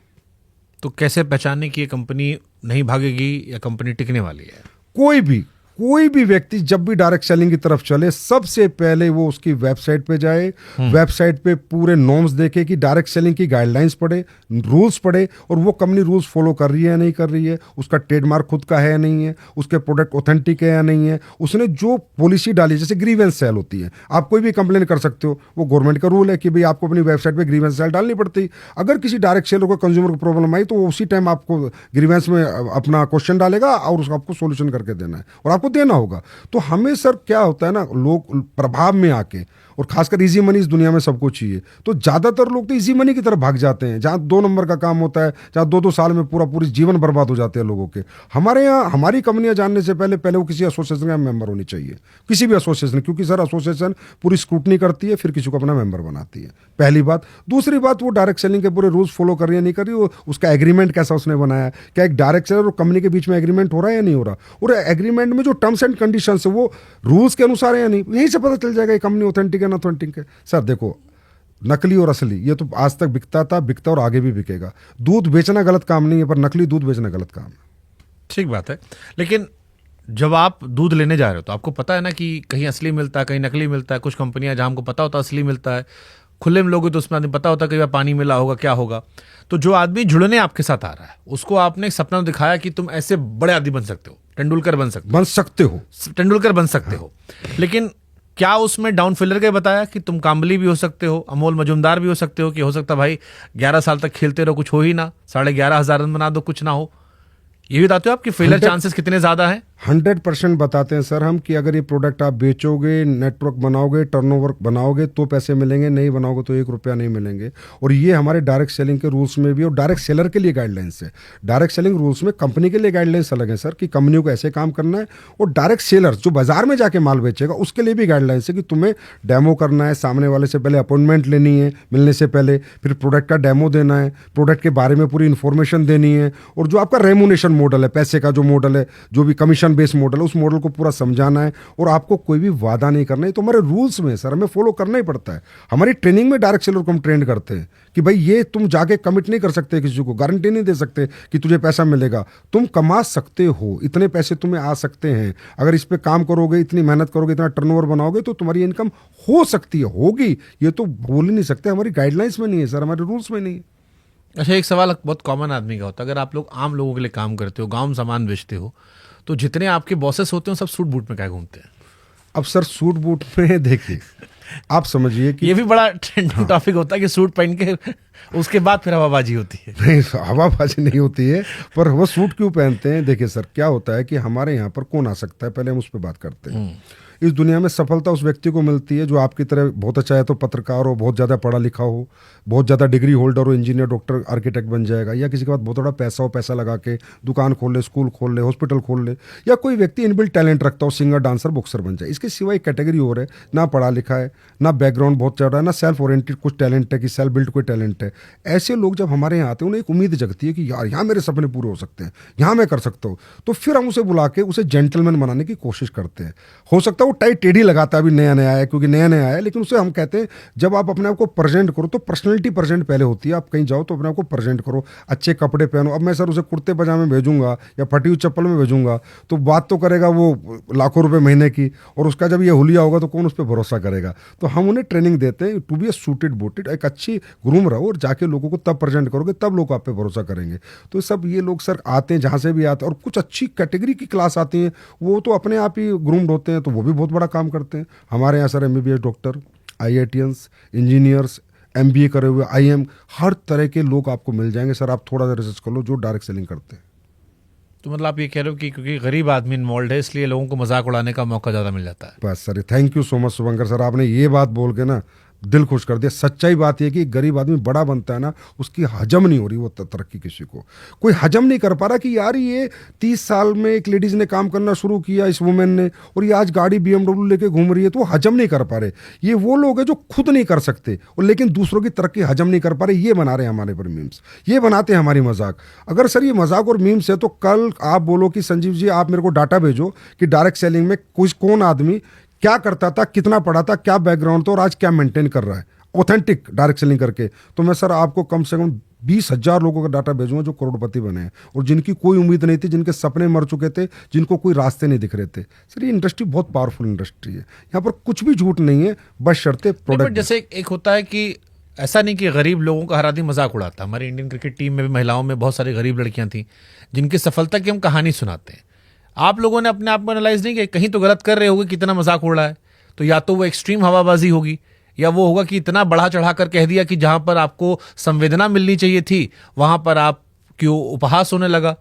तो कैसे पहचानने की ये कंपनी नहीं भागेगी या कंपनी टिकने वाली है? कोई भी व्यक्ति जब भी डायरेक्ट सेलिंग की तरफ चले, सबसे पहले वो उसकी वेबसाइट पे जाए, वेबसाइट पे पूरे नॉर्म्स देखे कि डायरेक्ट सेलिंग की गाइडलाइंस पढ़े, रूल्स पढ़े, और वो कंपनी रूल्स फॉलो कर रही है या नहीं कर रही है, उसका ट्रेडमार्क खुद का है या नहीं है, उसके प्रोडक्ट ऑथेंटिक है या नहीं है, उसने जो पॉलिसी डाली, जैसे ग्रीवेंस सेल होती है, आप कोई भी कंप्लेन कर सकते हो, वो गवर्नमेंट का रूल है कि भाई आपको अपनी वेबसाइट पर ग्रीवेंस सेल डालनी पड़ती। अगर किसी डायरेक्ट सेलर को कंज्यूमर को प्रॉब्लम आई तो वो उसी टाइम आपको ग्रीवेंस में अपना क्वेश्चन डालेगा और उसको आपको सोल्यूशन करके देना है और आपको देना होगा। तो हमें सर क्या होता है ना, लोग प्रभाव में आके, और खासकर इजी मनी इस दुनिया में सबको चाहिए, तो ज्यादातर लोग तो इजी मनी की तरफ भाग जाते हैं, जहां 2 नंबर का काम होता है, जहां 2-2 साल में पूरी जीवन बर्बाद हो जाते हैं लोगों के। हमारे यहाँ हमारी कंपनियां जानने से पहले वो किसी एसोसिएशन का मेंबर होनी चाहिए, किसी भी एसोसिएशन, क्योंकि सर एसोसिएशन पूरी स्क्रूटनी करती है, फिर किसी को अपना मेंबर बनाती है, पहली बात। दूसरी बात, वो डायरेक्ट सेलिंग के पूरे रूल्स फॉलो कर रही है नहीं कर रही, उसका एग्रीमेंट कैसा उसने बनाया, क्या एक डायरेक्ट सेलर और कंपनी के बीच में एग्रीमेंट हो रहा है या नहीं हो रहा, और एग्रीमेंट में जो टर्म्स एंड कंडीशंस है वो रूल्स के अनुसार है या नहीं, यहीं से पता चल जाएगा ये कंपनी ऑथेंटिक है ना ऑथेंटिक है। सर देखो, नकली और असली ये तो आज तक बिकता था, बिकता और आगे भी बिकेगा। दूध बेचना गलत काम नहीं है, पर नकली दूध बेचना गलत काम है। ठीक बात है, लेकिन जब आप दूध लेने जा रहे हो तो आपको पता है ना कि कहीं असली मिलता है, कहीं नकली मिलता है। कुछ कंपनियां जहां हमको पता होता है असली मिलता है, खुले में लोगे तो उसमें आदमी पता होता है कि पानी मिला होगा, क्या होगा। तो जो आदमी जुड़ने आपके साथ आ रहा है, उसको आपने एक सपना दिखाया कि तुम ऐसे बड़े आदमी बन सकते हो, तेंदुलकर बन सकते हो, लेकिन क्या उसमें डाउन फिलर के बताया कि तुम काम्बली भी हो सकते हो, अमोल मजुमदार भी हो सकते हो, कि हो सकता भाई 11 साल तक खेलते रहो, कुछ हो ही ना, 11,500 रन बना दो, कुछ ना हो। ये भी बताते हो आप कि फेलियर 100 चांसेस कितने ज्यादा हैं? 100% बताते हैं सर हम कि अगर ये प्रोडक्ट आप बेचोगे, नेटवर्क बनाओगे, टर्नओवर बनाओगे तो पैसे मिलेंगे, नहीं बनाओगे तो 1 रुपया नहीं मिलेंगे। और ये हमारे डायरेक्ट सेलिंग के रूल्स में भी, और डायरेक्ट सेलर के लिए गाइडलाइंस है। डायरेक्ट सेलिंग रूल्स में कंपनी के लिए गाइडलाइंस अलग है सर, कि कंपनियों को ऐसे काम करना है, और डायरेक्ट सेलर जो बाजार में जाके माल बेचेगा उसके लिए भी गाइडलाइंस है कि तुम्हें डेमो करना है, सामने वाले से पहले अपॉइंटमेंट लेनी है मिलने से पहले, फिर प्रोडक्ट का डेमो देना है, प्रोडक्ट के बारे में पूरी इन्फॉर्मेशन देनी है, और जो आपका रेमुनेशन मॉडल है, पैसे का जो मॉडल है, जो भी कमीशन बेस्ड मॉडल है, उस मॉडल को पूरा समझाना है। और आपको कोई भी वादा नहीं करना है, तो हमारे रूल्स में सर हमें फॉलो करना ही पड़ता है। हमारी ट्रेनिंग में डायरेक्ट सेलर को हम ट्रेन करते हैं कि भाई ये तुम जाके कमिट नहीं कर सकते, किसी को गारंटी नहीं दे सकते कि तुझे पैसा मिलेगा, तुम कमा सकते हो, इतने पैसे तुम्हें आ सकते हैं, अगर इस पे काम करोगे, इतनी मेहनत करोगे, इतना टर्नओवर बनाओगे तो तुम्हारी इनकम हो सकती है, होगी। ये तो बोल ही नहीं सकते, हमारी गाइडलाइंस में नहीं है सर, हमारे रूल्स में नहीं है। अच्छा, एक सवाल बहुत कॉमन आदमी का होता है, अगर आप लोग आम लोगों के लिए काम करते हो, गांव में सामान बेचते हो, तो जितने आपके बॉसेस होते हैं सब सूट बूट में क्या घूमते हैं? अब सर सूट बूट में देखिए, आप समझिए कि ये भी बड़ा ट्रेंडिंग टॉपिक होता है कि सूट पहन के उसके बाद फिर हवाबाजी होती है। नहीं, हवाबाजी नहीं होती है, पर वो सूट क्यों पहनते हैं? देखिए सर, क्या होता है कि हमारे यहाँ पर कौन आ सकता है, पहले हम उस पर बात करते हैं। इस दुनिया में सफलता उस व्यक्ति को मिलती है जो आपकी तरह बहुत अच्छा है तो पत्रकार हो, बहुत ज़्यादा पढ़ा लिखा हो, बहुत ज़्यादा डिग्री होल्डर हो, इंजीनियर, डॉक्टर, आर्किटेक्ट बन जाएगा, या किसी के पास बहुत बड़ा पैसा हो, पैसा लगा के दुकान खोल ले, स्कूल खोल ले, हॉस्पिटल खोल ले, या कोई व्यक्ति इनबिल्ट टैलेंट रखता हो, सिंगर, डांसर, बॉक्सर बन जाए। इसके सिवा एक कैटेगरी और है, ना पढ़ा लिखा है, ना बैकग्राउंड बहुत ज़्यादा है, ना सेल्फ ओरिएंटेड कुछ टैलेंट है कि सेल्फ बिल्ड कोई टैलेंट है। ऐसे लोग जब हमारे यहाँ आते हैं, उन्हें एक उम्मीद जगती है कि यार यहाँ मेरे सपने पूरे हो सकते हैं, यहाँ मैं कर सकता हूँ। तो फिर हम उसे बुला के उसे जेंटलमैन बनाने की कोशिश करते हैं। हो सकता है वो टाई टेढ़ी लगाता है, अभी नया नया है, क्योंकि नया नया है, लेकिन उसे हम कहते हैं जब आप अपने आप को प्रेजेंट करो तो पर्सनैलिटी प्रेजेंट पहले होती है। आप कहीं जाओ तो अपने आप को प्रेजेंट करो, अच्छे कपड़े पहनो। अब मैं सर उसे कुर्ते पजामे भेजूंगा या फटी हुई चप्पल में भेजूंगा तो बात तो करेगा वो लाखों रुपए महीने की, और उसका जब ये हुलिया होगा तो कौन उस पर भरोसा करेगा। तो हम उन्हें ट्रेनिंग देते हैं to be a suited booted, एक अच्छी ग्रूम रहो, और जाके लोगों को तब प्रेजेंट करोगे तब लोग आप पे भरोसा करेंगे। तो सब ये लोग सर आते हैं जहाँ से भी आते हैं, और कुछ अच्छी कैटेगरी की क्लास आती है, वो तो अपने आप ही ग्रूम्ड होते हैं, तो वो भी बहुत बड़ा काम करते हैं। हमारे यहाँ sir MBBS doctor, IITians, engineers, MBA करे हुए, IM, हर तरह के लोग आपको मिल जाएंगे सर। आप थोड़ा सा रिसर्च कर लो जो डायरेक्ट सेलिंग करते हैं। तो मतलब आप ये कह रहे हो कि क्योंकि गरीब आदमी इन्वॉल्व है इसलिए लोगों को मजाक उड़ाने का मौका ज़्यादा मिल जाता है। बस sir, thank you so much Shubhankar sir, आपने ये बात बोल के ना दिल खुश कर दिया। सच्चाई बात यह कि गरीब आदमी बड़ा बनता है ना, उसकी हजम नहीं हो रही वो तरक्की, किसी को कोई हजम नहीं कर पा रहा कि यार ये 30 साल में एक लेडीज ने काम करना शुरू किया, इस वुमेन ने, और ये आज गाड़ी BMW लेके घूम रही है, तो वो हजम नहीं कर पा रहे। ये वो लोग हैं जो खुद नहीं कर सकते और लेकिन दूसरों की तरक्की हजम नहीं कर पा रहे, ये बना रहे हैं हमारे पर मीम्स, ये बनाते हैं हमारी मजाक। अगर सर ये मजाक और मीम्स है तो कल आप बोलो कि संजीव जी आप मेरे को डाटा भेजो कि डायरेक्ट सेलिंग में कौन आदमी क्या करता था, कितना पढ़ा था, क्या बैकग्राउंड था, और आज क्या मेंटेन कर रहा है ऑथेंटिक डायरेक्ट सेलिंग करके, तो मैं सर आपको कम से कम 20,000 लोगों का डाटा भेजूंगा जो करोड़पति बने हैं और जिनकी कोई उम्मीद नहीं थी, जिनके सपने मर चुके थे, जिनको कोई रास्ते नहीं दिख रहे थे। सर ये इंडस्ट्री बहुत पावरफुल इंडस्ट्री है, यहाँ पर कुछ भी झूठ नहीं है, बस शर्ते प्रोडक्ट। जैसे एक होता है कि ऐसा नहीं कि गरीब लोगों का हर आदमी मजाक उड़ाता। हमारी इंडियन क्रिकेट टीम में भी महिलाओं में बहुत सारी गरीब लड़कियां थी जिनकी सफलता की हम कहानी सुनाते हैं। आप लोगों ने अपने आप को एनालाइज नहीं किया, कहीं तो गलत कर रहे होगे, कितना मजाक उड़ रहा है, तो या तो वो एक्सट्रीम हवाबाजी होगी या वो होगा कि इतना बढ़ा चढ़ा कर कह दिया कि जहां पर आपको संवेदना मिलनी चाहिए थी वहां पर आप क्यों उपहास होने लगा।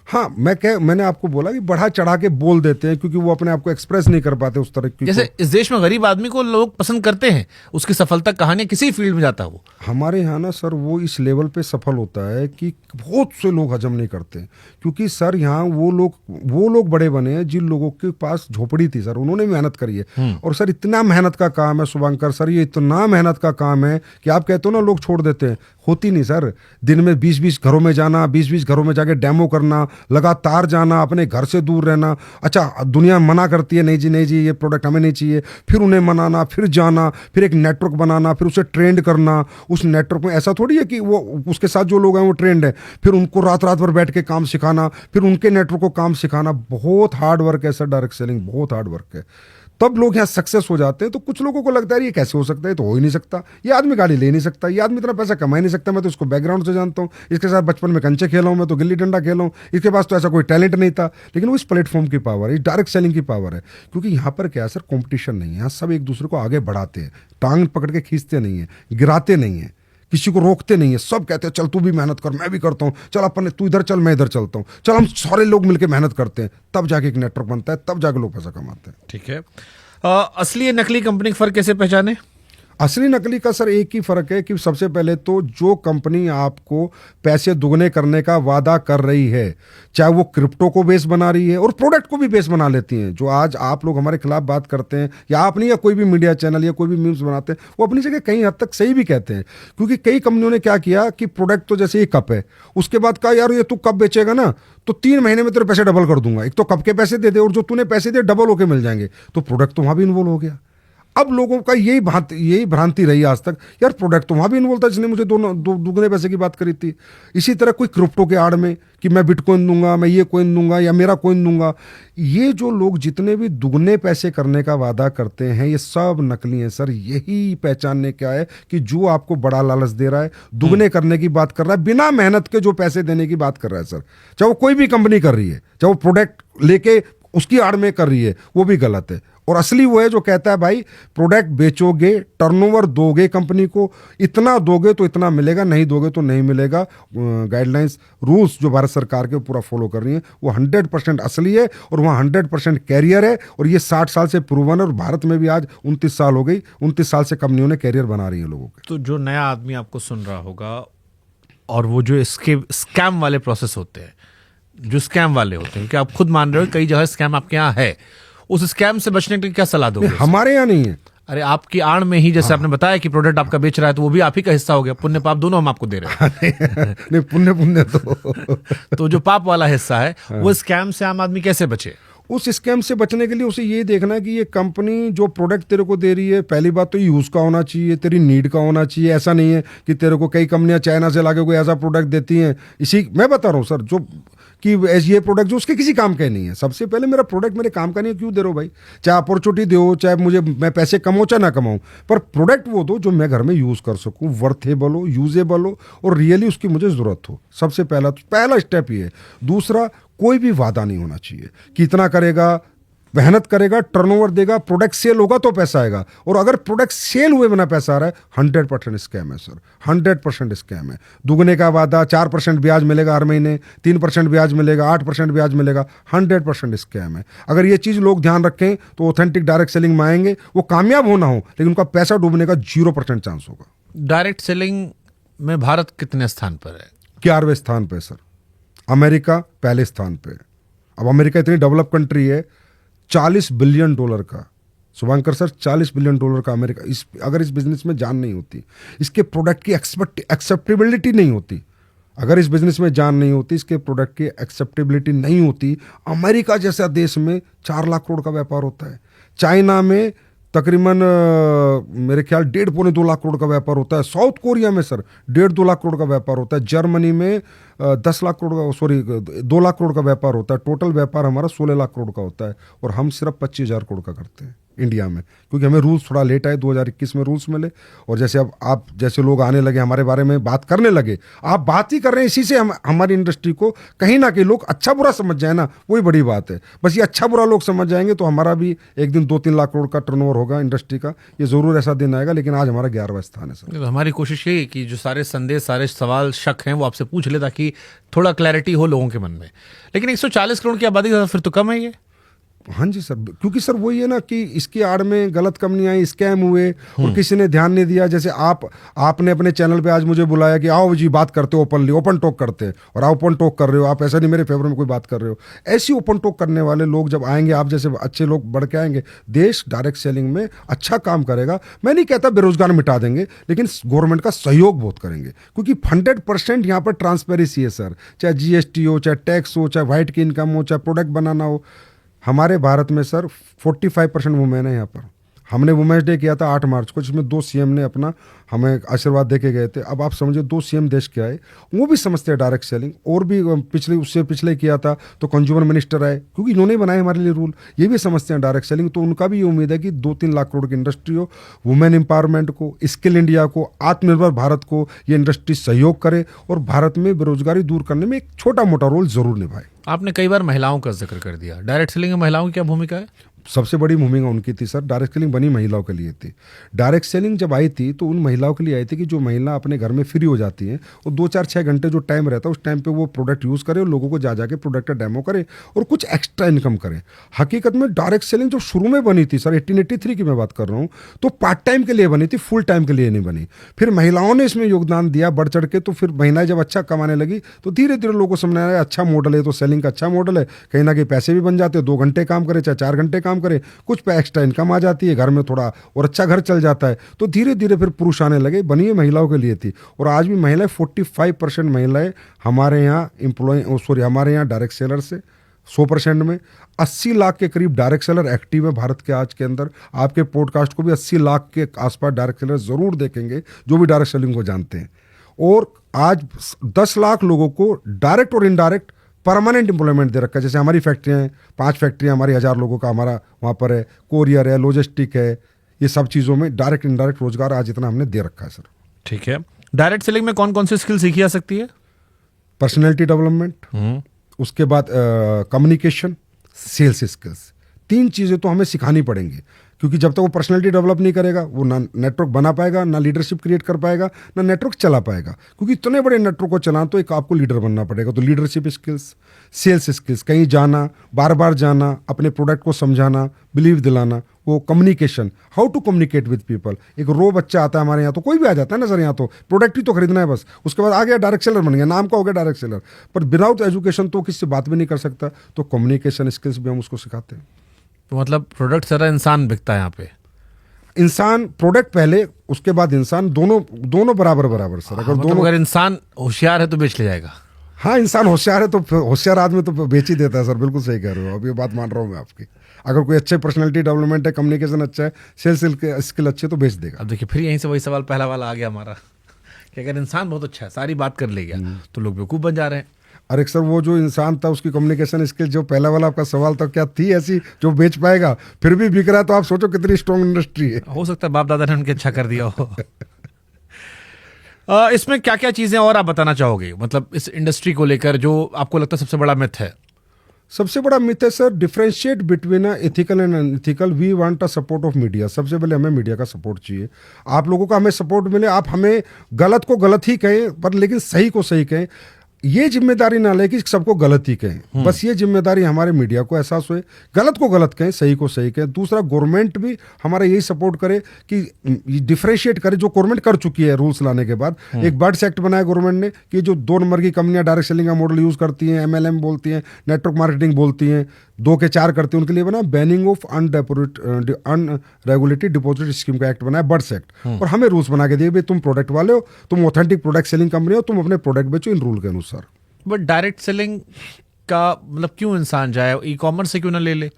हाँ, मैंने आपको बोला कि बढ़ा चढ़ा के बोल देते हैं क्योंकि वो अपने आप को एक्सप्रेस नहीं कर पाते उस तरह की। जैसे इस देश में गरीब आदमी को लोग पसंद करते हैं, उसकी सफलता कहानी किसी फील्ड में जाता है वो। हमारे यहाँ ना सर वो इस लेवल पे सफल होता है कि बहुत से लोग हजम नहीं करते, क्योंकि सर यहाँ वो लोग बड़े बने हैं जिन लोगों के पास झोपड़ी थी सर, उन्होंने मेहनत करी है। और सर इतना मेहनत का काम है शुभंकर सर, ये इतना मेहनत का काम है कि आप कहते हो ना लोग छोड़ देते हैं, होती नहीं सर। दिन में 20-20 घरों में जाना, 20-20 घरों में जाके डेमो करना, लगातार जाना, अपने घर से दूर रहना। अच्छा दुनिया मना करती है, नहीं जी ये प्रोडक्ट हमें नहीं चाहिए, फिर उन्हें मनाना, फिर जाना, फिर एक नेटवर्क बनाना, फिर उसे ट्रेंड करना। उस नेटवर्क में ऐसा थोड़ी है कि वो उसके साथ जो लोग हैं वो ट्रेंड है, फिर उनको रात भर बैठ के काम सिखाना, फिर उनके नेटवर्क को काम सिखाना। बहुत हार्ड वर्क है सर, डायरेक्ट सेलिंग बहुत हार्ड वर्क है, तब लोग यहाँ सक्सेस हो जाते हैं। तो कुछ लोगों को लगता है ये कैसे हो सकता है, तो हो ही नहीं सकता, ये आदमी गाड़ी ले नहीं सकता, ये आदमी इतना पैसा कमा ही नहीं सकता। मैं तो इसको बैकग्राउंड से जानता हूँ, इसके साथ बचपन में कंचे खेला हूँ, मैं तो गिल्ली डंडा खेला हूँ, इसके पास तो ऐसा कोई टैलेंट नहीं था। लेकिन वो इस प्लेटफॉर्म की पावर है, इस डायरेक्ट सेलिंग की पावर है, क्योंकि यहाँ पर क्या है सर, कॉम्पिटिशन नहीं है, यहाँ सब एक दूसरे को आगे बढ़ाते हैं, टांग पकड़ के खींचते नहीं है, गिराते नहीं है, किसी को रोकते नहीं है, सब कहते हैं चल तू भी मेहनत कर, मैं भी करता हूँ, चल अपन तू इधर चल मैं इधर चलता हूँ, चल हम सारे लोग मिलकर मेहनत करते हैं, तब जाके एक नेटवर्क बनता है, तब जाके लोग पैसा कमाते हैं। ठीक है। असली या नकली कंपनी का फर्क कैसे पहचाने? असली नकली का सर एक ही फर्क है कि सबसे पहले तो जो कंपनी आपको पैसे दुगने करने का वादा कर रही है, चाहे वो क्रिप्टो को बेस बना रही है और प्रोडक्ट को भी बेस बना लेती हैं, जो आज आप लोग हमारे खिलाफ बात करते हैं या आप नहीं या कोई भी मीडिया चैनल या कोई भी मीम्स बनाते हैं, वो अपनी जगह कहीं हद तक सही भी कहते हैं। क्योंकि कई कंपनियों ने क्या किया कि प्रोडक्ट तो जैसे ये कप है, उसके बाद कहा यार ये तू कप बेचेगा ना तो 3 महीने में तेरे पैसे डबल कर दूंगा, एक तो कप के पैसे दे दे और जो तूने पैसे दे डबल होके मिल जाएंगे, तो प्रोडक्ट तो वहां भी इन्वॉल्व हो गया। अब लोगों का यही भ्रांति रही आज तक, यार प्रोडक्ट तो वहां भी इन्वॉल्व था जिसने मुझे दुगने पैसे की बात करी थी। इसी तरह कोई क्रिप्टो के आड़ में कि मैं बिटकॉइन दूंगा, मैं ये कॉइन दूंगा या मेरा कॉइन दूंगा, ये जो लोग जितने भी दुगने पैसे करने का वादा करते हैं ये सब नकली हैं सर। यही पहचानने क्या है कि जो आपको बड़ा लालच दे रहा है, दुगने करने की बात कर रहा है, बिना मेहनत के जो पैसे देने की बात कर रहा है सर, चाहे वो कोई भी कंपनी कर रही है, चाहे वो प्रोडक्ट लेके उसकी आड़ में कर रही है, वो भी गलत है। और असली वो है जो कहता है भाई प्रोडक्ट बेचोगे, टर्नओवर दोगे कंपनी को, इतना दोगे तो इतना मिलेगा, नहीं दोगे तो नहीं मिलेगा। गाइडलाइंस रूल्स जो भारत सरकार के पूरा फॉलो कर रही हैं वो 100% असली है और वहाँ 100% कैरियर है। और ये 60 साल से प्रूवन है और भारत में भी आज 29 साल हो गई, 29 साल से कंपनियों ने कैरियर बना रही है लोगों के। तो जो नया आदमी आपको सुन रहा होगा और वो जो इसके स्कैम वाले प्रोसेस होते हैं, जो स्कैम वाले होते हैं, क्योंकि आप खुद मान रहे हो कई जगह स्कैम आपके यहाँ है, उस स्कैम से बचने के लिए क्या सलाह दोगे? हमारे यहाँ नहीं है। अरे आपकी आड़ में ही जैसे आपने बताया कि प्रोडक्ट आपका बेच रहा है तो वो भी आप ही का हिस्सा हो गया, पुण्य पाप दोनों हम आपको दे रहे हैं। नहीं पुण्य तो जो पाप वाला हिस्सा है वो स्कैम से आम आदमी कैसे बचे? उस स्कैम से बचने के लिए उसे ये देखना है कि ये कंपनी जो प्रोडक्ट तेरे को दे रही है, पहली बात तो यूज़ का होना चाहिए, तेरी नीड का होना चाहिए। ऐसा नहीं है कि तेरे को कई कंपनियां चाइना से लाके कोई ऐसा प्रोडक्ट देती हैं, इसी मैं बता रहा हूँ सर, जो कि ये प्रोडक्ट जो उसके किसी काम का नहीं है। सबसे पहले मेरा प्रोडक्ट मेरे काम का नहीं है, क्यों दे रहे हो भाई? चाहे अपॉर्चुनिटी दो, चाहे मैं पैसे कमाऊँ चाहे ना कमाऊँ, पर प्रोडक्ट वो दो जो मैं घर में यूज़ कर सकूँ, वर्थेबल हो, यूजेबल हो और रियली उसकी मुझे ज़रूरत हो। सबसे पहला स्टेप ये है। दूसरा, कोई भी वादा नहीं होना चाहिए कि इतना करेगा, मेहनत करेगा, टर्नओवर देगा, प्रोडक्ट सेल होगा तो पैसा आएगा। और अगर प्रोडक्ट सेल हुए बिना पैसा आ रहा है, 100% स्कैम है सर, 100% स्कैम है। दुगने का वादा, 4% ब्याज मिलेगा हर महीने, 3% ब्याज मिलेगा, 8% ब्याज मिलेगा, 100% स्कैम है। अगर ये चीज़ लोग ध्यान रखें तो ऑथेंटिक डायरेक्ट सेलिंग में आएंगे, वो कामयाब होना हो लेकिन उनका पैसा डूबने का 0% चांस होगा। डायरेक्ट सेलिंग में भारत कितने स्थान पर है? 11वें स्थान पे सर, अमेरिका पहले स्थान पे। अब अमेरिका इतनी डेवलप कंट्री है, $40 बिलियन का, शुभंकर सर, $40 बिलियन का अमेरिका। अगर इस बिजनेस में जान नहीं होती, इसके प्रोडक्ट की एक्सेप्टेबिलिटी नहीं होती, अगर इस बिजनेस में जान नहीं होती, इसके प्रोडक्ट की एक्सेप्टेबिलिटी नहीं होती, अमेरिका जैसा देश में 4 लाख करोड़ का व्यापार होता है, चाइना में तकरीबन मेरे ख्याल 1.5-2 लाख करोड़ का व्यापार होता है, साउथ कोरिया में सर 1.5-2 लाख करोड़ का व्यापार होता है, जर्मनी में 2 लाख करोड़ का व्यापार होता है। टोटल व्यापार हमारा 16 लाख करोड़ का होता है और हम सिर्फ 25,000 करोड़ का करते हैं इंडिया में, क्योंकि हमें रूल्स थोड़ा लेट आए, 2021 में रूल्स मिले। और जैसे अब आप जैसे लोग आने लगे, हमारे बारे में बात करने लगे, आप बात ही कर रहे हैं, इसी से हमारी इंडस्ट्री को कहीं ना कहीं लोग अच्छा बुरा समझ जाए ना, वही बड़ी बात है। बस ये अच्छा बुरा लोग समझ जाएंगे तो हमारा भी एक दिन 2-3 लाख करोड़ का टर्नओवर होगा इंडस्ट्री का, ये जरूर ऐसा दिन आएगा। लेकिन आज हमारा 11वां स्थान है सर। हमारी कोशिश यही है कि जो सारे संदेह, सारे सवाल, शक हैं वो आपसे पूछ ले ताकि थोड़ा क्लैरिटी हो लोगों के मन में। लेकिन 140 करोड़ की आबादी फिर तो कम है ये। हाँ जी सर, क्योंकि सर वही है ना कि इसकी आड़ में गलत कंपनियां आई, स्कैम हुए और किसी ने ध्यान नहीं दिया। जैसे आपने अपने चैनल पे आज मुझे बुलाया कि आओ जी बात करते हो, ओपनली ओपन टॉक करते हैं, और आप ओपन टॉक कर रहे हो, आप ऐसा नहीं मेरे फेवर में कोई बात कर रहे हो। ऐसी ओपन टॉक करने वाले लोग जब आएंगे, आप जैसे अच्छे लोग बढ़ के आएंगे, देश डायरेक्ट सेलिंग में अच्छा काम करेगा। मैं नहीं कहता बेरोजगार मिटा देंगे, लेकिन गवर्नमेंट का सहयोग बहुत करेंगे, क्योंकि 100% यहाँ पर ट्रांसपेरेंसी है सर। चाहे GST हो, चाहे टैक्स हो, चाहे वाइट की इनकम हो, चाहे प्रोडक्ट बनाना हो। हमारे भारत में सर 45% वुमेन है यहाँ पर। हमने वुमेन्स डे किया था 8 मार्च को, जिसमें 2 CM ने अपना हमें आशीर्वाद दे के गए थे। अब आप समझिए 2 CM देश के आए, वो भी समझते हैं डायरेक्ट सेलिंग। और भी उससे पिछले किया था तो कंज्यूमर मिनिस्टर आए, क्योंकि इन्होंने बनाए हमारे लिए रूल, ये भी समझते हैं डायरेक्ट सेलिंग। तो उनका भी ये उम्मीद है कि 2-3 लाख करोड़ की इंडस्ट्री हो, वुमेन एम्पावरमेंट को, स्किल इंडिया को, आत्मनिर्भर भारत को ये इंडस्ट्री सहयोग करे और भारत में बेरोजगारी दूर करने में एक छोटा मोटा रोल जरूर निभाए। आपने कई बार महिलाओं का जिक्र कर दिया, डायरेक्ट सेलिंग में महिलाओं की क्या भूमिका है? सबसे बड़ी भूमिका उनकी थी सर। डायरेक्ट सेलिंग बनी महिलाओं के लिए थी। डायरेक्ट सेलिंग जब आई थी तो उन महिलाओं के लिए आई थी कि जो महिला अपने घर में फ्री हो जाती हैं, वो 2-4-6 घंटे जो टाइम रहता है उस टाइम पे वो प्रोडक्ट यूज़ करे और लोगों को जा जाके प्रोडक्ट का डेमो करे और कुछ एक्स्ट्रा इनकम करे। हकीकत में डायरेक्ट सेलिंग जो शुरू में बनी थी सर, 1883 की मैं बात कर रहा हूँ, तो पार्ट टाइम के लिए बनी थी, फुल टाइम के लिए नहीं बनी। फिर महिलाओं ने इसमें योगदान दिया बढ़ चढ़ के, तो फिर महिलाएं जब अच्छा कमाने लगी तो धीरे धीरे लोगों को समझ आया अच्छा मॉडल है, तो सेलिंग का अच्छा मॉडल है, कहीं ना कहीं पैसे भी बन जाते हैं, 2 घंटे काम करे चाहे 4 घंटे काम करे, कुछ पे एक्स्ट्रा इनकम आ जाती है, घर में थोड़ा और अच्छा घर चल जाता है। तो धीरे धीरे फिर पुरुष आने लगे, बनी है महिलाओं के लिए थी। और आज भी महिलाएं 45% महिलाएं हमारे यहाँ हमारे यहाँ डायरेक्ट सेलर से 100% में 80 लाख के करीब डायरेक्ट सेलर एक्टिव है भारत के आज के अंदर। आपके पॉडकास्ट को भी 80 लाख के आसपास डायरेक्ट सेलर जरूर देखेंगे जो भी डायरेक्ट सेलिंग को जानते हैं। और आज 10 लाख लोगों को डायरेक्ट और इनडायरेक्ट परमानेंट एम्प्लॉयमेंट दे रखा है। जैसे हमारी फैक्ट्रियाँ हैं, 5 फैक्ट्रियाँ हमारी 1000 लोगों का हमारा वहाँ पर है, कोरियर है, लॉजिस्टिक है, ये सब चीज़ों में डायरेक्ट इनडायरेक्ट रोजगार आज इतना हमने दे रखा है सर। ठीक है, डायरेक्ट सेलिंग में कौन कौन सी स्किल सीखी जा सकती है? पर्सनैलिटी डेवलपमेंट, उसके बाद कम्युनिकेशन, सेल्स स्किल्स, 3 चीज़ें तो हमें सिखानी पड़ेंगी, क्योंकि जब तक वो पर्सनैलिटी डेवलप नहीं करेगा वो ना नेटवर्क बना पाएगा, ना लीडरशिप क्रिएट कर पाएगा, ना नेटवर्क चला पाएगा। क्योंकि इतने बड़े नेटवर्क को चलाना तो एक आपको लीडर बनना पड़ेगा। तो लीडरशिप स्किल्स, सेल्स स्किल्स, कहीं जाना, बार बार जाना, अपने प्रोडक्ट को समझाना, बिलीव दिलाना, वो communication, how to communicate with people. एक रो बच्चा आता है हमारे यहाँ, तो कोई भी आ जाता है ना सर, यहाँ तो प्रोडक्ट ही तो खरीदना है बस, उसके बाद आ गया डायरेक्ट सेलर बन गया, नाम का हो गया डायरेक्ट सेलर, पर विदाउट एजुकेशन तो किससे बात भी नहीं कर सकता। तो कम्युनिकेशन स्किल्स भी हम उसको सिखाते हैं। तो मतलब प्रोडक्ट सारा इंसान बिकता है यहाँ पे? इंसान, प्रोडक्ट पहले, उसके बाद इंसान, दोनों बराबर सर। अगर मतलब अगर इंसान होशियार है तो बेच ले जाएगा? हाँ, इंसान होशियार है तो होशियार आदमी तो बेच ही देता है सर। बिल्कुल सही कह रहे हो, अब ये बात मान रहा हूँ मैं आपकी। अगर कोई अच्छे पर्सनैलिटी डेवलपमेंट है, कम्युनिकेशन अच्छा है, सेल्स स्किल अच्छे, तो बेच देगा। अब देखिए फिर यहीं से वही सवाल पहला वाला आ गया हमारा कि अगर इंसान बहुत अच्छा है, सारी बात कर ले गया, तो लोग बेवकूफ़ बन जा रहे हैं। अरे सर, वो जो इंसान था उसकी कम्युनिकेशन स्किल, जो पहला वाला आपका सवाल था, क्या थी ऐसी जो बेच पाएगा, फिर भी बिक रहा है, तो आप सोचो कितनी स्ट्रॉन्ग इंडस्ट्री है। हो सकता है बाप दादा ने उनके अच्छा कर दिया हो। इसमें क्या क्या चीजें और आप बताना चाहोगे, मतलब इस इंडस्ट्री को लेकर जो आपको लगता है सबसे बड़ा मिथ है? सबसे बड़ा मिथ है sir, differentiate between ethical and unethical. We want a support of media. सबसे पहले हमें मीडिया का सपोर्ट चाहिए, आप लोगों का हमें सपोर्ट मिले। आप हमें गलत को गलत ही कहें, पर लेकिन सही को सही कहें। ये जिम्मेदारी ना ले कि सबको गलत ही कहें, बस ये जिम्मेदारी हमारे मीडिया को एहसास हुए, गलत को गलत कहें, सही को सही कहें। दूसरा, गवर्नमेंट भी हमारा यही सपोर्ट करे कि डिफरेंशिएट करे, जो गवर्नमेंट कर चुकी है रूल्स लाने के बाद। एक बर्ड्स एक्ट बनाया गवर्नमेंट ने कि जो 2 नंबर की कंपनियां डायरेक्ट सेलिंग का मॉडल यूज करती हैं, MLM बोलती हैं, नेटवर्क मार्केटिंग बोलती हैं, 2 के 4 करते हैं, उनके लिए बना banning of unregulated deposit scheme का एक्ट बनाया, बर्ड्स एक्ट। और हमें रूल्स बना के दिए, भाई तुम प्रोडक्ट वाले हो, तुम ऑथेंटिक प्रोडक्ट सेलिंग कंपनी हो, तुम अपने प्रोडक्ट बेचो इन रूल के अनुसार। बट डायरेक्ट सेलिंग का मतलब क्यों इंसान जाए, ई कॉमर्स से क्यों ना ले ले?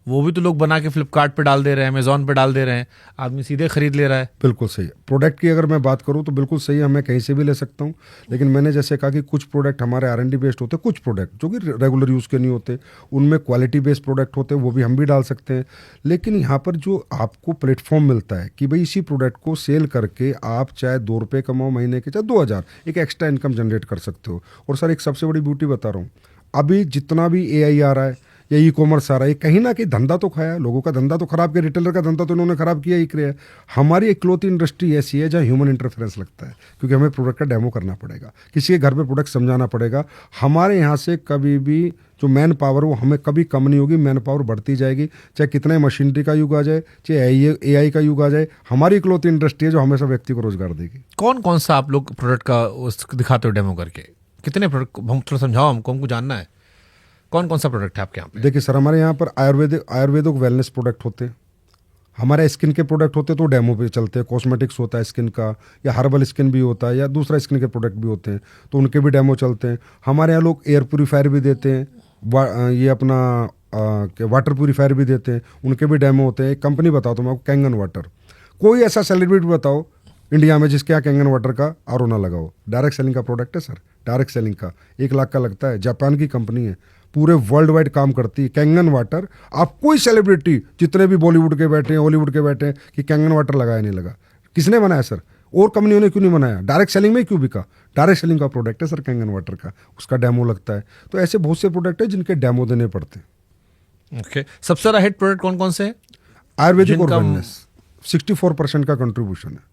वो भी तो लोग बना के फ्लिपकार्ट पे डाल दे रहे हैं, अमेजोन पे डाल दे रहे हैं, आदमी सीधे खरीद ले रहा है। बिल्कुल सही है। प्रोडक्ट की अगर मैं बात करूं तो बिल्कुल सही है, मैं कहीं से भी ले सकता हूं। लेकिन मैंने जैसे कहा कि कुछ प्रोडक्ट हमारे R&D बेस्ड होते हैं, कुछ प्रोडक्ट जो कि रेगुलर यूज़ के नहीं होते, उनमें क्वालिटी बेस्ड प्रोडक्ट होते हैं, वो भी हम भी डाल सकते हैं। लेकिन यहाँ पर जो आपको प्लेटफॉर्म मिलता है कि भाई इसी प्रोडक्ट को सेल करके आप चाहे 2 रुपये कमाओ महीने के, चाहे 2000, एक एक्स्ट्रा इनकम जनरेट कर सकते हो। और सर, एक सबसे बड़ी ब्यूटी बता रहा हूँ, अभी जितना भी AI आ रहा है या ई-कॉमर्स आ रहा है, कहीं ना कहीं धंधा तो खाया, लोगों का धंधा तो खराब किया, रिटेलर का धंधा तो इन्होंने खराब किया ही किया है। हमारी एक क्लॉथ इंडस्ट्री ऐसी है जहाँ ह्यूमन इंटरफेरेंस लगता है, क्योंकि हमें प्रोडक्ट का डेमो करना पड़ेगा, किसी के घर पे प्रोडक्ट समझाना पड़ेगा। हमारे यहाँ से कभी भी जो मैन पावर, वो हमें कभी कम नहीं होगी, मैन पावर बढ़ती जाएगी, चाहे कितना मशीनरी का युग आ जाए, चाहे AI का युग आ जाए। हमारी क्लॉथ इंडस्ट्री है जो हमेशा व्यक्ति को रोजगार देगी। कौन कौन सा आप लोग प्रोडक्ट का दिखाते हो डेमो करके? कितने प्रोडक्ट, हम थोड़ा समझाओ हमको जानना है, कौन कौन सा प्रोडक्ट है आपके यहाँ पे? देखिए सर, हमारे यहाँ पर आयुर्वेदिक वेलनेस प्रोडक्ट होते हैं, हमारे स्किन के प्रोडक्ट होते हैं तो डेमो पे चलते हैं। कॉस्मेटिक्स होता है स्किन का, या हर्बल स्किन भी होता है, या दूसरा स्किन के प्रोडक्ट भी होते हैं, तो उनके भी डेमो चलते हैं। हमारे यहाँ लोग एयर प्योरीफायर भी देते हैं, ये अपना वाटर प्योरीफायर भी देते हैं, उनके भी डेमो होते हैं। एक कंपनी बताओ तो मैं आपको, कैंगन वाटर। कोई ऐसा सेलिब्रिटी बताओ इंडिया में जिसके यहाँ कैंगन वाटर का RO ना लगा हो। डायरेक्ट सेलिंग का प्रोडक्ट है सर, डायरेक्ट सेलिंग का 1 लाख का लगता है। जापान की कंपनी है, पूरे वर्ल्ड वाइड काम करती है। कैंगन वाटर, आप कोई सेलिब्रिटी, जितने भी बॉलीवुड के बैठे हैं, हॉलीवुड के बैठे हैं, कि कैंगन वाटर लगाया नहीं लगा, किसने बनाया सर? और कंपनियों ने क्यों नहीं बनाया? डायरेक्ट सेलिंग में क्यों बिका? डायरेक्ट सेलिंग का प्रोडक्ट है सर कैंगन वाटर का, उसका डेमो लगता है। तो ऐसे बहुत से प्रोडक्ट है जिनके डेमो देने पड़ते हैं। ओके, सबसे ज्यादा हिट प्रोडक्ट कौन कौन से हैं? आयुर्वेदिक और जिनका- वेलनेस 64% का कंट्रीब्यूशन है।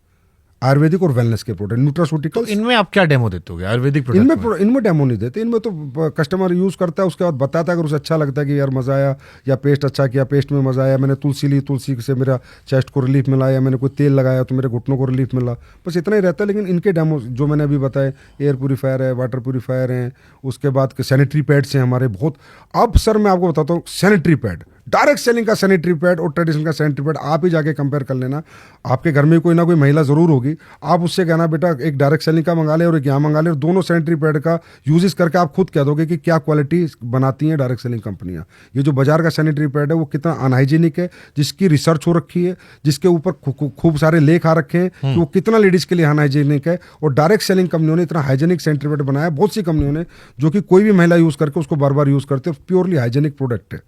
आयुर्वेदिक और वेलनेस के प्रोडक्ट, तो न्यूट्रास्यूटिकल्स। इनमें आप क्या डेमो देते हो आयुर्वेदिक प्रोडक्ट में? इनमें डेमो नहीं देते, इनमें तो कस्टमर यूज करता है, उसके बाद बताता है अगर उसे अच्छा लगता है कि यार मजा आया, या पेस्ट अच्छा किया, पेस्ट में मजा आया, मैंने तुलसी ली, तुलसी से मेरा चेस्ट को रिलीफ मिला, या मैंने कोई तेल लगाया तो मेरे घुटनों को रिलीफ मिला, बस इतना ही रहता है। लेकिन इनके डेमो जो मैंने अभी बताए, एयर प्यूरीफायर है, वाटर प्यूरीफायर है, उसके बाद सैनिटरी पैड्स हैं हमारे बहुत। अब सर मैं आपको बताता हूँ, सैनिटरी पैड, डायरेक्ट सेलिंग का सैनिटरी पैड और ट्रेडिशनल का सैनिटरी पैड आप ही जाके कंपेयर कर लेना। आपके घर में कोई ना कोई महिला जरूर होगी, आप उससे कहना बेटा एक डायरेक्ट सेलिंग का मंगा ले और एक यहाँ मंगा ले, और दोनों सैनिटरी पैड का यूजेस करके आप खुद कह दोगे कि क्या क्वालिटी बनाती हैं डायरेक्ट सेलिंग कंपनियां। ये जो बाजार का सैनिटरी पैड है वो कितना अनहाइजीनिक है, जिसकी रिसर्च हो रखी है, जिसके ऊपर खूब सारे लेख आ रखे हैं कि वो कितना लेडीज के लिए अनहाइजीनिक है, और डायरेक्ट सेलिंग कंपनियों ने इतना हाइजीनिक सैनिटरी पैड बनाया, बहुत सी कंपनियों ने, जो कि कोई भी महिला यूज करके उसको बार बार यूज करते हैं, प्योरली हाइजीनिक प्रोडक्ट है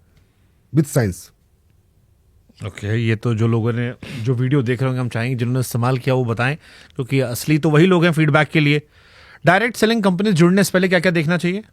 विद साइंस। ओके, ये तो जो लोगों ने जो वीडियो देख रहे होंगे, हम चाहेंगे जिन्होंने इस्तेमाल किया वो बताएं, क्योंकि असली तो वही लोग हैं फीडबैक के लिए। डायरेक्ट सेलिंग कंपनी जुड़ने से पहले क्या क्या देखना चाहिए?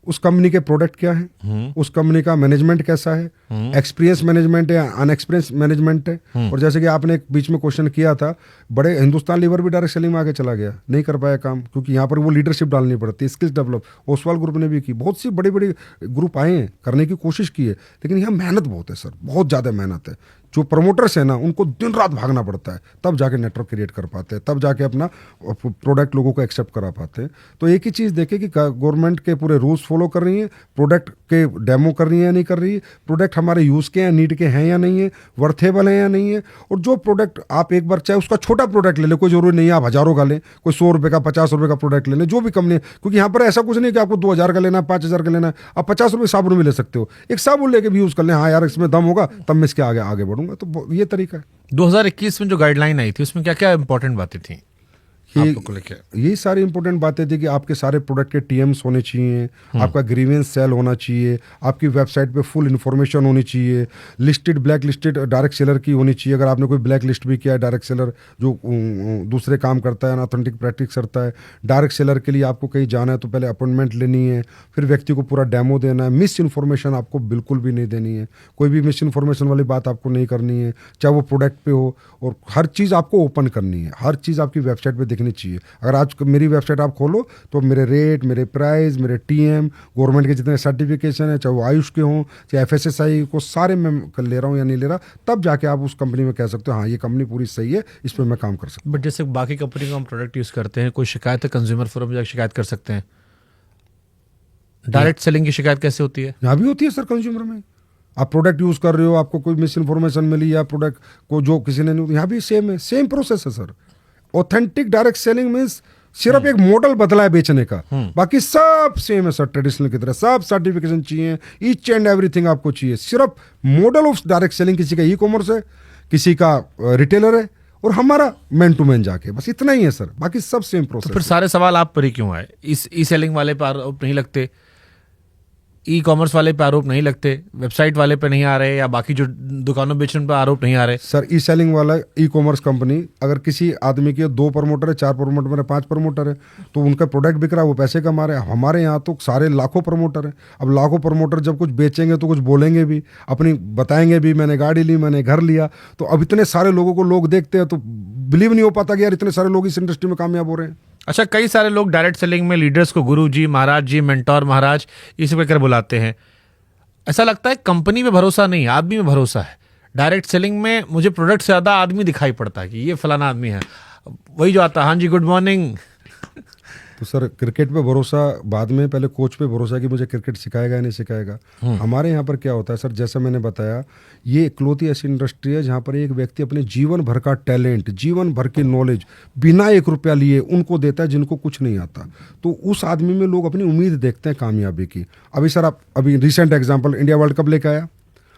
उस कंपनी के प्रोडक्ट क्या है, उस कंपनी का मैनेजमेंट कैसा है, एक्सपीरियंस मैनेजमेंट है, अनएक्सपीरियंस मैनेजमेंट है। और जैसे कि आपने एक बीच में क्वेश्चन किया था, बड़े हिंदुस्तान लीवर भी डायरेक्ट सेलिंग में आगे चला गया, नहीं कर पाया काम, क्योंकि यहाँ पर वो लीडरशिप डालनी पड़ती है, स्किल्स डेवलप। ओसवाल ग्रुप ने भी की, बहुत सी बड़ी बड़ी ग्रुप आए हैं, करने की कोशिश की है, लेकिन यहाँ मेहनत बहुत है सर, बहुत ज़्यादा मेहनत है। जो प्रमोटर्स है ना, उनको दिन रात भागना पड़ता है, तब जाके नेटवर्क क्रिएट कर पाते हैं, तब जाके अपना प्रोडक्ट लोगों को एक्सेप्ट करा पाते हैं। तो एक ही चीज़ देखें कि गवर्नमेंट के पूरे रूल्स फॉलो कर रही है, प्रोडक्ट के डेमो कर रही है या नहीं कर रही है, प्रोडक्ट हमारे यूज़ के हैं, नीड के हैं या नहीं है, वर्थेबल है या नहीं है। और जो प्रोडक्ट आप एक बार चाहे उसका छोटा प्रोडक्ट ले लें, कोई जरूरी नहीं है आप हज़ारों का लें, कोई 100 रुपये का 50 रुपये का प्रोडक्ट ले लें, जो भी कंपनी है, क्योंकि यहाँ पर ऐसा कुछ नहीं कि आपको 2000 का लेना है, 5000 का लेना है, आप 50 रुपये साबुन भी ले सकते हो, एक साबुन लेके भी यूज़ कर लें, हाँ यार इसमें दम होगा तब मैं इसके आगे बढ़ूंगा। तो ये तरीका है। 2021 में जो गाइडलाइन आई थी उसमें क्या क्या इंपॉर्टेंट बातें थी आप लोग को लेके? यही सारी इंपॉर्टेंट बातें थी कि आपके सारे प्रोडक्ट के टीएम्स होने चाहिए, आपका ग्रीवेंस सेल होना चाहिए, आपकी वेबसाइट पे फुल इन्फॉर्मेशन होनी चाहिए, listed black listed direct seller की होनी चाहिए। अगर आपने कोई ब्लैक लिस्ट भी किया है, डायरेक्ट सेलर जो दूसरे काम करता है, अनऑथेंटिक प्रैक्टिस करता है, डायरेक्ट सेलर के लिए आपको कहीं जाना है तो पहले अपॉइंटमेंट लेनी है, फिर व्यक्ति को पूरा डेमो देना है। मिस इन्फॉर्मेशन आपको बिल्कुल भी नहीं देनी है, कोई भी मिस इन्फॉर्मेशन वाली बात आपको नहीं करनी है, चाहे वो प्रोडक्ट पे हो, और हर चीज़ आपको ओपन करनी है, हर चीज़ आपकी वेबसाइट पे दिखनी चाहिए। अगर आज मेरी वेबसाइट आप खोलो तो मेरे रेट, मेरे प्राइस, मेरे टीएम, गवर्नमेंट के जितने सर्टिफिकेशन है, चाहे वो आयुष के हों चाहे एफएसएसआई को, सारे मैं ले रहा हूँ या नहीं ले रहा, तब जाके आप उस कंपनी में कह सकते हो हाँ ये कंपनी पूरी सही है, इस पर मैं काम कर सकता हूँ। बट जैसे बाकी कंपनी का हम प्रोडक्ट यूज करते हैं, कोई शिकायत है कंज्यूमर फोरम में जाकर शिकायत कर सकते हैं, डायरेक्ट सेलिंग की शिकायत कैसे होती है? यहाँ भी होती है सर कंज्यूमर में, आप प्रोडक्ट यूज कर रहे हो, आपको कोई मिस इन्फॉर्मेशन मिली या प्रोडक्ट को जो किसी ने नहीं, यहाँ भी सेम है, सेम प्रोसेस है sir. Authentic direct selling means सिर्फ एक मॉडल बदला है बेचने का, बाकी सब सेम है सर, ट्रेडिशनल की तरह सब सर्टिफिकेशन चाहिए, ईच एंड एवरीथिंग आपको चाहिए। सिर्फ मॉडल ऑफ डायरेक्ट सेलिंग किसी का ई कॉमर्स है, किसी का रिटेलर है, और हमारा मैन टू मैन जाके, बस इतना ही है सर, बाकी सब सेम प्रोसेस। तो फिर सारे सवाल आप पर ही क्यों आए? इस ई सेलिंग वाले पे आरोप नहीं लगते, ई कॉमर्स वाले पे आरोप नहीं लगते, वेबसाइट वाले पे नहीं आ रहे, या बाकी जो दुकानों बेचने पे आरोप नहीं आ रहे? सर ई सेलिंग वाला ई कॉमर्स कंपनी, अगर किसी आदमी के 2 प्रमोटर है, 4 प्रमोटर है, 5 प्रमोटर है, तो उनका प्रोडक्ट बिक रहा है, वो पैसे कमा रहे हैं। हमारे यहाँ तो सारे लाखों प्रमोटर हैं। अब लाखों प्रमोटर जब कुछ बेचेंगे तो कुछ बोलेंगे भी, अपनी बताएंगे भी, मैंने गाड़ी ली, मैंने घर लिया, तो अब इतने सारे लोगों को लोग देखते हैं तो बिलीव नहीं हो पाता कि यार इतने सारे लोग इस इंडस्ट्री में कामयाब हो रहे हैं। अच्छा, कई सारे लोग डायरेक्ट सेलिंग में लीडर्स को गुरु जी, महाराज जी, मेंटोर महाराज ये सब कहकर बुलाते हैं। ऐसा लगता है कंपनी में भरोसा नहीं, आदमी में भरोसा है। डायरेक्ट सेलिंग में मुझे प्रोडक्ट से ज़्यादा आदमी दिखाई पड़ता है कि ये फलाना आदमी है, वही जो आता है, हाँ जी गुड मॉर्निंग। तो सर क्रिकेट पे भरोसा बाद में, पहले कोच पे भरोसा कि मुझे क्रिकेट सिखाएगा या नहीं सिखाएगा। हमारे यहाँ पर क्या होता है सर, जैसा मैंने बताया, ये इकलौती ऐसी इंडस्ट्री है जहाँ पर एक व्यक्ति अपने जीवन भर का टैलेंट, जीवन भर की नॉलेज बिना 1 रुपया लिए उनको देता है जिनको कुछ नहीं आता। तो उस आदमी में लोग अपनी उम्मीद देखते हैं कामयाबी की। अभी सर आप अभी recent example, India world cup लेके आया,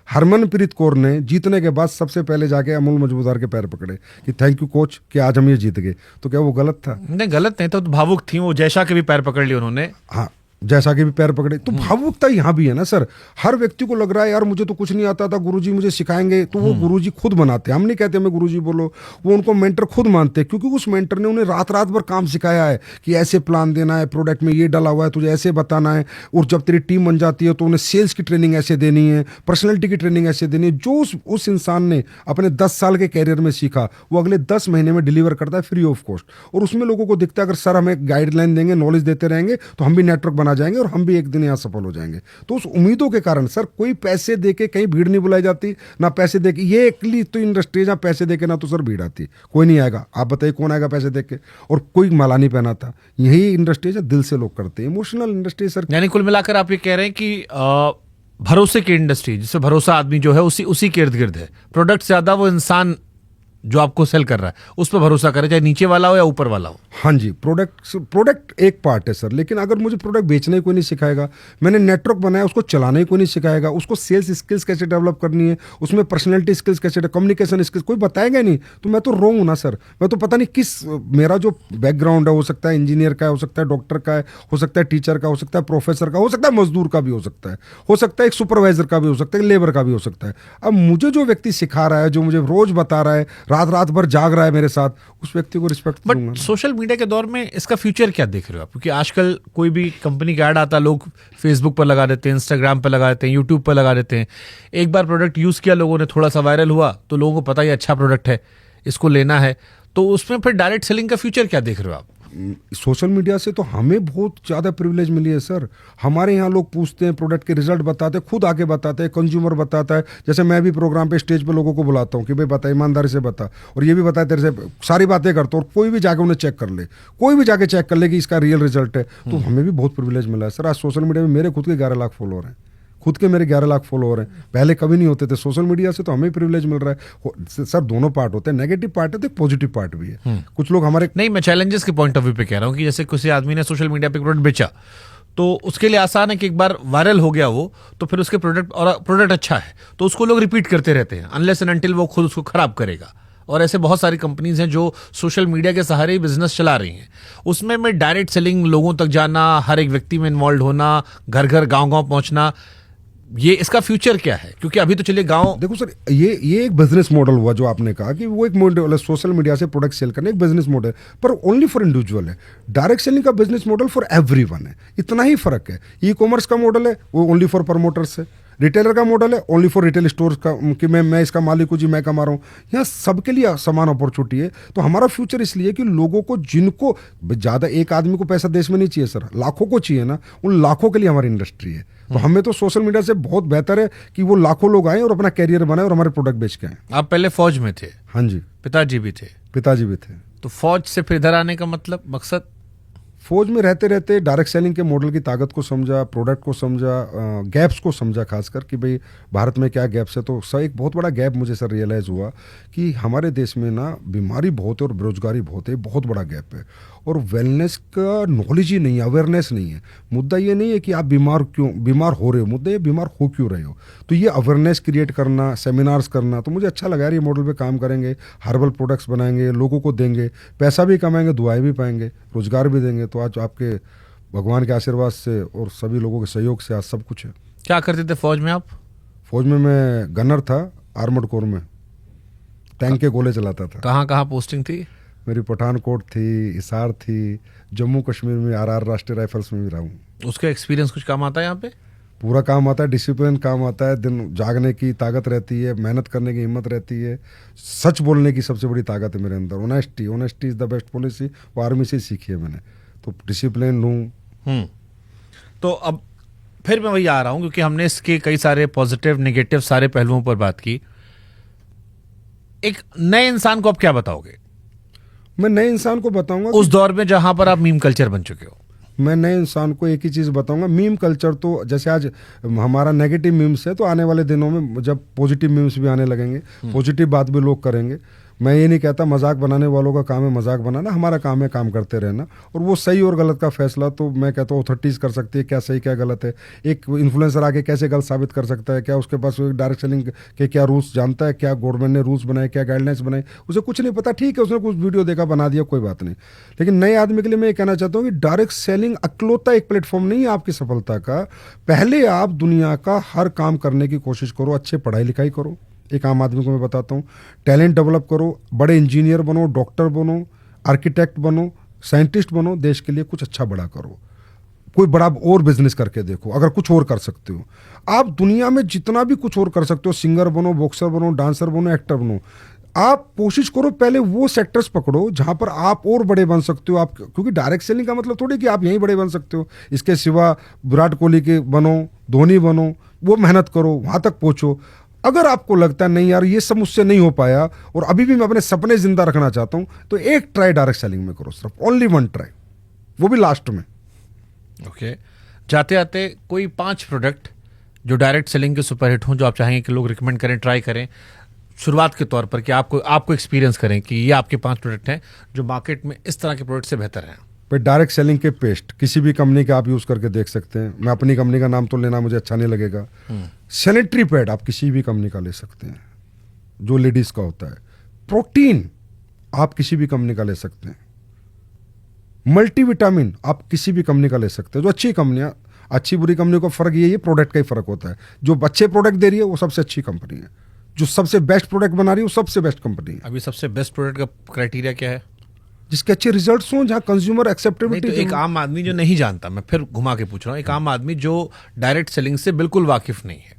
हरमनप्रीत कौर ने जीतने के बाद सबसे पहले जाके अमूल मजमूदार के पैर पकड़े कि थैंक यू कोच कि आज हम ये जीत गए। तो क्या वो गलत था? नहीं, गलत नहीं था, तो भावुक थी वो, जैशा के भी पैर पकड़ लिए उन्होंने। हाँ, जैसा कि भी पैर पकड़े। तो भावुकता यहाँ भी है ना सर। हर व्यक्ति को लग रहा है यार मुझे तो कुछ नहीं आता था, गुरुजी मुझे सिखाएंगे। तो वो गुरुजी खुद बनाते हैं, हम नहीं कहते हमें गुरुजी बोलो, वो उनको मेंटर खुद मानते हैं, क्योंकि उस मेंटर ने उन्हें रात रात भर काम सिखाया है कि ऐसे प्लान देना है, प्रोडक्ट में ये डाला हुआ है, तुझे ऐसे बताना है। और जब तेरी टीम बन जाती है तो उन्हें सेल्स की ट्रेनिंग ऐसे देनी है, पर्सनैलिटी की ट्रेनिंग ऐसे देनी है। जो उस इंसान ने अपने 10 साल के कैरियर में सीखा वो अगले 10 महीने में डिलीवर करता है फ्री ऑफ कॉस्ट। और उसमें लोगों को दिखता है अगर सर हमें गाइडलाइन देंगे, नॉलेज देते रहेंगे तो हम भी नेटवर्क बना जाएंगे और हम भी एक दिन यहाँ सफल हो जाएंगे। तो उस उम्मीदों के कारण सर कोई पैसे देके कहीं भीड़ नहीं बुलाई जाती, ना पैसे देके। ये एकली तो इंडस्ट्री है जहाँ पैसे देके ना तो सर भीड़ आती, कोई नहीं आएगा। आप बताइए कौन आएगा पैसे देके? और कोई माला नहीं पहनाता। यही इंडस्ट्री है दिल से लोग करते हैं, इमोशनल इंडस्ट्री सर। यानी कुल मिलाकर आप ये कह रहे हैं कि भरोसे की इंडस्ट्री, जिससे भरोसा आदमी जो है उसी के इर्द गिर्द है। प्रोडक्ट से ज्यादा वो इंसान जो आपको सेल कर रहा है उस पर भरोसा करे, चाहे नीचे वाला हो या ऊपर वाला हो। हाँ जी, प्रोडक्ट एक पार्ट है सर, लेकिन अगर मुझे प्रोडक्ट बेचना ही कोई नहीं सिखाएगा, मैंने नेटवर्क बनाया उसको चलाना ही कोई नहीं सिखाएगा, उसको सेल्स स्किल्स कैसे डेवलप करनी है, उसमें पर्सनैलिटी स्किल्स कैसे, कम्युनिकेशन स्किल्स कोई बताएगा नहीं, तो मैं तो रोंग हूँ ना सर। मैं तो पता नहीं किस, मेरा जो बैकग्राउंड है हो सकता है इंजीनियर का, हो सकता है डॉक्टर का, हो सकता है टीचर का, हो सकता है प्रोफेसर का, हो सकता है मजदूर का भी हो सकता है एक सुपरवाइजर का भी हो सकता है, लेबर का भी हो सकता है। अब मुझे जो व्यक्ति सिखा रहा है, जो मुझे रोज बता रहा है, रात भर जाग रहा है मेरे साथ, उस व्यक्ति को रिस्पेक्ट दूंगा। बट सोशल मीडिया के दौर में इसका फ्यूचर क्या देख रहे हो आप? क्योंकि आजकल कोई भी कंपनी का ऐड आता, लोग फेसबुक पर लगा देते हैं, इंस्टाग्राम पर लगा देते हैं, यूट्यूब पर लगा देते हैं। एक बार प्रोडक्ट यूज किया लोगों ने, थोड़ा सा वायरल हुआ तो लोगों को पता ही अच्छा प्रोडक्ट है, इसको लेना है। तो उसमें फिर डायरेक्ट सेलिंग का फ्यूचर क्या देख रहे हो आप? सोशल मीडिया से तो हमें बहुत ज़्यादा प्रिविलेज मिली है सर। हमारे यहाँ लोग पूछते हैं, प्रोडक्ट के रिजल्ट बताते हैं, खुद आके बताते हैं, कंज्यूमर बताता है। जैसे मैं भी प्रोग्राम पे स्टेज पे लोगों को बुलाता हूँ कि भाई बता, ईमानदारी से बता, और ये भी बताए तेरे से सारी बातें करता हूँ, और कोई भी जाके उन्हें चेक कर ले, कोई भी जाके चेक कर ले कि इसका रियल रिजल्ट है। तो हमें भी बहुत प्रिविलेज मिला है सर। आज सोशल मीडिया में मेरे खुद के 11 लाख फॉलोअर हैं, खुद के मेरे 11 लाख फॉलोअर हैं, पहले कभी नहीं होते थे। सोशल मीडिया से तो हमें प्रिविलेज मिल रहा है सर। दोनों पार्ट होते हैं, नेगेटिव पार्ट है तो एक पॉजिटिव पार्ट भी है। कुछ लोग हमारे, नहीं, मैं चैलेंजेस के पॉइंट ऑफ व्यू पे कह रहा हूँ कि जैसे किसी आदमी ने सोशल मीडिया पे प्रोडक्ट बेचा तो उसके लिए आसान है कि एक बार वायरल हो गया वो, तो फिर उसके प्रोडक्ट अच्छा है तो उसको लोग रिपीट करते रहते हैं, अनलेस एंड अनटिल वो खुद उसको खराब करेगा। और ऐसे बहुत सारी कंपनीज हैं जो सोशल मीडिया के सहारे ही बिजनेस चला रही हैं। उसमें मैं डायरेक्ट सेलिंग, लोगों तक जाना, हर एक व्यक्ति में इन्वॉल्व होना, घर घर गांव पहुंचना, ये इसका फ्यूचर क्या है? क्योंकि अभी तो चलिए गांव, देखो सर, ये एक बिजनेस मॉडल हुआ जो आपने कहा कि वो एक मॉडल है, सोशल मीडिया से प्रोडक्ट सेल करने, एक बिजनेस मॉडल, पर ओनली फॉर इंडिविजुअल है। डायरेक्ट सेलिंग का बिजनेस मॉडल फॉर एवरीवन है, इतना ही फर्क है। ई कॉमर्स का मॉडल है वो ओनली फॉर प्रमोटर्स है, रिटेलर का मॉडल है ओनली फॉर रिटेल स्टोर्स का, कि मैं इसका मालिक हूँ जी, मैं कमा रहा हूँ। यहाँ सबके लिए समान अपॉर्चुनिटी है। तो हमारा फ्यूचर इसलिए कि लोगों को, जिनको ज़्यादा, एक आदमी को पैसा देश में नहीं चाहिए सर, लाखों को चाहिए ना, उन लाखों के लिए हमारी इंडस्ट्री है। तो हमें तो सोशल मीडिया से बहुत बेहतर है कि वो लाखों लोग आए और अपना कैरियर बनाए और हमारे प्रोडक्ट बेच के आए। आप पहले फौज में थे? हाँ जी। पिताजी भी थे? पिताजी भी थे। तो फौज से फिर इधर आने का मतलब, मकसद? फौज में रहते रहते डायरेक्ट सेलिंग के मॉडल की ताकत को समझा, प्रोडक्ट को समझा, गैप्स को समझा, खासकर कि भाई भारत में क्या गैप्स है। तो सर एक बहुत बड़ा गैप मुझे सर रियलाइज़ हुआ कि हमारे देश में ना बीमारी बहुत है और बेरोजगारी बहुत है, बहुत बड़ा गैप है। और वेलनेस का नॉलेज ही नहीं है, अवेयरनेस नहीं है। मुद्दा ये नहीं है कि आप बीमार हो रहे हो, मुद्दा ये बीमार हो क्यों रहे हो। तो ये अवेयरनेस क्रिएट करना, सेमिनार्स करना, तो मुझे अच्छा लगा यार, ये मॉडल पे काम करेंगे, हर्बल प्रोडक्ट्स बनाएंगे, लोगों को देंगे, पैसा भी कमाएंगे, दुआएं भी पाएंगे, रोजगार भी देंगे। तो आज आपके भगवान के आशीर्वाद से और सभी लोगों के सहयोग से आज सब कुछ है। क्या करते थे फौज में आप? फौज में मैं गनर था, आर्मर्ड कोर में, टैंक के गोले चलाता था। कहाँ कहाँ पोस्टिंग थी? मेरी पठानकोट थी, हिसार थी, जम्मू कश्मीर में RR राष्ट्रीय राइफल्स में भी रहा हूँ। उसका एक्सपीरियंस कुछ काम आता है यहाँ पे? पूरा काम आता है, डिसिप्लिन काम आता है, दिन जागने की ताकत रहती है, मेहनत करने की हिम्मत रहती है, सच बोलने की सबसे बड़ी ताकत है मेरे अंदर। Honesty is the best policy, वो आर्मी से सीखी है मैंने। तो डिसिप्लिन हूँ। तो अब फिर मैं वही आ रहा हूँ, क्योंकि हमने इसके कई सारे पॉजिटिव नेगेटिव सारे पहलुओं पर बात की। एक नए इंसान को आप क्या बताओगे? मैं नए इंसान को बताऊंगा उस दौर में जहां पर आप मीम कल्चर बन चुके हो, मैं नए इंसान को एक ही चीज़ बताऊंगा। मीम कल्चर तो जैसे आज हमारा नेगेटिव मीम्स है, तो आने वाले दिनों में जब पॉजिटिव मीम्स भी आने लगेंगे, पॉजिटिव बात भी लोग करेंगे, मैं ये नहीं कहता, मजाक बनाने वालों का काम है मजाक बनाना, हमारा काम है काम करते रहना। और वो सही और गलत का फैसला तो मैं कहता हूँ अथॉरिटीज़ कर सकती है, क्या सही क्या गलत है। एक इन्फ्लुएंसर आके कैसे गलत साबित कर सकता है, क्या उसके पास डायरेक्ट सेलिंग के क्या रूल्स जानता है, क्या गवर्नमेंट ने रूल्स बनाए, क्या गाइडलाइंस बनाए, उसे कुछ नहीं पता। ठीक है, उसने कुछ वीडियो देखा बना दिया, कोई बात नहीं। लेकिन नए आदमी के लिए मैं ये कहना चाहता हूँ कि डायरेक्ट सेलिंग अकलौता एक प्लेटफॉर्म नहीं है आपकी सफलता का। पहले आप दुनिया का हर काम करने की कोशिश करो, अच्छे पढ़ाई लिखाई करो। एक आम आदमी को मैं बताता हूँ, टैलेंट डेवलप करो, बड़े इंजीनियर बनो, डॉक्टर बनो, आर्किटेक्ट बनो, साइंटिस्ट बनो, देश के लिए कुछ अच्छा बड़ा करो। कोई बड़ा और बिजनेस करके देखो, अगर कुछ और कर सकते हो। आप दुनिया में जितना भी कुछ और कर सकते हो, सिंगर बनो, बॉक्सर बनो, डांसर बनो, एक्टर बनो, आप कोशिश करो पहले वो सेक्टर्स पकड़ो जहां पर आप और बड़े बन सकते हो। आप, क्योंकि डायरेक्ट सेलिंग का मतलब थोड़ी कि आप यहीं बड़े बन सकते हो। इसके सिवा विराट कोहली के बनो, धोनी बनो, वो मेहनत करो, वहां तक पहुंचो। अगर आपको लगता है नहीं यार ये सब मुझसे नहीं हो पाया और अभी भी मैं अपने सपने जिंदा रखना चाहता हूं, तो एक ट्राई डायरेक्ट सेलिंग में करो, सिर्फ ओनली वन ट्राई, वो भी लास्ट में। ओके, जाते आते कोई 5 प्रोडक्ट जो डायरेक्ट सेलिंग के सुपरहिट हों, जो आप चाहेंगे कि लोग रिकमेंड करें, ट्राई करें शुरुआत के तौर पर, कि आपको एक्सपीरियंस करें कि ये आपके 5 प्रोडक्ट हैं जो मार्केट में इस तरह के प्रोडक्ट से बेहतर हैं। पर डायरेक्ट सेलिंग के पेस्ट किसी भी कंपनी के आप यूज़ करके देख सकते हैं। मैं अपनी कंपनी का नाम तो लेना मुझे अच्छा नहीं लगेगा। सैनिटरी पैड आप किसी भी कंपनी का ले सकते हैं जो लेडीज़ का होता है। प्रोटीन आप किसी भी कंपनी का ले सकते हैं। मल्टीविटामिन आप किसी भी कंपनी का ले सकते हैं। जो अच्छी कंपनियां, अच्छी बुरी कंपनियों का फ़र्क ये प्रोडक्ट का ही फ़र्क होता है। जो अच्छे प्रोडक्ट दे रही है वो सबसे अच्छी कंपनी है, जो सबसे बेस्ट प्रोडक्ट बना रही है वो सबसे बेस्ट कंपनी है। अभी सबसे बेस्ट प्रोडक्ट का क्राइटेरिया क्या है? जिसके अच्छे रिजल्ट्स हों, जहां कंज्यूमर नहीं, एक्सेप्टेबिलिटी। तो एक आम आदमी जो नहीं जानता, मैं फिर घुमा के पूछ रहा हूँ, एक आम आदमी जो डायरेक्ट सेलिंग से बिल्कुल वाकिफ नहीं है,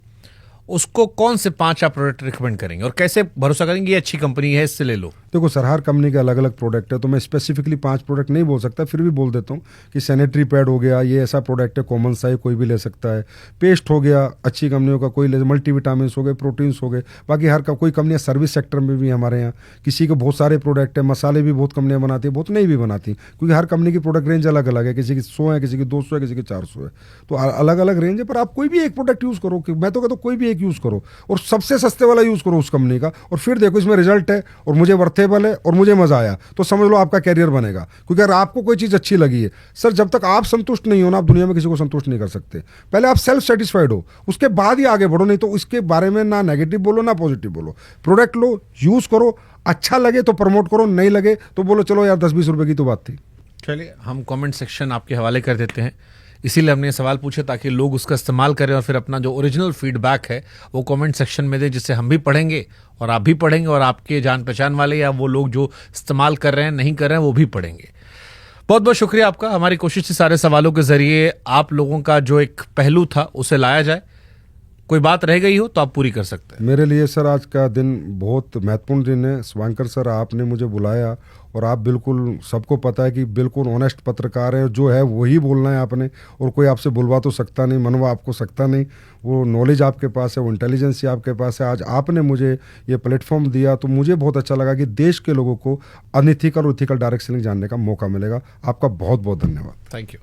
उसको कौन से 5 आप प्रोडक्ट रिकमेंड करेंगे और कैसे भरोसा करेंगे ये अच्छी कंपनी है इससे ले लो? देखो सर, हर कंपनी के अलग अलग प्रोडक्ट है, तो मैं स्पेसिफिकली 5 प्रोडक्ट नहीं बोल सकता, फिर भी बोल देता हूँ कि सैनिटरी पैड हो गया, ये ऐसा प्रोडक्ट है कॉमन सा है, कोई भी ले सकता है। पेस्ट हो गया अच्छी कंपनियों का, कोई ले, मल्टीविटामिन हो गए, प्रोटीन्स हो गए। बाकी हर कोई कंपनियाँ सर्विस सेक्टर में भी हमारे यहाँ, किसी के बहुत सारे प्रोडक्ट है, मसाले भी बहुत कंपनियाँ बनाती है, बहुत नहीं भी बनाती, क्योंकि हर कंपनी की प्रोडक्ट रेंज अलग अलग है। किसी की 100 है, किसी की 200 है, किसी की 400 है, तो अलग अलग रेंज है। पर आप कोई भी एक प्रोडक्ट यूज़ करो, मैं तो कहता हूँ कोई भी एक यूज़ करो और सबसे सस्ते वाला यूज़ करो उस कंपनी का, और फिर देखो इसमें रिजल्ट है और मुझे वर्थेबल है और मुझे मजा आया, तो समझ लो आपका कैरियर बनेगा। क्योंकि अगर आपको कोई चीज़ अच्छी लगी है सर, जब तक आप संतुष्ट नहीं हो ना, आप दुनिया में किसी को संतुष्ट नहीं कर सकते। पहले आप सेल्फ सेटिस्फाइड हो, उसके बाद ही आगे बढ़ो, नहीं तो इसके बारे में ना नेगेटिव बोलो ना पॉजिटिव बोलो। प्रोडक्ट लो, यूज़ करो, अच्छा लगे तो प्रमोट करो, नहीं लगे तो बोलो चलो यार 10-20 रुपए की तो बात थी। चलिए, हम कमेंट सेक्शन आपके हवाले कर देते हैं, इसीलिए हमने ये सवाल पूछे ताकि लोग उसका इस्तेमाल करें और फिर अपना जो ओरिजिनल फीडबैक है वो कमेंट सेक्शन में दें, जिससे हम भी पढ़ेंगे और आप भी पढ़ेंगे और आपके जान पहचान वाले या वो लोग जो इस्तेमाल कर रहे हैं नहीं कर रहे हैं वो भी पढ़ेंगे। बहुत बहुत शुक्रिया आपका। हमारी कोशिश थी सारे सवालों के जरिए आप लोगों का जो एक पहलू था उसे लाया जाए। कोई बात रह गई हो तो आप पूरी कर सकते हैं। मेरे लिए सर आज का दिन बहुत महत्वपूर्ण दिन है। शुभंकर सर, आपने मुझे बुलाया और आप बिल्कुल, सबको पता है कि बिल्कुल ऑनेस्ट पत्रकार हैं, जो है वही बोलना है आपने, और कोई आपसे बुलवा तो सकता नहीं, मनवा आपको सकता नहीं। वो नॉलेज आपके पास है, वो इंटेलिजेंस आपके पास है। आज आपने मुझे ये प्लेटफॉर्म दिया तो मुझे बहुत अच्छा लगा कि देश के लोगों को अनइथिकल और इथिकल डायरेक्ट सेलिंग जानने का मौका मिलेगा। आपका बहुत बहुत धन्यवाद। Thank you.